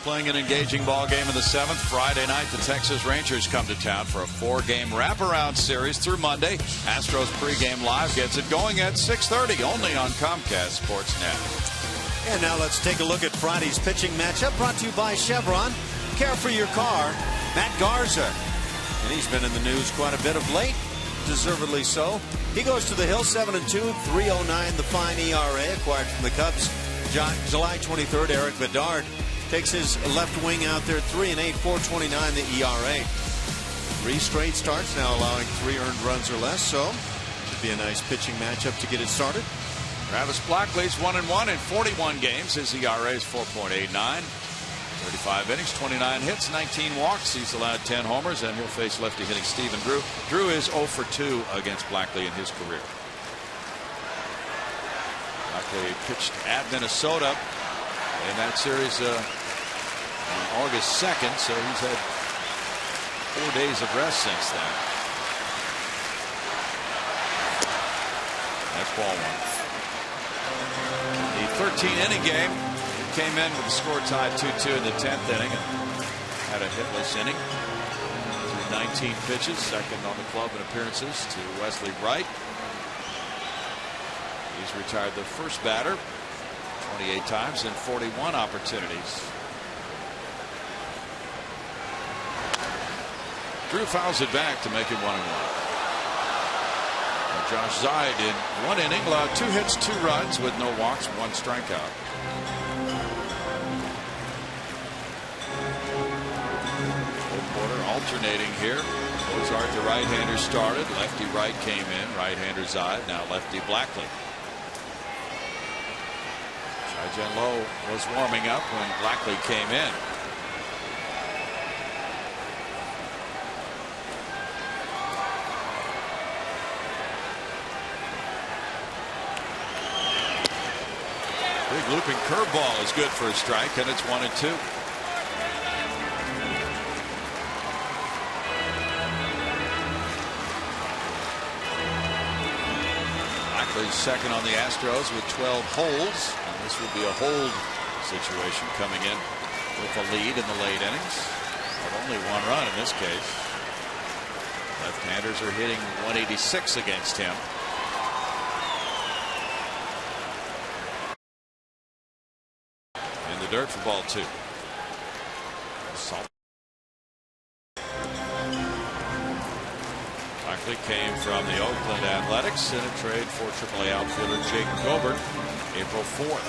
Playing an engaging ball game in the 7th. Friday night, the Texas Rangers come to town for a 4-game wraparound series through Monday. Astros pregame live gets it going at 6:30 only on Comcast Sportsnet. And now let's take a look at Friday's pitching matchup, brought to you by Chevron. Care for your car. Matt Garza. And he's been in the news quite a bit of late. Deservedly so. He goes to the hill, 7-2, 3.09 the fine ERA, acquired from the Cubs. July 23rd, Eric Bedard takes his left wing out there, 3-8, 4.29 the ERA. 3 straight starts now, allowing 3 earned runs or less, so should be a nice pitching matchup to get it started. Travis Blackley's 1-1 in 41 games. His ERA is 4.89. 35 innings, 29 hits, 19 walks. He's allowed 10 homers, and he'll face lefty hitting Stephen Drew. Drew is 0 for 2 against Blackley in his career. Blackley pitched at Minnesota in that series on August 2nd, so he's had 4 days of rest since then. That's ball one. The 13-inning game came in with the score tied 2-2 in the 10th inning and had a hitless inning. Through 19 pitches, second on the club in appearances to Wesley Wright. He's retired the first batter 28 times in 41 opportunities. Drew fouls it back to make it 1-1. Josh Zeid in 1 inning allowed 2 hits, 2 runs with no walks, 1 strikeout. Porter alternating here. Cozart, the right-hander, started. Lefty Wright came in. Right-hander Zeid. Now lefty Blackley. Chai-Jen Low was warming up when Blackley came in. Big looping curveball is good for a strike, and it's 1-2. Blackley's second on the Astros with 12 holds, and this would be a hold situation coming in with a lead in the late innings. But only 1 run in this case. Left-handers are hitting 186 against him. Dirt for ball 2. Blackley came from the Oakland Athletics in a trade for AAA outfielder Jake Gobert April 4th.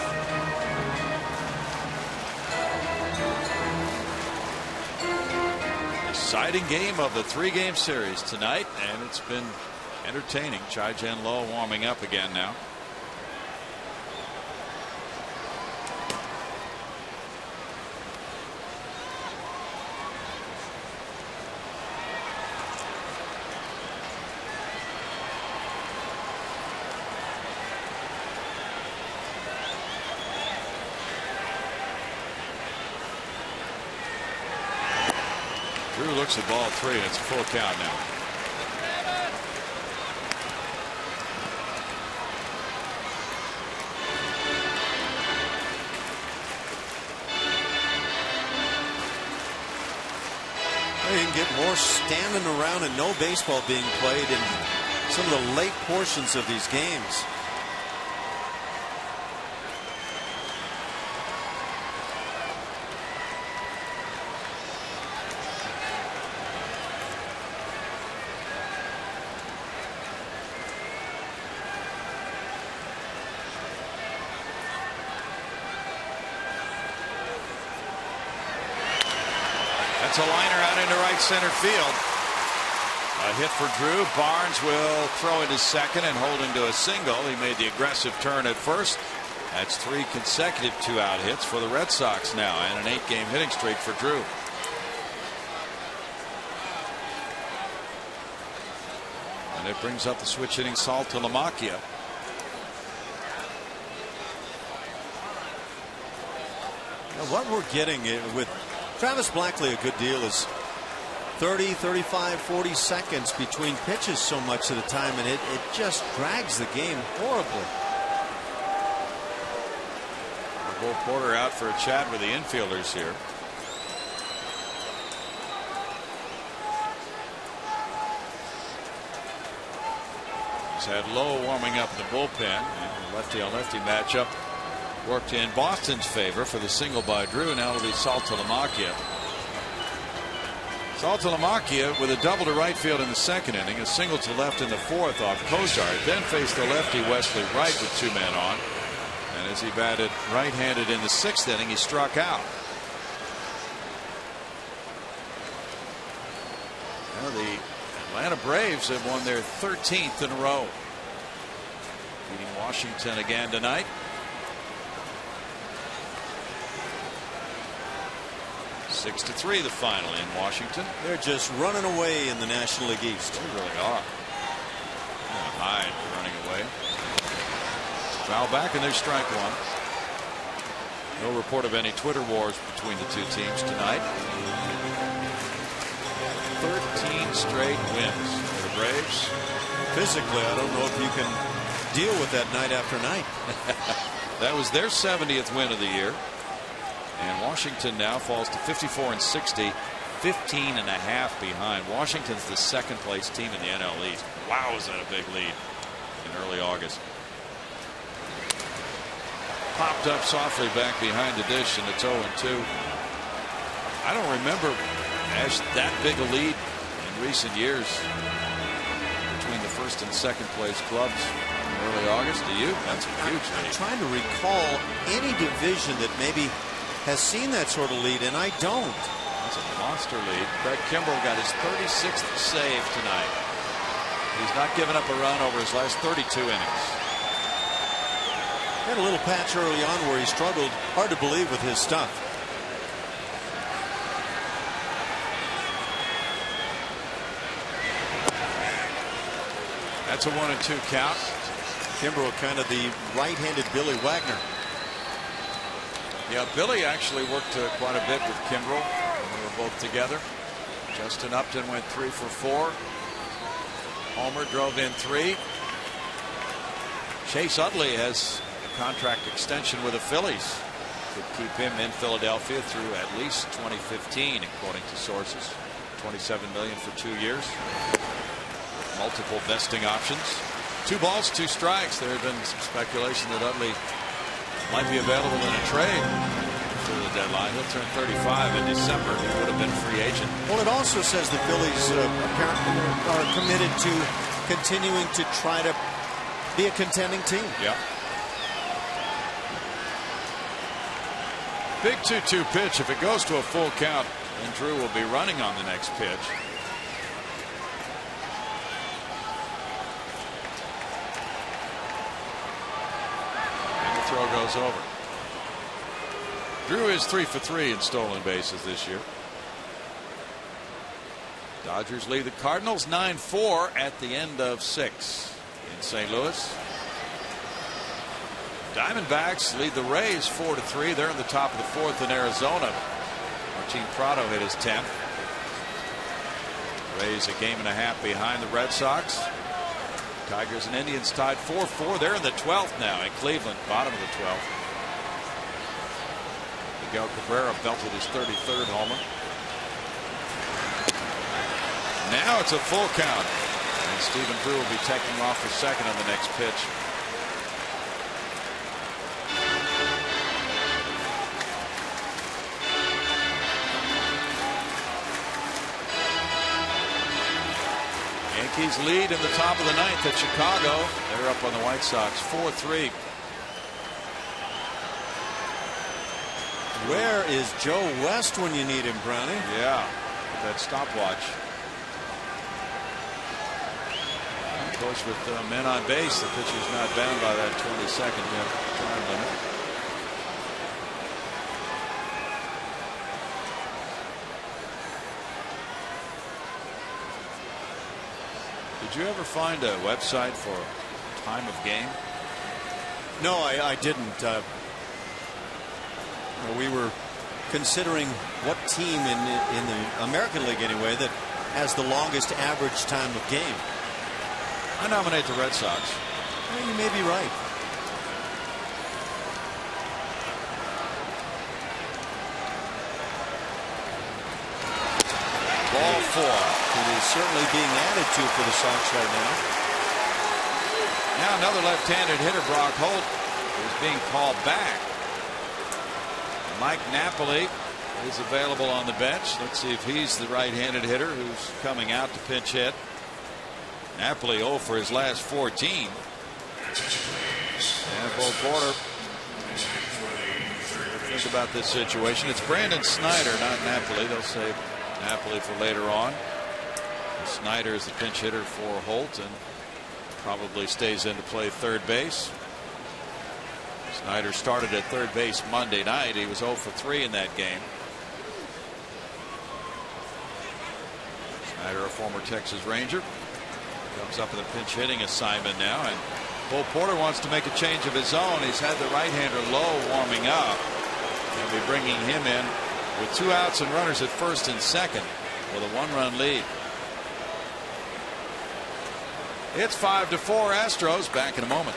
Exciting game of the 3-game series tonight, and it's been entertaining. Chai-Jen Low warming up again now. Drew looks at ball 3. It's a full count now. You can get more standing around and no baseball being played in some of the late portions of these games. It's a liner out into right center field. A hit for Drew. Barnes will throw into second and hold into a single. He made the aggressive turn at first. That's 3 consecutive 2-out hits for the Red Sox now, and an 8-game hitting streak for Drew. And it brings up the switch hitting Sal Talamacchia. What we're getting with Travis Blackley, a good deal, is 30, 35, 40 seconds between pitches so much of the time, and it just drags the game horribly. Will Porter out for a chat with the infielders here. He's had Low warming up in the bullpen, and the lefty on lefty matchup worked in Boston's favor for the single by Drew. Now it'll be Sal Talamacchia. Sal Talamacchia with a double to right field in the 2nd inning, a single to left in the 4th off Cozart, then faced the lefty Wesley Wright with 2 men on, and as he batted right-handed in the 6th inning, he struck out. Now the Atlanta Braves have won their 13th in a row. Beating Washington again tonight. 6-3 the final in Washington. They're just running away in the National League East. They really are. Hyde running away. Foul back and there's strike one. No report of any Twitter wars between the two teams tonight. 13 straight wins for the Braves. Physically, I don't know if you can deal with that night after night. That was their 70th win of the year. And Washington now falls to 54-60, 15 and a half behind. Washington's the second place team in the NL East. Wow, is that a big lead in early August. Popped up softly back behind the dish, and it's 0-2. I don't remember that big a lead in recent years between the first and second place clubs in early August. Do you? That's a huge lead. I'm trying to recall any division that maybe has seen that sort of lead, and I don't. That's a monster lead. Craig Kimbrell got his 36th save tonight. He's not given up a run over his last 32 innings. Had a little patch early on where he struggled. Hard to believe with his stuff. That's a 1-2 count. Kimbrell kind of the right-handed Billy Wagner. Yeah, Billy actually worked quite a bit with Kimbrell when they were both together. Justin Upton went 3 for 4. Homer drove in 3. Chase Utley has a contract extension with the Phillies. Could keep him in Philadelphia through at least 2015, according to sources. $27 million for 2 years. Multiple vesting options. 2 balls, 2 strikes. There had been some speculation that Utley might be available in a trade to the deadline. He'll turn 35 in December. He would have been free agent. Well, it also says the Phillies apparently are committed to continuing to try to be a contending team. Yeah. Big 2-2 pitch. If it goes to a full count, then Drew will be running on the next pitch. Throw goes over. Drew is 3 for 3 in stolen bases this year. Dodgers lead the Cardinals 9-4 at the end of 6 in St. Louis. Diamondbacks lead the Rays 4-3. They're in the top of the 4th in Arizona. Martin Prado hit his 10th. Rays a game and a half behind the Red Sox. Tigers and Indians tied 4-4. They're in the 12th now in Cleveland, bottom of the 12th. Miguel Cabrera belted his 33rd homer. Now it's a full count. And Stephen Drew will be taking off for second on the next pitch. Yankees lead in the top of the 9th at Chicago. They're up on the White Sox 4-3. Where is Joe West when you need him, Brownie? Yeah, with that stopwatch. Of course, with men on base, the pitcher's not bound by that 20-second time limit. Did you ever find a website for time of game? No, I didn't. We were considering what team in the American League anyway that has the longest average time of game. I nominate the Red Sox. Well, you may be right. Ball 4. It is certainly being added to for the Sox right now. Now another left-handed hitter, Brock Holt, is being called back. Mike Napoli is available on the bench. Let's see if he's the right-handed hitter who's coming out to pinch hit. Napoli 0 for his last 14. And Bo Porter. Think about this situation. It's Brandon Snyder, not Napoli. They'll save Napoli for later on. Snyder is the pinch hitter for Holt, and probably stays in to play third base. Snyder started at third base Monday night. He was 0 for 3 in that game. Snyder, a former Texas Ranger, comes up with a pinch hitting assignment now, and Bull Porter wants to make a change of his own. He's had the right-hander Lowe warming up. They'll be bringing him in with 2 outs and runners at first and second with a 1-run lead. It's 5-4 Astros. Back in a moment.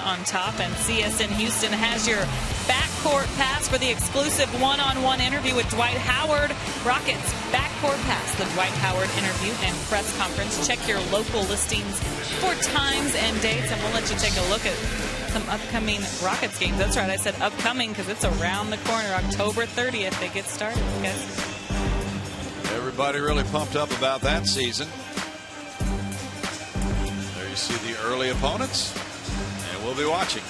On top, and CSN Houston has your backcourt pass for the exclusive one-on-one interview with Dwight Howard. Rockets backcourt pass, the Dwight Howard interview and press conference. Check your local listings for times and dates, and we'll let you take a look at some upcoming Rockets games. That's right, I said upcoming because it's around the corner. October 30th they get started, guys. Everybody really pumped up about that season. There you see the early opponents. We'll be watching.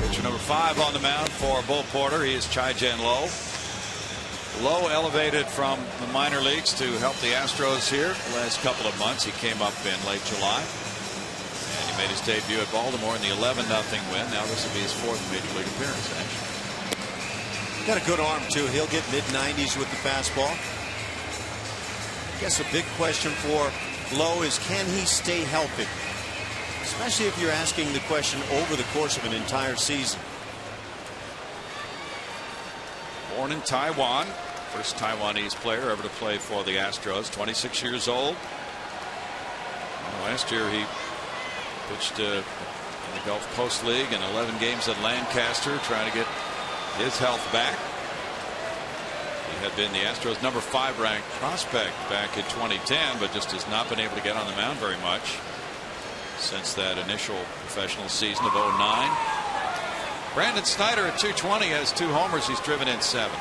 Pitcher number 5 on the mound for Bull Porter. He is Chai-Jen Lowe. Lowe elevated from the minor leagues to help the Astros here the last couple of months. He came up in late July. And he made his debut at Baltimore in the 11-0 win. Now this will be his 4th major league appearance, actually. Got a good arm, too. He'll get mid-90s with the fastball. I guess a big question for Lowe is, can he stay healthy? Especially if you're asking the question over the course of an entire season. Born in Taiwan, first Taiwanese player ever to play for the Astros, 26 years old. Last year he pitched in the Gulf Coast League in 11 games at Lancaster, trying to get his health back. He had been the Astros' number 5 ranked prospect back in 2010, but just has not been able to get on the mound very much since that initial professional season of 09. Brandon Snyder at 220 has 2 homers. He's driven in 7.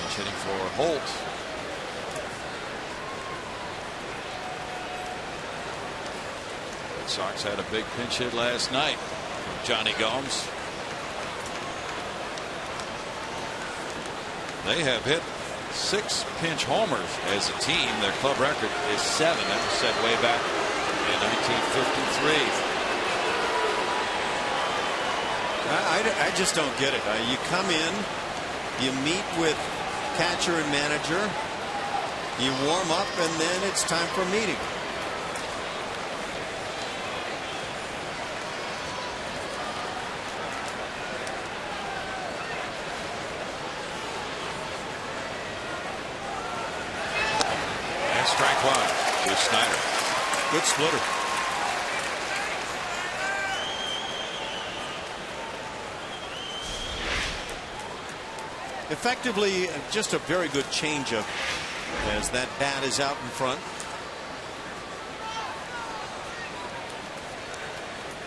Pinch hitting for Holt. Red Sox had a big pinch hit last night from Johnny Gomes. They have hit 6 pinch homers as a team. Their club record is 7. That was set way back in 1953. I just don't get it. You come in, you meet with catcher and manager, you warm up, and then it's time for a meeting. Strike 1 to Snyder. Good splitter. Effectively, just a very good changeup as that bat is out in front.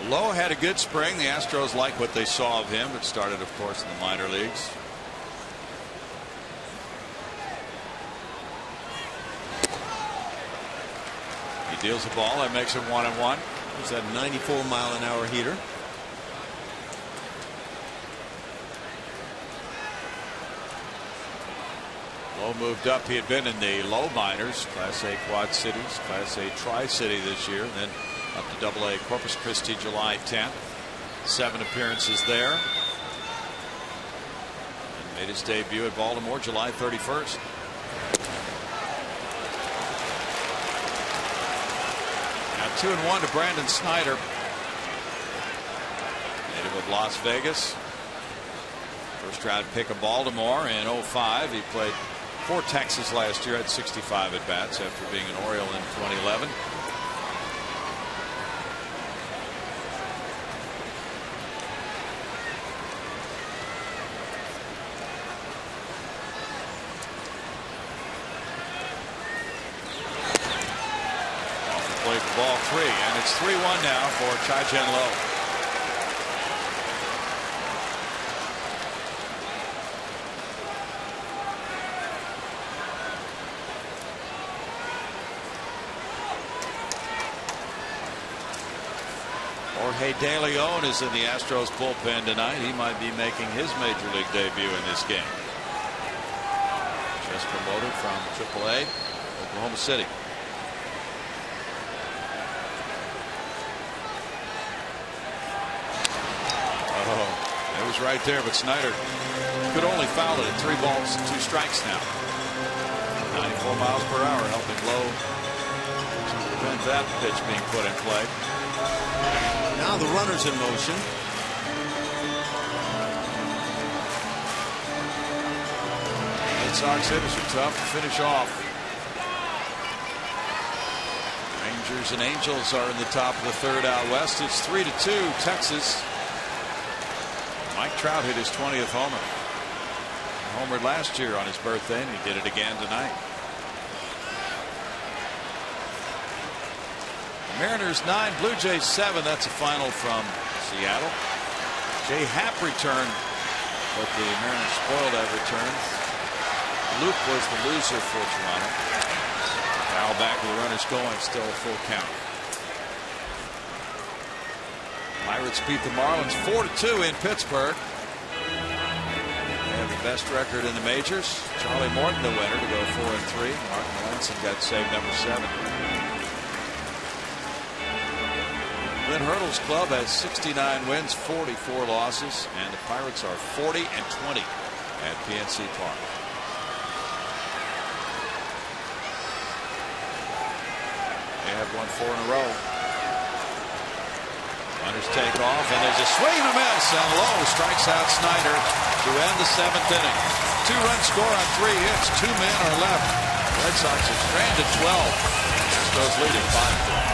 Lowe had a good spring. The Astros like what they saw of him. It started, of course, in the minor leagues. deals the ball. That makes it 1-1. There's that 94-mile-an-hour heater. Lowe moved up. He had been in the low minors, Class A Quad Cities, Class A Tri-City this year, and then up to Double-A Corpus Christi July 10th. 7 appearances there. And made his debut at Baltimore July 31st. Now 2-1 to Brandon Snyder, native of Las Vegas. First round pick of Baltimore in 05. He played for Texas last year, had 65 at bats after being an Oriole in 2011. Off the plate for ball 3, and it's 3-1 now for Chai-Jen Lowe. Jorge De Leon is in the Astros bullpen tonight. He might be making his major league debut in this game. Just promoted from AAA, Oklahoma City. Oh, it was right there, but Snyder could only foul it at 3 balls and 2 strikes now. 94 miles per hour, helping Lowe to prevent that pitch being put in play. Now the runner's in motion. Red Sox hitters are tough to finish off. Rangers and Angels are in the top of the 3rd out west. It's 3-2 Texas. Mike Trout hit his 20th homer. He homered last year on his birthday, and he did it again tonight. Mariners 9, Blue Jays 7. That's a final from Seattle. Jay Happ returned, but the Mariners spoiled that return. Luke was the loser for Toronto. Foul back with the runners going, still a full count. Pirates beat the Marlins 4-2 in Pittsburgh. They have the best record in the majors. Charlie Morton the winner to go 4-3. Martin Melanson got save number 7. Lynn Hurdle's club has 69 wins, 44 losses, and the Pirates are 40-20 at PNC Park. They have won 4 in a row. Runners take off, and there's a swing and a miss, and Lowe strikes out Snyder to end the 7th inning. 2-run score on 3 hits. 2 men are left. The Red Sox have stranded 12. Astros leading 5-4.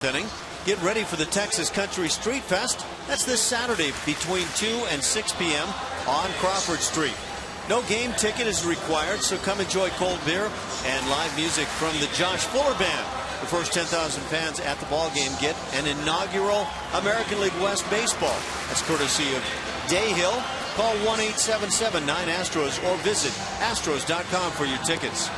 Inning. Get ready for the Texas Country Street Fest. That's this Saturday between 2 and 6 p.m. on Crawford Street. No game ticket is required, so come enjoy cold beer and live music from the Josh Fuller Band. The first 10,000 fans at the ball game get an inaugural American League West baseball. That's courtesy of Dayhill. Call 1-877-9-ASTROS or visit astros.com for your tickets.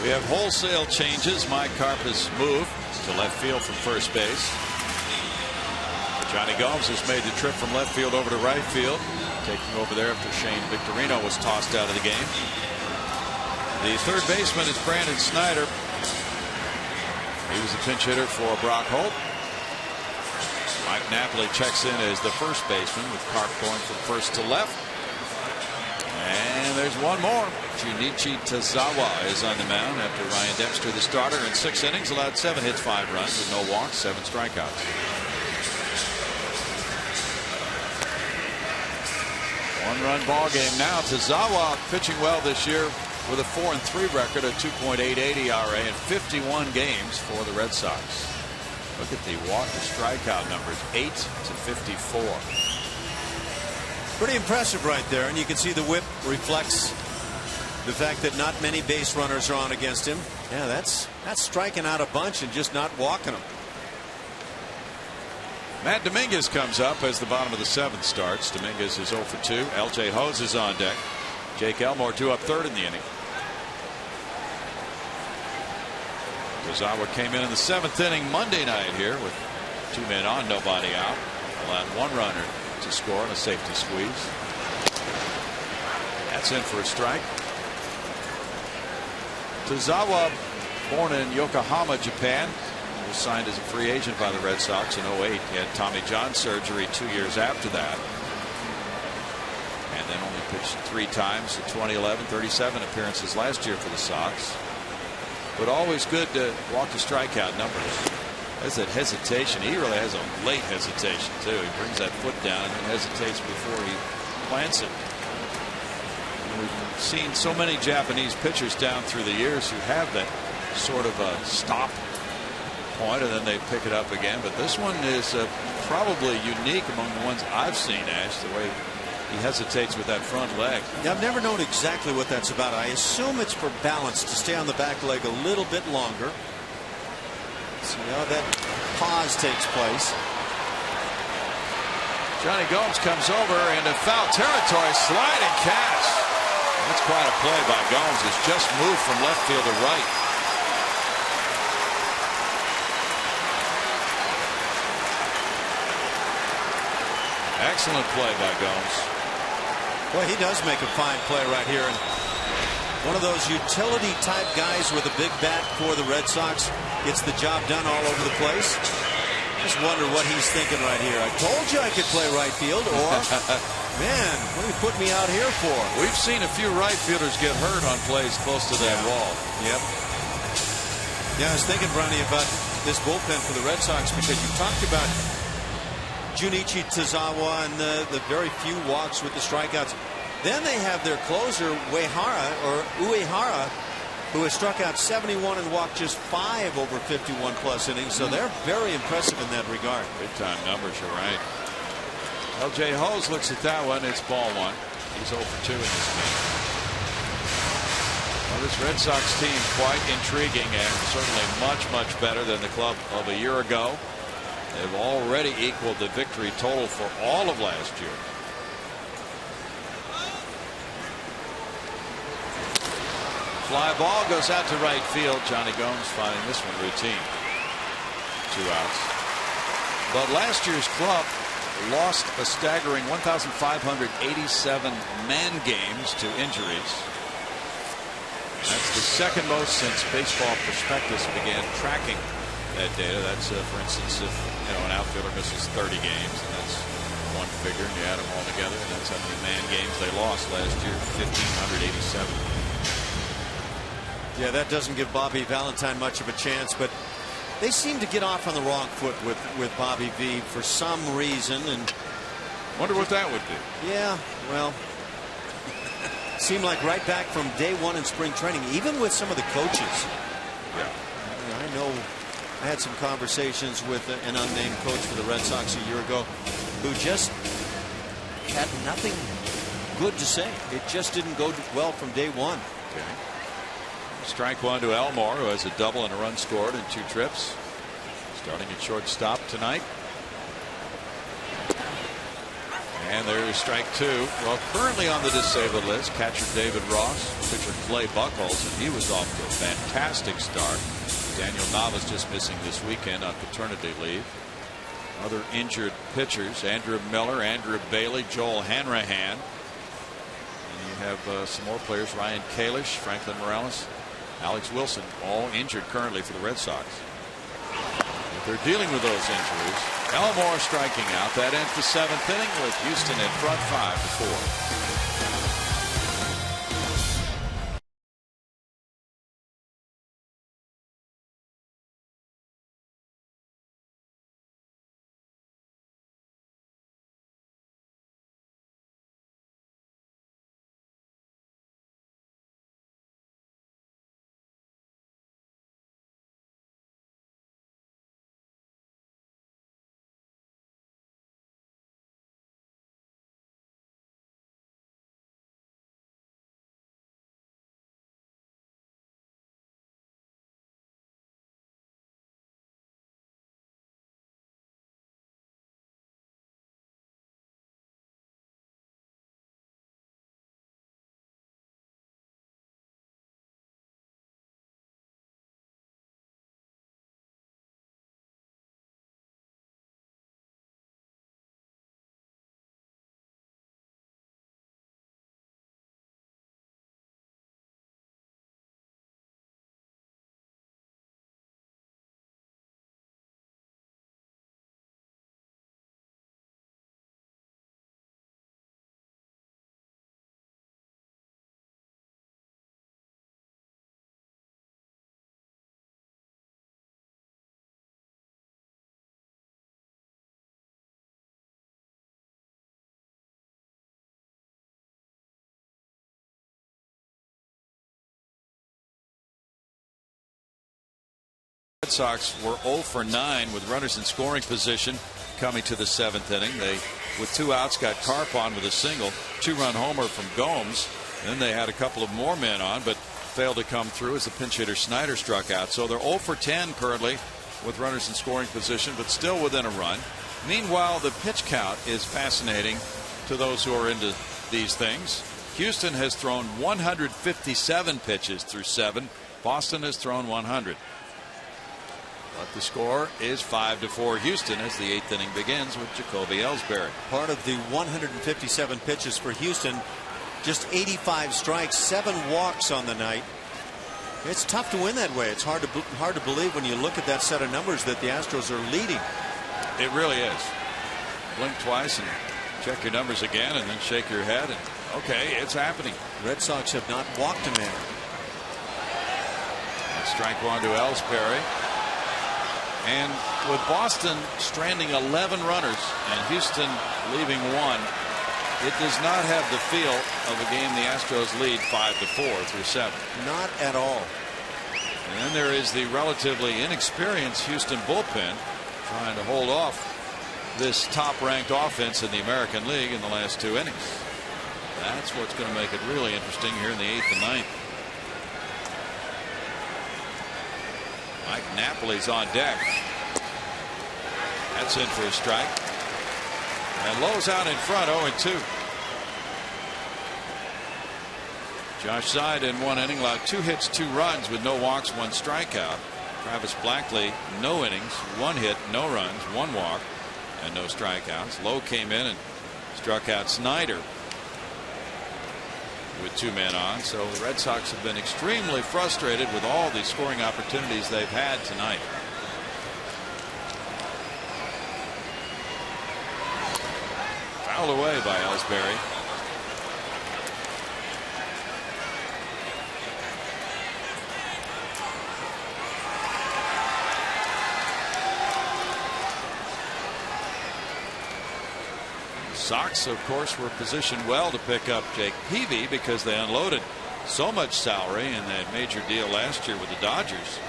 We have wholesale changes. Mike Carpus moved to left field from first base. Johnny Gomes has made the trip from left field over to right field, taking over there after Shane Victorino was tossed out of the game. The third baseman is Brandon Snyder. He was the pinch hitter for Brock Holt. Mike Napoli checks in as the first baseman, with Carp going from first to left. And there's one more. Junichi Tazawa is on the mound after Ryan Dempster, the starter, in 6 innings, allowed 7 hits, 5 runs with no walks, 7 strikeouts. One-run ball game now. Tazawa pitching well this year with a 4-3 record, a 2.88 ERA in 51 games for the Red Sox. Look at the walk to strikeout numbers, 8 to 54. Pretty impressive right there, and you can see the whip reflects the fact that not many base runners are on against him. Yeah, that's striking out a bunch and just not walking them. Matt Dominguez comes up as the bottom of the 7th starts. Dominguez is 0 for 2. L.J. Hose is on deck. Jake Elmore 2 up 3rd in the inning. Tazawa came in the 7th inning Monday night here with 2 men on, nobody out. Allowed 1 runner to score on a safety squeeze. That's in for a strike. Tazawa, born in Yokohama, Japan, was signed as a free agent by the Red Sox in 08. He had Tommy John surgery 2 years after that, and then only pitched 3 times in 2011. 37 appearances last year for the Sox, but always good to walk the strikeout numbers. There's that hesitation. He really has a late hesitation too. He brings that foot down and then hesitates before he plants it. And we've seen so many Japanese pitchers down through the years who have that sort of a stop point and then they pick it up again. But this one is probably unique among the ones I've seen, Ash, the way he hesitates with that front leg. Yeah, I've never known exactly what that's about. I assume it's for balance, to stay on the back leg a little bit longer. See how that pause takes place. Johnny Gomes comes over into foul territory, sliding catch. That's quite a play by Gomes. It's just moved from left field to right. Excellent play by Gomes. Boy, he does make a fine play right here. And one of those utility type guys with a big bat for the Red Sox. Gets the job done all over the place. Just wonder what he's thinking right here. I told you I could play right field, or man, what are you putting me out here for? We've seen a few right fielders get hurt on plays close to that wall. Yep. Yeah, I was thinking, Brownie, about this bullpen for the Red Sox, because you talked about Junichi Tazawa and the very few walks with the strikeouts. Then they have their closer, Uehara, who has struck out 71 and walked just 5 over 51 plus innings. So they're very impressive in that regard. Big time numbers, you're right. L.J. Hose looks at that one. It's ball 1. He's 0 for 2 in this game. Well, this Red Sox team quite intriguing and certainly much, much better than the club of a year ago. They've already equaled the victory total for all of last year. Fly ball goes out to right field. Johnny Gomes finding this one routine. 2 outs. But last year's club lost a staggering 1,587 man games to injuries. That's the second most since Baseball Prospectus began tracking that data. That's for instance, if an outfielder misses 30 games, and that's one figure, and you add them all together, and that's how many man games they lost last year. 1,587. Yeah, that doesn't give Bobby Valentine much of a chance, but they seem to get off on the wrong foot with Bobby V for some reason. And wonder what that would be. Yeah, well, seemed like right back from day 1 in spring training, even with some of the coaches. Yeah. I know I had some conversations with an unnamed coach for the Red Sox a year ago who just had nothing good to say. It just didn't go well from day one. Okay. Strike one to Elmore, who has a double and a run scored in 2 trips. Starting at shortstop tonight. And there's strike 2. Well, currently on the disabled list, catcher David Ross, pitcher Clay Buchholz, and he was off to a fantastic start. Daniel Nava's just missing this weekend on paternity leave. Other injured pitchers, Andrew Miller, Andrew Bailey, Joel Hanrahan. And you have some more players, Ryan Kalish, Franklin Morales, Alex Wilson, all injured currently for the Red Sox. But they're dealing with those injuries. Elmore striking out. That ends the 7th inning with Houston in front 5-4. Red Sox were 0 for 9 with runners in scoring position coming to the 7th inning. They, with 2 outs, got Carp on with a single, 2-run homer from Gomes. Then they had a couple of more men on, but failed to come through as the pinch hitter Snyder struck out. So they're 0 for 10 currently with runners in scoring position, but still within a run. Meanwhile, the pitch count is fascinating to those who are into these things. Houston has thrown 157 pitches through 7. Boston has thrown 100. But the score is 5-4 Houston as the 8th inning begins with Jacoby Ellsbury. Part of the 157 pitches for Houston, just 85 strikes, 7 walks on the night. It's tough to win that way. It's hard to believe when you look at that set of numbers that the Astros are leading. It really is. Blink twice and check your numbers again and then shake your head and okay, it's happening. Red Sox have not walked a man. That's strike 1 to Ellsbury. And with Boston stranding 11 runners and Houston leaving 1, it does not have the feel of a game the Astros lead 5-4 through 7. Not at all. And then there is the relatively inexperienced Houston bullpen trying to hold off this top-ranked offense in the American League in the last 2 innings. That's what's going to make it really interesting here in the 8th and 9th. Mike Napoli's on deck. That's in for a strike. And Lowe's out in front, 0-2. Josh Seid in 1 inning allowed 2 hits, 2 runs with no walks, 1 strikeout. Travis Blackley, no innings, 1 hit, no runs, 1 walk, and no strikeouts. Lowe came in and struck out Snyder with 2 men on. So the Red Sox have been extremely frustrated with all the scoring opportunities they've had tonight. Fouled away by Ellsbury. Sox, of course, were positioned well to pick up Jake Peavy because they unloaded so much salary in that major deal last year with the Dodgers.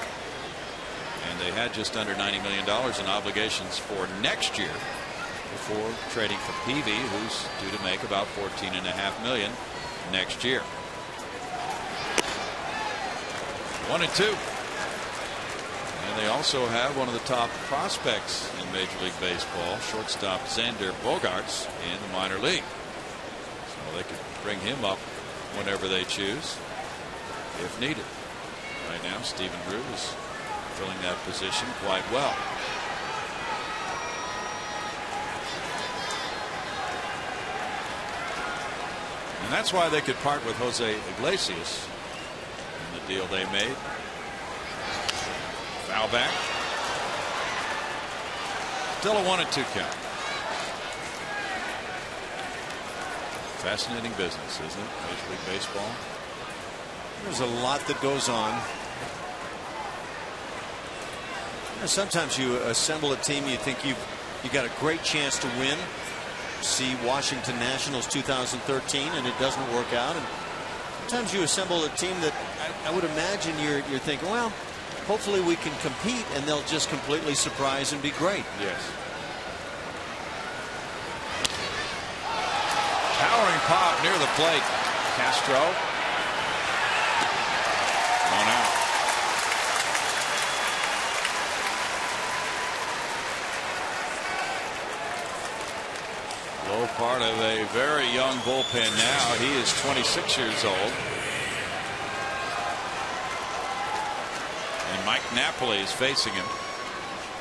And they had just under $90 million in obligations for next year. before trading for Peavy, who's due to make about $14.5 million next year. 1-2. And they also have one of the top prospects in Major League Baseball, shortstop Xander Bogaerts, in the minor league. So they could bring him up whenever they choose, if needed. Right now, Stephen Drew is filling that position quite well. And that's why they could part with Jose Iglesias in the deal they made. Foul back. Still a 1-2 count. Fascinating business, isn't it? Major League Baseball. There's a lot that goes on. Sometimes you assemble a team, you think you got a great chance to win. See Washington Nationals 2013, and it doesn't work out. And sometimes you assemble a team that I would imagine you're thinking, well, hopefully we can compete, and they'll just completely surprise and be great. Yes. Towering pop near the plate. Castro. 1 out. Low part of a very young bullpen now. He is 26 years old. And Mike Napoli is facing him.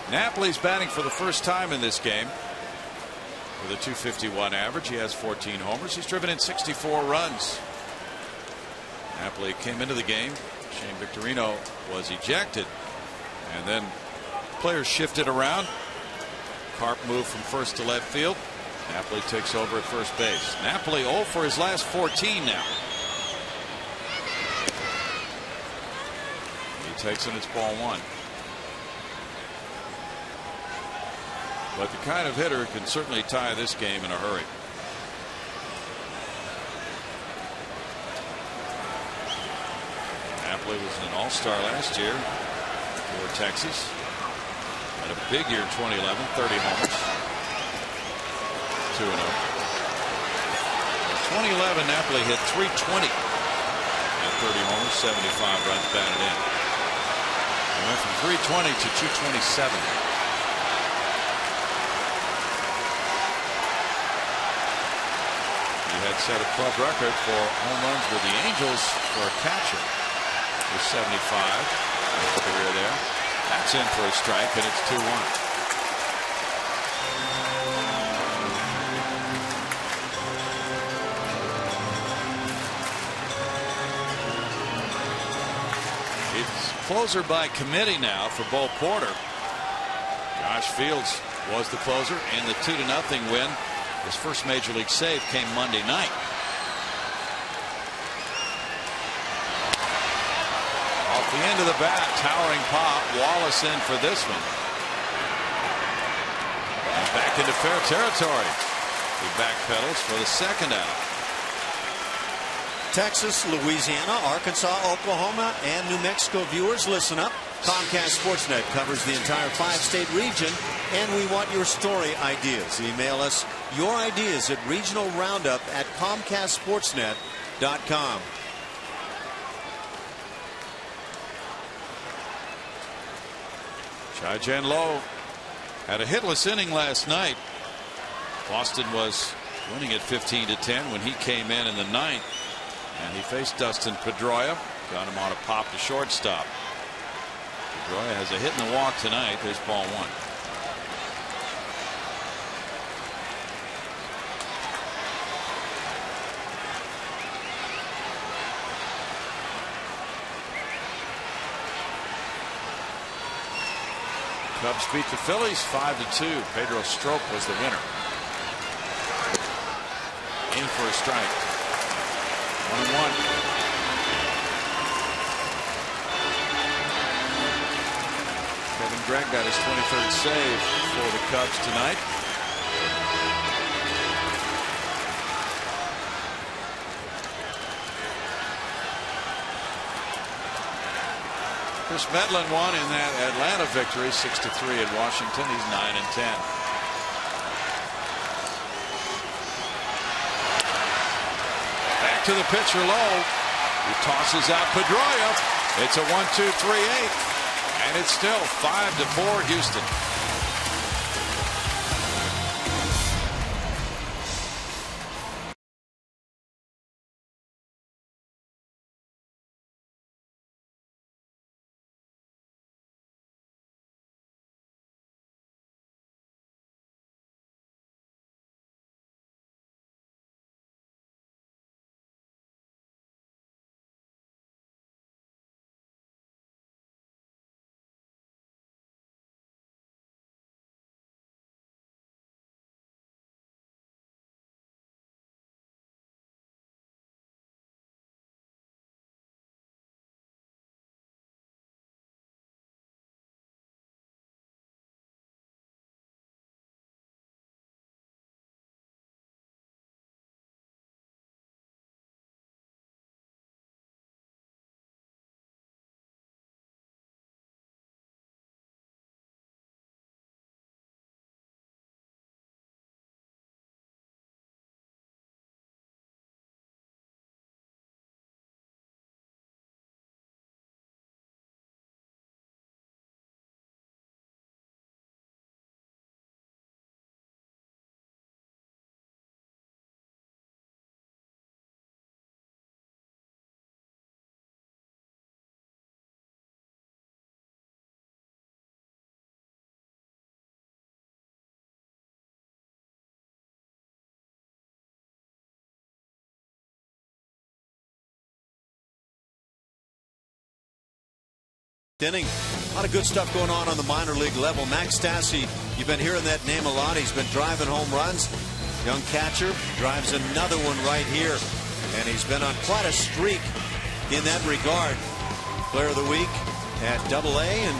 Napoli's batting for the first time in this game. With a .251 average, he has 14 homers. He's driven in 64 runs. Napoli came into the game. Shane Victorino was ejected. And then players shifted around. Carp moved from first to left field. Napoli takes over at first base. Napoli 0 for his last 14 now. He takes it, it's ball 1. But the kind of hitter can certainly tie this game in a hurry. Napoli was an all-star last year for Texas. Had a big year in 2011, 30 homers. 2-0. In 2011, Napoli hit .320 at 30 homers, 75 runs batted in. He went from .320 to .227. He had set a club record for home runs with the Angels for a catcher with 75 in his career there. That's in for a strike, and it's 2-1. Closer by committee now for Bo Porter. Josh Fields was the closer in the 2-0 win. His first major league save came Monday night. Off the end of the bat, towering pop. Wallace in for this one. And back into fair territory. He backpedals for the second out. Texas, Louisiana, Arkansas, Oklahoma, and New Mexico viewers, listen up. Comcast Sportsnet covers the entire 5-state region, and we want your story ideas. Email us your ideas at regionalroundup@comcastsportsnet.com. Chai-Jen Low had a hitless inning last night. Boston was winning at 15-10 when he came in the 9th. And he faced Dustin Pedroia. Got him on a pop to shortstop. Pedroia has a hit and a walk tonight. There's ball 1. Cubs beat the Phillies 5-2. Pedro Strop was the winner. In for a strike. 1-1. Kevin Gregg got his 23rd save for the Cubs tonight. Chris Medlin won in that Atlanta victory 6-3 at Washington. He's 9-10. to the pitcher low. He tosses out Pedroia. It's a 1-2-3-8, and it's still 5-4 Houston. Inning. A lot of good stuff going on the minor league level. Max Stassi, you've been hearing that name a lot. He's been driving home runs. Young catcher drives another one right here. And he's been on quite a streak in that regard. Player of the week at AA and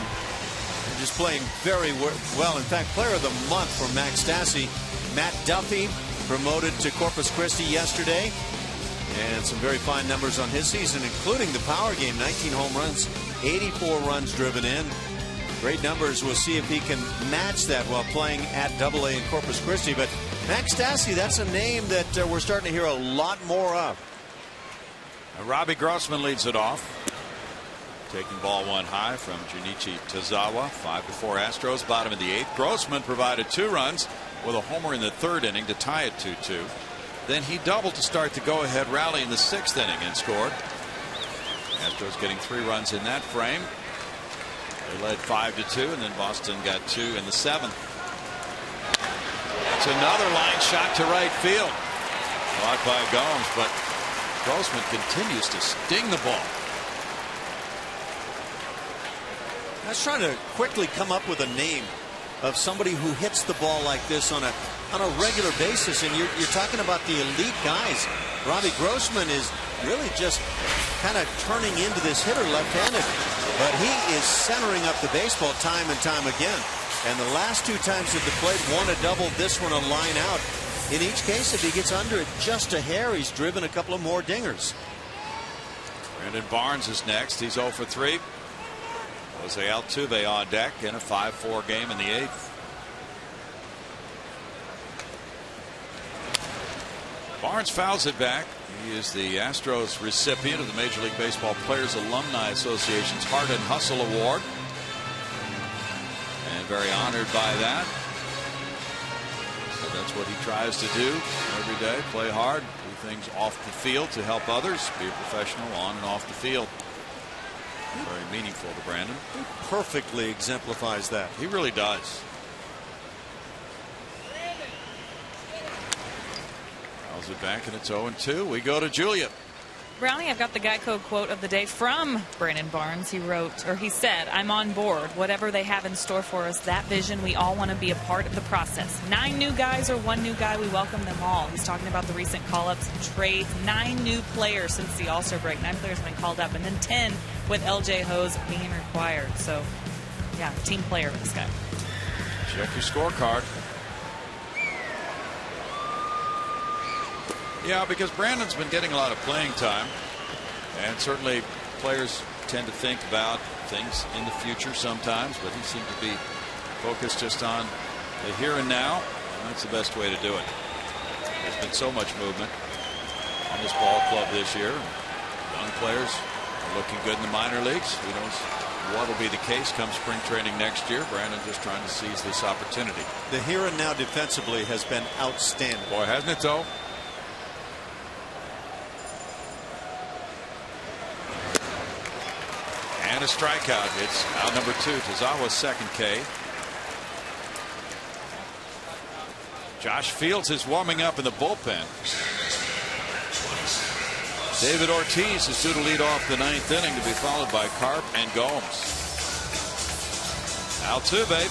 just playing very well. In fact, player of the month for Max Stassi. Matt Duffy promoted to Corpus Christi yesterday. And some very fine numbers on his season, including the power game. 19 home runs, 84 runs driven in. Great numbers. We'll see if he can match that while playing at AA in Corpus Christi. But Max Stassi, that's a name that we're starting to hear a lot more of. Robbie Grossman leads it off. Taking ball one high from Junichi Tozawa. 5-4 Astros, bottom of the 8th. Grossman provided 2 runs with a homer in the 3rd inning to tie it 2-2. Then he doubled to start the go-ahead rally in the 6th inning and scored. Astros getting 3 runs in that frame. They led 5-2, and then Boston got 2 in the 7th. It's another line shot to right field. Blocked by Gomes, but Grossman continues to sting the ball. I was trying to quickly come up with a name of somebody who hits the ball like this on a regular basis, and you're talking about the elite guys. Robbie Grossman is really just kind of turning into this hitter left-handed, but he is centering up the baseball time and time again. And the last 2 times at the plate, one a double, this one a line out. In each case, if he gets under it just a hair, he's driven a couple of more dingers. Brandon Barnes is next. He's 0 for 3. Jose Altuve on deck in a 5-4 game in the 8th. Barnes fouls it back. He is the Astros recipient of the Major League Baseball Players Alumni Association's Heart and Hustle Award. And very honored by that. So that's what he tries to do every day. Play hard, do things off the field to help others, be a professional on and off the field. Very meaningful to Brandon. He perfectly exemplifies that. He really does. Fouls it back, and it's 0-2. We go to Julia. Brownie, I've got the Geico quote of the day from Brandon Barnes. He said, "I'm on board. Whatever they have in store for us, that vision, we all want to be a part of the process. 9 new guys or 1 new guy, we welcome them all." He's talking about the recent call-ups and trades. 9 new players since the All-Star break. 9 players have been called up, and then 10 with LJ Hose being required. So, yeah, team player, this guy. Check your scorecard. Yeah, because Brandon's been getting a lot of playing time, and certainly players tend to think about things in the future sometimes, but he seemed to be focused just on the here and now, and that's the best way to do it. There's been so much movement. on this ball club this year. Young players are looking good in the minor leagues. Who knows what will be the case come spring training next year. Brandon just trying to seize this opportunity. The here and now defensively has been outstanding. Boy, hasn't it though? And a strikeout. It's out number 2. Tazawa's second K. Josh Fields is warming up in the bullpen. David Ortiz is due to lead off the 9th inning, to be followed by Carp and Gomes. Altuve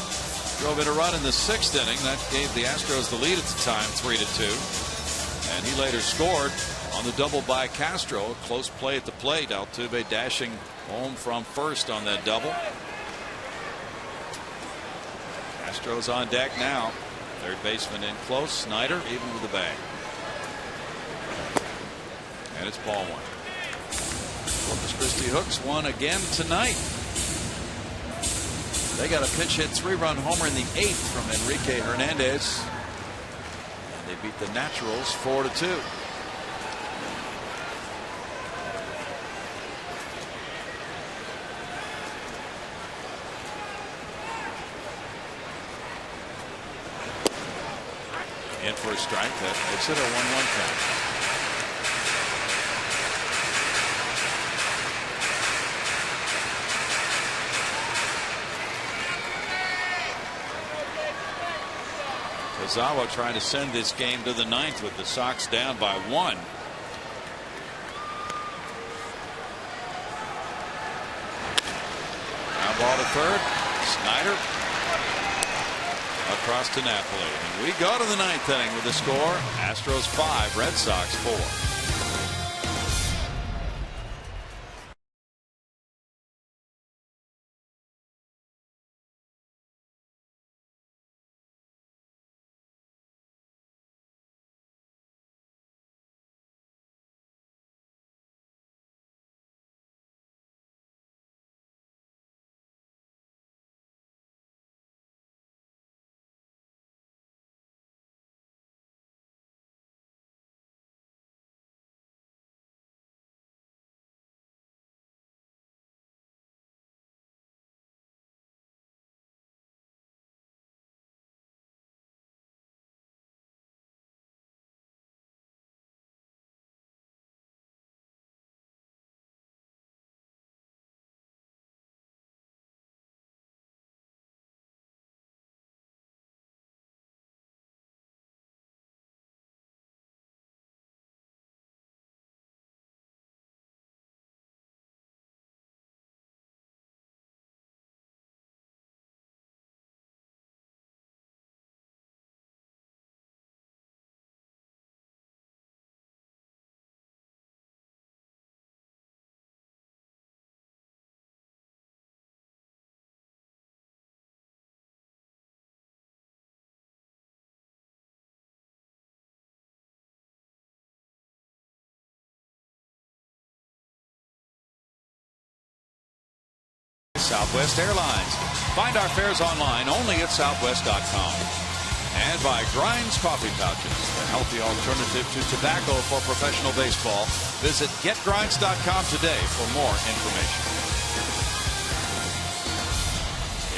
drove in a run in the 6th inning. That gave the Astros the lead at the time, 3-2. And he later scored on the double by Castro. A close play at the plate. Altuve dashing home from first on that double. Astros on deck now. Third baseman in close. Snyder even with the bag. And it's ball 1. Corpus Christi Hooks won again tonight. They got a pinch hit 3-run homer in the 8th from Enrique Hernandez. And they beat the Naturals 4-2. In for a strike. That makes it a 1-1 count. Tazawa trying to send this game to the 9th with the Sox down by 1. Now ball to third. Snyder across to Napoli. And we go to the 9th inning with the score. Astros 5, Red Sox 4. Southwest Airlines. Find our fares online only at southwest.com. And by Grinds Coffee Pouches, the healthy alternative to tobacco for professional baseball. Visit getgrinds.com today for more information.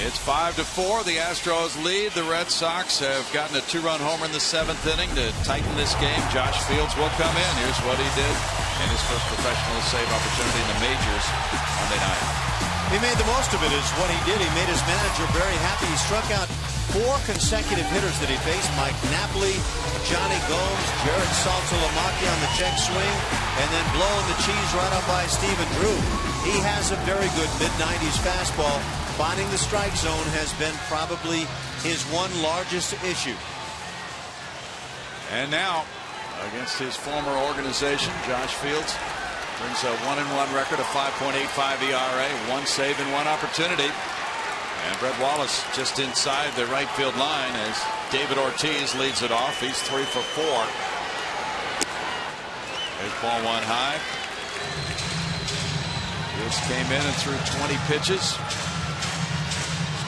It's 5-4. The Astros lead. The Red Sox have gotten a 2-run homer in the 7th inning to tighten this game. Josh Fields will come in. Here's what he did in his first professional save opportunity in the majors Monday night. He made the most of it, is what he did. He made his manager very happy. He struck out 4 consecutive hitters that he faced. Mike Napoli, Johnny Gomes, Jared Saltalamacchia on the check swing, and then blowing the cheese right up by Stephen Drew. He has a very good mid-90s fastball. Finding the strike zone has been probably his one largest issue. And now, against his former organization, Josh Fields brings a 1-1 record of 5.85 ERA, 1 save and 1 opportunity. And Brett Wallace just inside the right field line as David Ortiz leads it off. He's 3 for 4. There's ball 1 high. Fields came in and threw 20 pitches,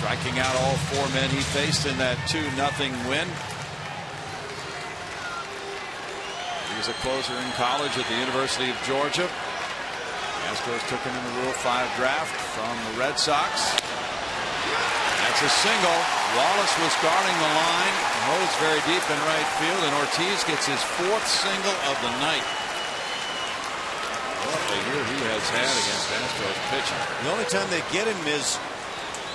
striking out all 4 men he faced in that 2-0 win. was a closer in college at the University of Georgia. Astros took him in the Rule 5 draft from the Red Sox. That's a single. Wallace was guarding the line. Holds very deep in right field, and Ortiz gets his 4th single of the night. What a year he has had against Astros pitching. The only time they get him is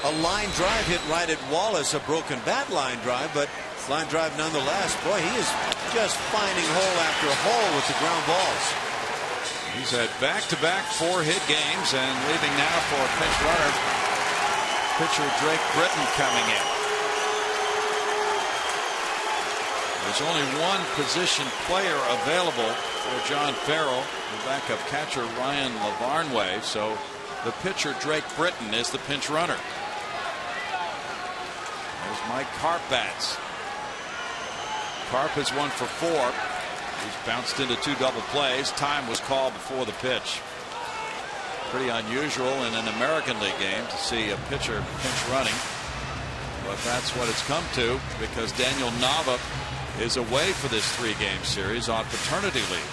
a line drive hit right at Wallace, a broken bat line drive, but line drive nonetheless. Boy, he is just finding hole after hole with the ground balls. He's had back-to-back 4-hit games, and leaving now for a pinch runner. Pitcher Drake Britton coming in. There's only one position player available for John Farrell, the backup catcher Ryan Lavarnway. So the pitcher Drake Britton is the pinch runner. There's Mike Karp bats. Karp is 1 for 4. He's bounced into 2 double plays. Time was called before the pitch. Pretty unusual in an American League game to see a pitcher pinch running, but that's what it's come to because Daniel Nava is away for this 3-game series on paternity leave.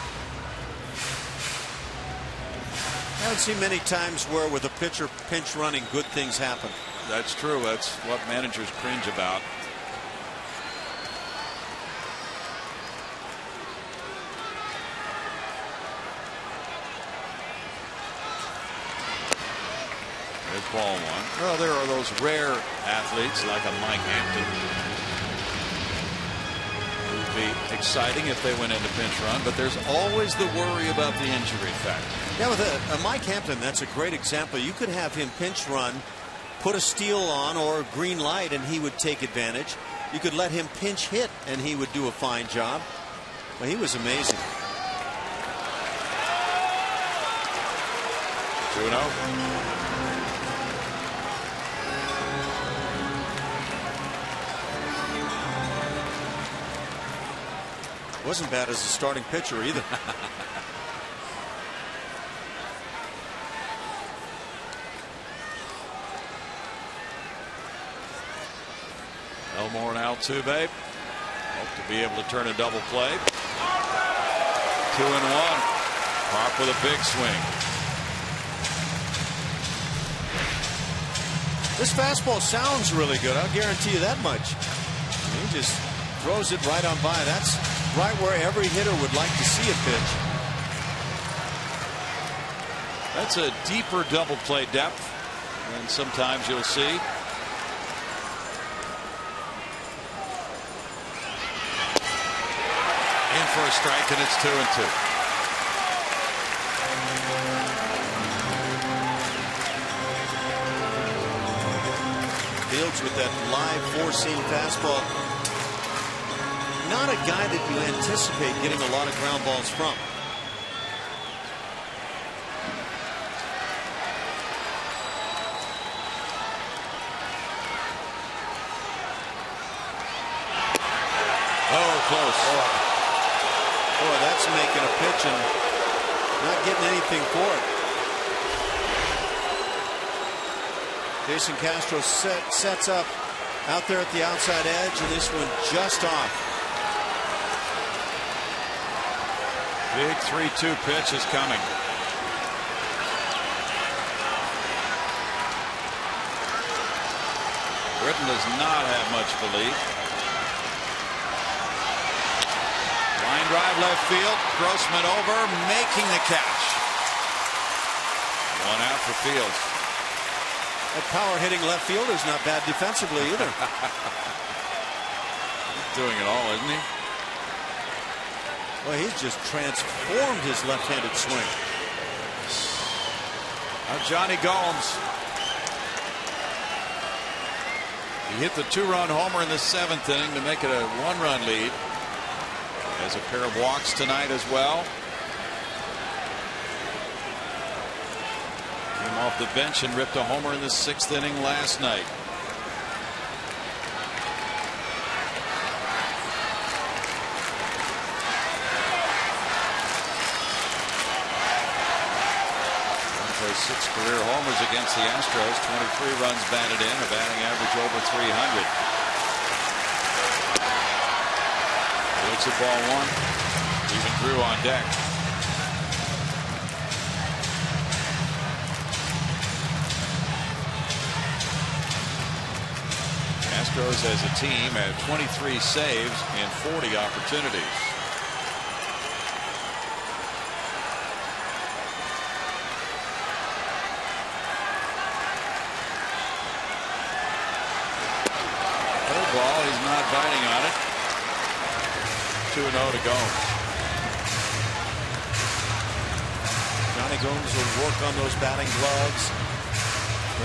I haven't seen many times where with a pitcher pinch running good things happen. That's true. That's what managers cringe about. There's ball 1. Well, there are those rare athletes like a Mike Hampton. It would be exciting if they went into pinch run, but there's always the worry about the injury factor. Yeah, with a Mike Hampton, that's a great example. You could have him pinch run, put a steal on or a green light, and he would take advantage. You could let him pinch hit, and he would do a fine job. Well, he was amazing. 2-0. Wasn't bad as a starting pitcher either. Elmore and Altuve hope to be able to turn a double play. 2-1. Karp with a big swing. This fastball sounds really good. I'll guarantee you that much. He just throws it right on by. That's right where every hitter would like to see a pitch. That's a deeper double play depth than sometimes you'll see. In for a strike, and it's 2-2. Fields with that live 4-seam fastball. Not a guy that you anticipate getting a lot of ground balls from. Oh, close. Boy, that's making a pitch and not getting anything for it. Jason Castro sets up out there at the outside edge, and this one just off. Big 3-2 pitch is coming. Britton does not have much belief. Line drive left field. Grossman over, making the catch. 1 out for Fields. That power hitting left fielder is not bad defensively either. He's doing it all, isn't he? Well, he's just transformed his left-handed swing. Now Johnny Gomes. He hit the 2-run homer in the 7th inning to make it a 1-run lead. Has a pair of walks tonight as well. Came off the bench and ripped a homer in the 6th inning last night. Six career homers against the Astros, 23 runs batted in, a batting average over 300. Looks at ball 1, even Drew on deck. Astros as a team had 23 saves and 40 opportunities. Ball, he's not biting on it. 2-0 to go. Johnny Gomes will work on those batting gloves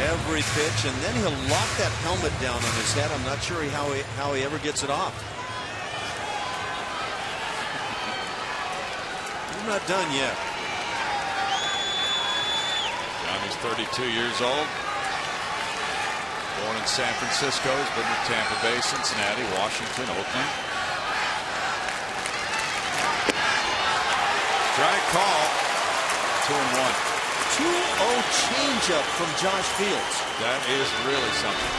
every pitch, and then he'll lock that helmet down on his head. I'm not sure how he ever gets it off. He's not done yet. Johnny's 32 years old. Born in San Francisco, has been with Tampa Bay, Cincinnati, Washington, Oakland. Strike call. 2-1. 2-0 changeup from Josh Fields. That is really something.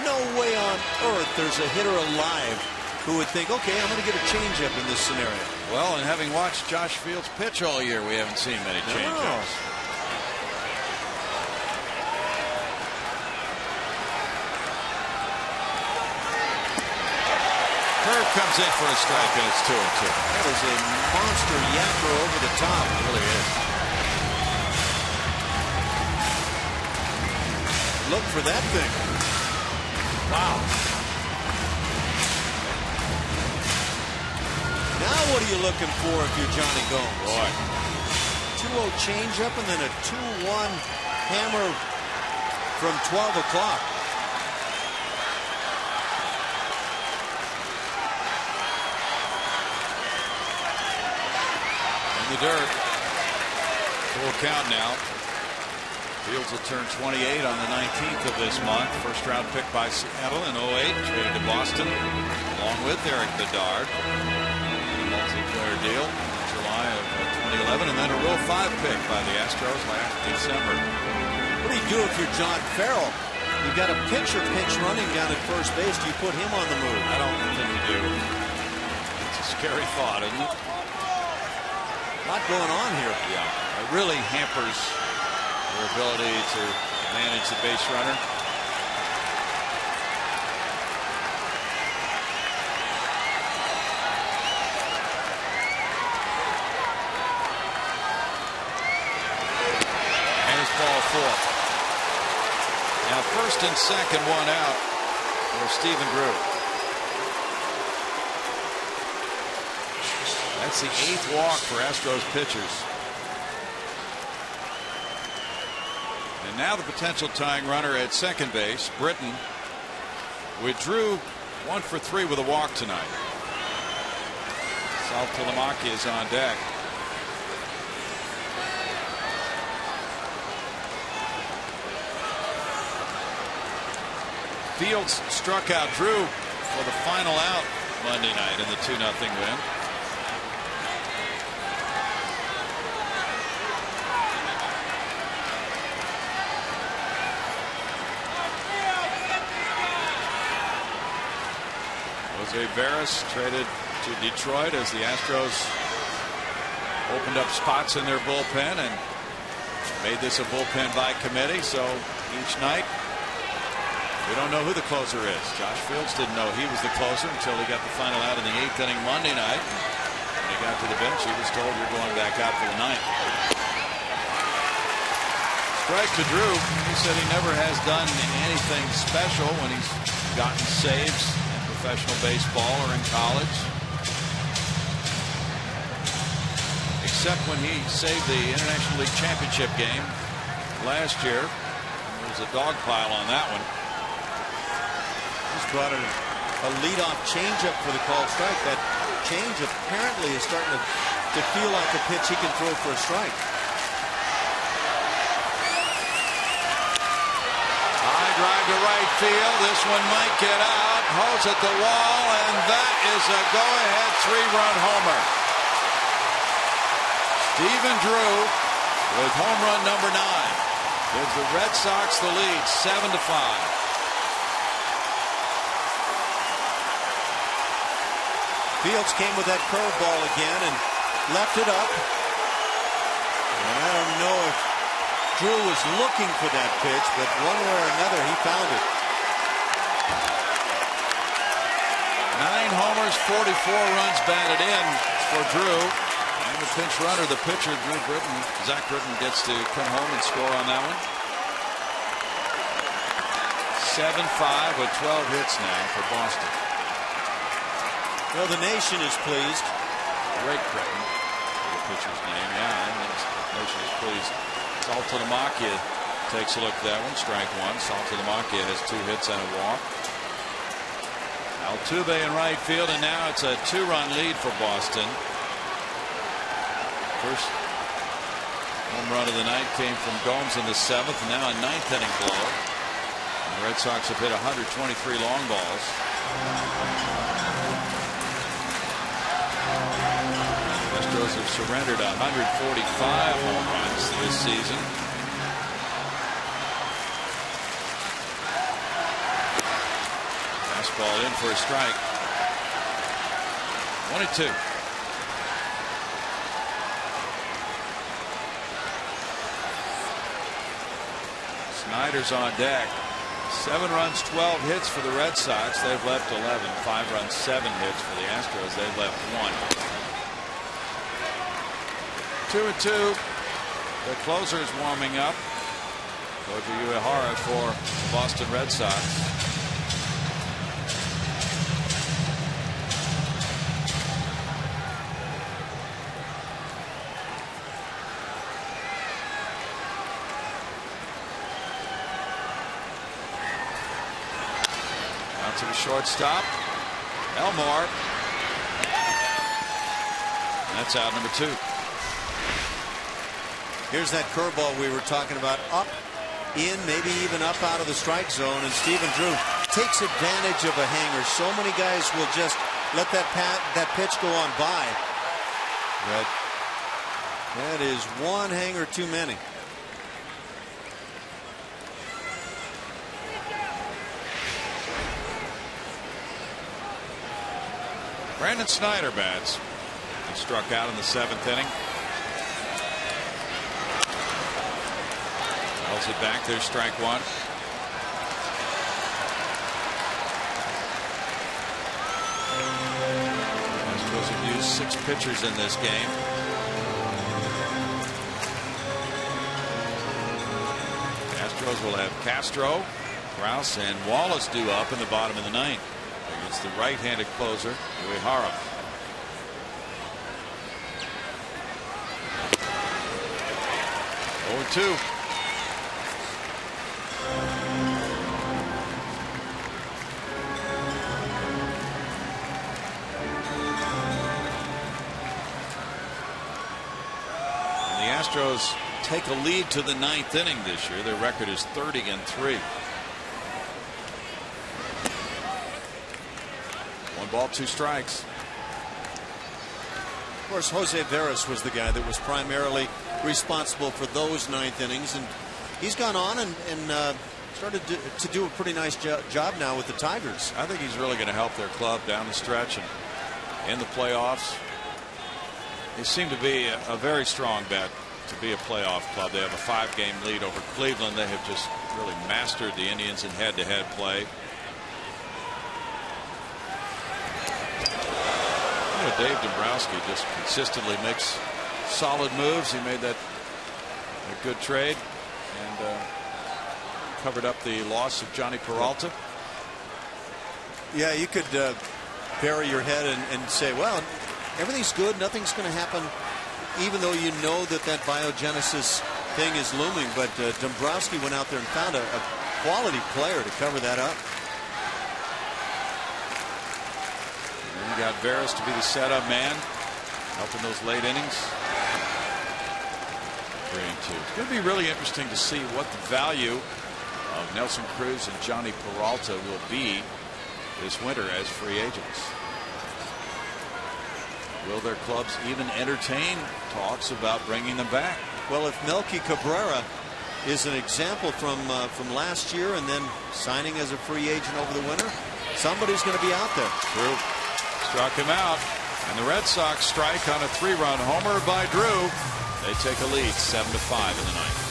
No way on earth there's a hitter alive who would think, okay, I'm going to get a changeup in this scenario. Well, and having watched Josh Fields pitch all year, we haven't seen many changeups. Curve comes in for a strike, and it's 2-2. That is a monster yapper over the top. It really is. Look for that thing. Wow. Now what are you looking for if you're Johnny Gomes? Boy. 2-0 changeup and then a 2-1 hammer from 12 o'clock. The dirt. Full count now. Fields will turn 28 on the 19th of this month. First round pick by Seattle in 08. Traded to Boston along with Eric Bedard. A multi-player deal in July of 2011. And then a Rule 5 pick by the Astros last December. What do you do if you're John Farrell? You've got a pitcher pinch running down at first base. Do you put him on the move? I don't think you do. It's a scary thought, isn't it? A lot going on here. Yeah, it really hampers their ability to manage the base runner. And it's ball 4. Now first and second, one out for Stephen Drew. That's the 8th walk for Astros pitchers. And now the potential tying runner at second base, Britton, with Drew 1 for 3 with a walk tonight. Sal Tulamaki is on deck. Fields struck out Drew for the final out Monday night in the 2-0 win. Jose Veras traded to Detroit as the Astros opened up spots in their bullpen and made this a bullpen by committee. So each night we don't know who the closer is. Josh Fields didn't know he was the closer until he got the final out in the 8th inning Monday night. When he got to the bench, he was told, you're going back out for the 9th. Strike to Drew. He said he never has done anything special when he's gotten saves in professional baseball or in college, except when he saved the International League Championship game last year. There was a dog pile on that one. He's brought in a leadoff changeup for the called strike. That change apparently is starting to feel like a pitch he can throw for a strike. High drive to right field. This one might get out. Holds at the wall, and that is a go-ahead 3-run homer. Stephen Drew with home run number 9 gives the Red Sox the lead 7-5. Fields came with that curveball again and left it up. And I don't know if Drew was looking for that pitch, but one way or another, he found it. 9 homers, 44 runs batted in for Drew. And the pinch runner, the pitcher, Zach Britton, gets to come home and score on that one. 7-5 with 12 hits now for Boston. Well, the nation is pleased. Great Britton, the pitcher's name. Yeah, the nation is pleased. Saltalamacchia takes a look at that one. Strike one. Saltalamacchia has 2 hits and a walk. Altuve in right field, and now it's a 2-run lead for Boston. First home run of the night came from Gomes in the 7th, and now a 9th inning blow. The Red Sox have hit 123 long balls. Astros have surrendered 145 home runs this season. Fastball in for a strike. 1-2. Snyder's on deck. 7 runs, 12 hits for the Red Sox. They've left 11. 5 runs, 7 hits for the Astros. They've left 1. 2-2. The closer is warming up. Koji Uehara for the Boston Red Sox. To the shortstop, Elmore. That's out number 2. Here's that curveball we were talking about, up, in, maybe even up out of the strike zone, and Stephen Drew takes advantage of a hanger. So many guys will just let that pitch go on by. But that is one hanger too many. Brandon Snyder bats. He struck out in the 7th inning. Wells it back. There's strike 1. Astros have used 6 pitchers in this game. The Astros will have Castro, Krause, and Wallace due up in the bottom of the 9th. It's the right-handed closer, Uehara. Oh, 2. And the Astros take a lead to the 9th inning this year. Their record is 30-3. 1 ball, 2 strikes. Of course, Jose Veras was the guy that was primarily responsible for those 9th innings, and he's gone on and started to do a pretty nice job now with the Tigers. I think he's really going to help their club down the stretch and in the playoffs. They seem to be a very strong bet to be a playoff club. They have a 5-game lead over Cleveland. They have just really mastered the Indians in head-to-head play. Dave Dombrowski just consistently makes solid moves. He made that a good trade and covered up the loss of Johnny Peralta. Yeah, you could bury your head and say, well, everything's good, nothing's going to happen, even though you know that biogenesis thing is looming. But Dombrowski went out there and found a quality player to cover that up. You got Veras to be the setup man, helping those late innings. 3-2. It's going to be really interesting to see what the value of Nelson Cruz and Johnny Peralta will be this winter as free agents. Will their clubs even entertain talks about bringing them back? Well, if Melky Cabrera is an example from last year and then signing as a free agent over the winter, somebody's going to be out there. True. Struck him out. And the Red Sox strike on a 3-run homer by Drew. They take a lead 7-5 in the ninth.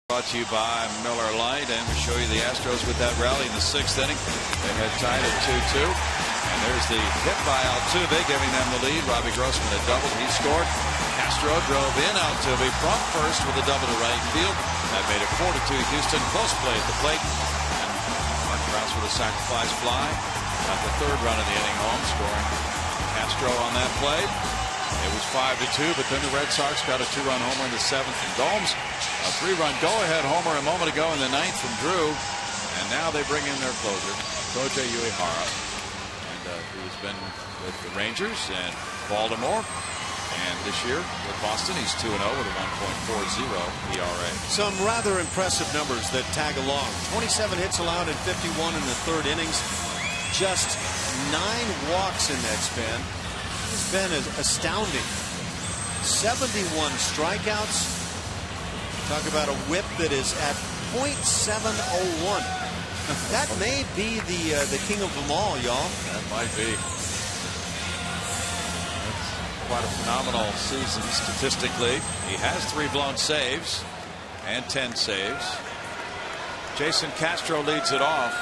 Brought to you by Miller Lite, and we show you the Astros with that rally in the 6th inning. They had tied at 2-2, and there's the hit by Altuve, giving them the lead. Robbie Grossman had doubled. He scored. Castro drove in Altuve from first with a double to right field. That made it 4-2 Houston. Close play at the plate, and Mark Krause with a sacrifice fly. Got the 3rd run of the inning home, scoring Castro on that play. It was 5-2, but then the Red Sox got a 2-run homer in the 7th from Gomes. A 3-run go-ahead homer a moment ago in the 9th from Drew. And now they bring in their closer, Koji Uehara. And he's been with the Rangers and Baltimore. And this year with Boston, he's 2-0 with a 1.40 ERA. Some rather impressive numbers that tag along. 27 hits allowed and 51 in the 3rd innings. Just 9 walks in that span. It's been astounding. 71 strikeouts. Talk about a whip that is at .701. That may be the king of them all, y'all. That might be. That's quite a phenomenal season statistically. He has 3 blown saves and 10 saves. Jason Castro leads it off.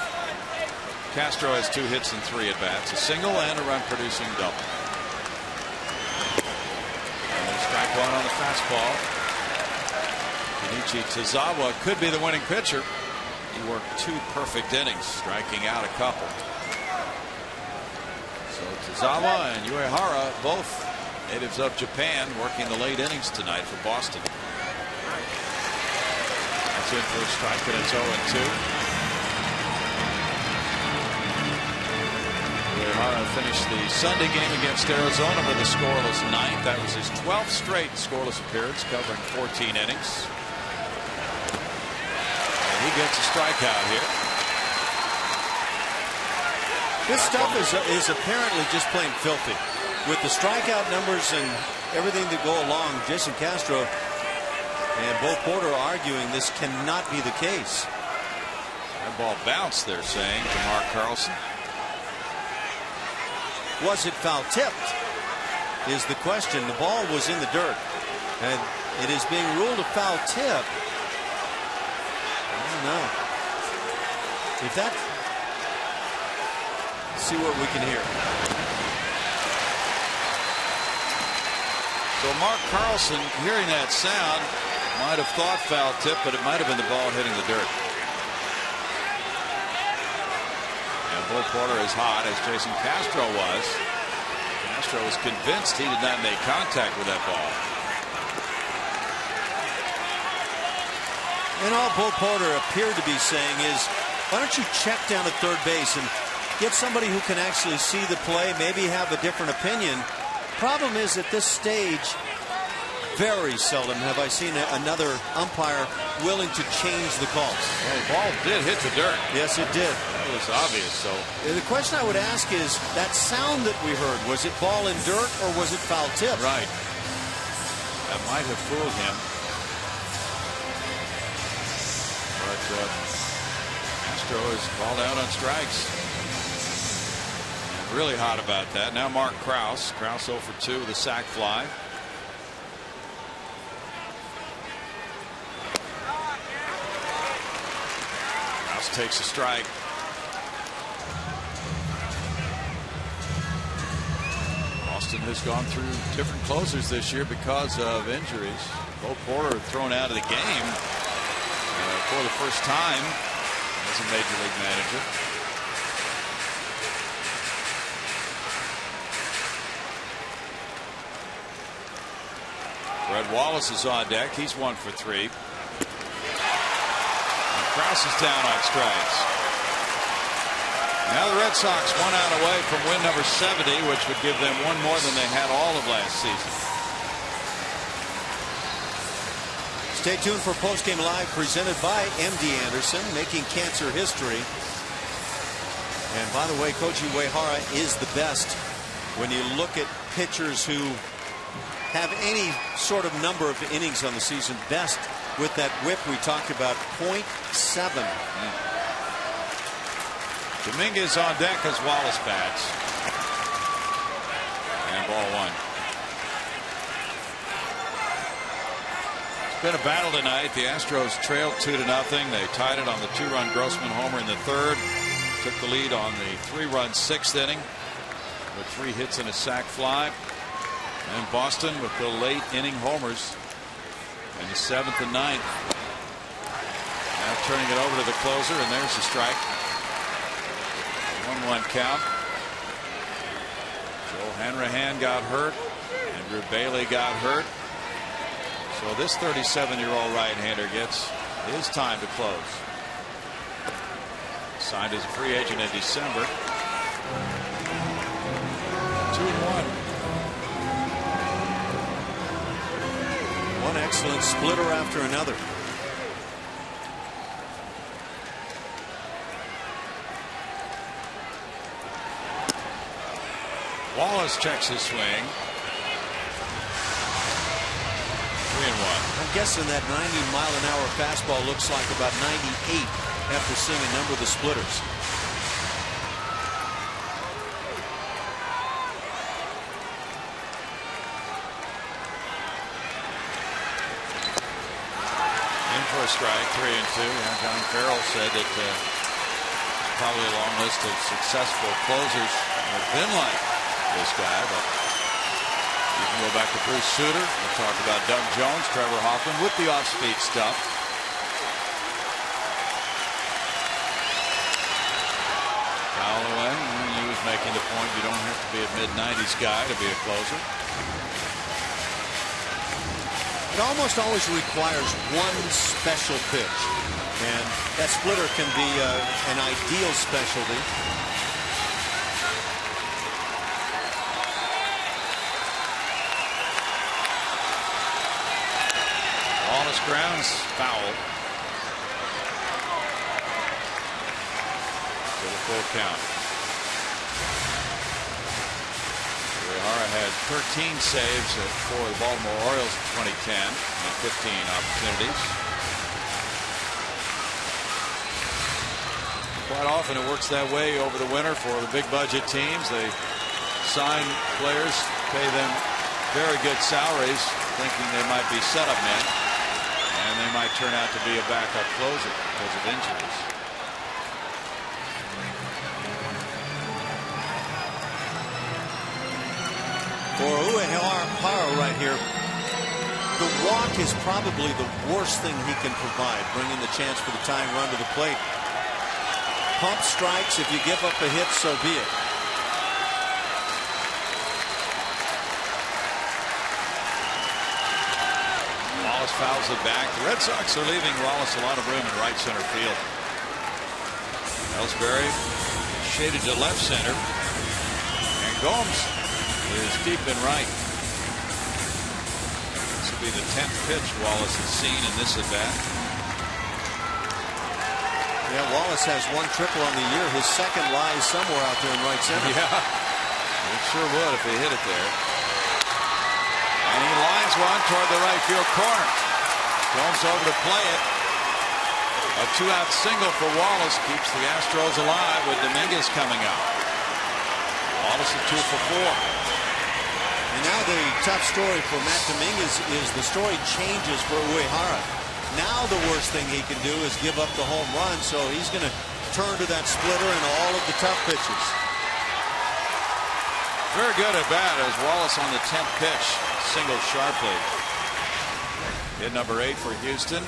Castro has 2 hits and 3 at bats, a single and a run-producing double. Strike one on the fastball. Kenichi Tazawa could be the winning pitcher. He worked 2 perfect innings, striking out a couple. So Tazawa and Uehara, both natives of Japan, working the late innings tonight for Boston. That's in for a strike, and it's 0-2. Uehara finished the Sunday game against Arizona with a scoreless 9th. That was his 12th straight scoreless appearance, covering 14 innings. And he gets a strikeout here. This stuff is apparently just plain filthy. With the strikeout numbers and everything that go along, Jason Castro and Bo Porter are arguing this cannot be the case. That ball bounced, they're saying, to Mark Carlson. Was it foul tipped is the question. The ball was in the dirt, and it is being ruled a foul tip. I don't know if that. See what we can hear. So Mark Carlson, hearing that sound, might have thought foul tip, but it might have been the ball hitting the dirt. Bo Porter is hot, as Jason Castro was. Castro was convinced he did not make contact with that ball. And all Bo Porter appeared to be saying is, why don't you check down at 3rd base and get somebody who can actually see the play, maybe have a different opinion. Problem is, at this stage, very seldom have I seen another umpire willing to change the calls. Well, the ball did hit the dirt. Yes, it did. It was obvious. So the question I would ask is, that sound that we heard, was it ball in dirt or was it foul tip? Right. That might have fooled him. But Astro is called out on strikes. And really hot about that. Now Mark Krause. Krause 0 for 2 with a sac fly. Krause takes a strike. Boston has gone through different closers this year because of injuries. Bo Porter thrown out of the game for the first time as a major league manager. Fred Wallace is on deck. He's 1 for 3. And Krause is down on strikes. Now the Red Sox 1 out away from win number 70, which would give them 1 more than they had all of last season. Stay tuned for Postgame Live presented by MD Anderson, making cancer history. And by the way, Koji Uehara is the best when you look at pitchers who have any sort of number of innings on the season. Best with that whip we talked about, .7. Dominguez on deck as Wallace bats. And ball 1. It's been a battle tonight. The Astros trailed 2-0. They tied it on the 2-run Grossman homer in the 3rd. Took the lead on the 3-run 6th inning with 3 hits and a sac fly. And Boston with the late inning homers in the 7th and 9th. Now turning it over to the closer, and there's the strike. 1-1 count. Joe Hanrahan got hurt. Andrew Bailey got hurt. So this 37-year-old right-hander gets his time to close. Signed as a free agent in December. 2-1. One excellent splitter after another. Wallace checks his swing. 3-1. I'm guessing that 90-mile-an-hour fastball looks like about 98 after seeing a number of the splitters. In for a strike, 3-2. And John Farrell said that probably a long list of successful closers have been like this guy, but you can go back to Bruce Sutter. We'll talk about Doug Jones, Trevor Hoffman with the off-speed stuff. Foul away. He was making the point you don't have to be a mid-90s guy to be a closer. It almost always requires one special pitch, and that splitter can be an ideal specialty. Wallace grounds foul. To the full count. Uehara had 13 saves for the Baltimore Orioles in 2010 and 15 opportunities. Quite often it works that way over the winter for the big budget teams. They sign players, pay them very good salaries, thinking they might be setup men, and they might turn out to be a backup closer because of injuries. For Uehara right here, the walk is probably the worst thing he can provide, bringing the chance for the tying run to the plate. Pump strikes. If you give up a hit, so be it. Wallace fouls it back. The Red Sox are leaving Wallace a lot of room in right center field. Ellsbury shaded to left center, and Gomes is deep in right. So to be the 10th pitch Wallace has seen in this at bat. Yeah, Wallace has 1 triple on the year. His second lies somewhere out there in right center. Yeah, it sure would if he hit it there. And he lines one toward the right field corner. Jones over to play it. A 2-out single for Wallace keeps the Astros alive with Dominguez coming out. Wallace is 2 for 4. And now the tough story for Matt Dominguez is the story changes for Uehara. Now the worst thing he can do is give up the home run, so he's going to turn to that splitter and all of the tough pitches. Very good at bat as Wallace on the 10th pitch singled sharply. Hit number 8 for Houston.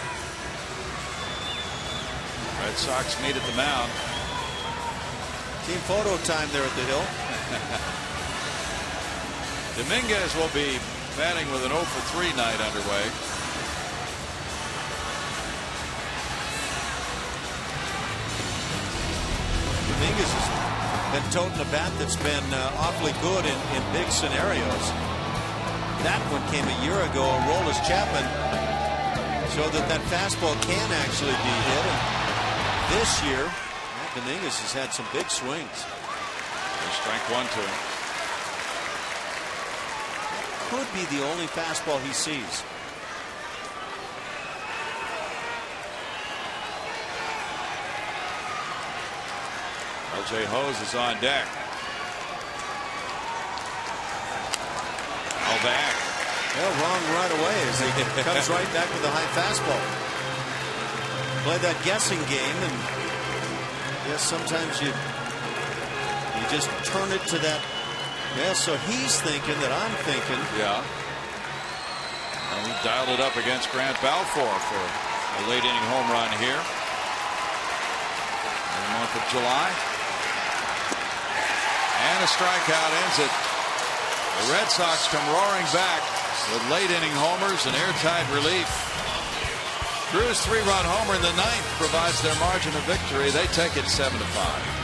Red Sox meet at the mound. Team photo time there at the Hill. Dominguez will be batting with an 0 for 3 night underway. Dominguez has been toting a bat that's been awfully good in big scenarios. That one came a year ago. Aroldis Chapman showed that fastball can actually be hit. And this year, Matt Dominguez has had some big swings. There's strike 1 to him. Could be the only fastball he sees. LJ Hose is on deck. Now back. Well, wrong right away as he comes right back with a high fastball. Play that guessing game, and yes, sometimes you just turn it to that. Yeah, so he's thinking that I'm thinking. Yeah. And he dialed it up against Grant Balfour for a late inning home run here in the month of July. And a strikeout ends it. The Red Sox come roaring back with late inning homers and airtight relief. Drew's 3-run homer in the 9th provides their margin of victory. They take it 7-5.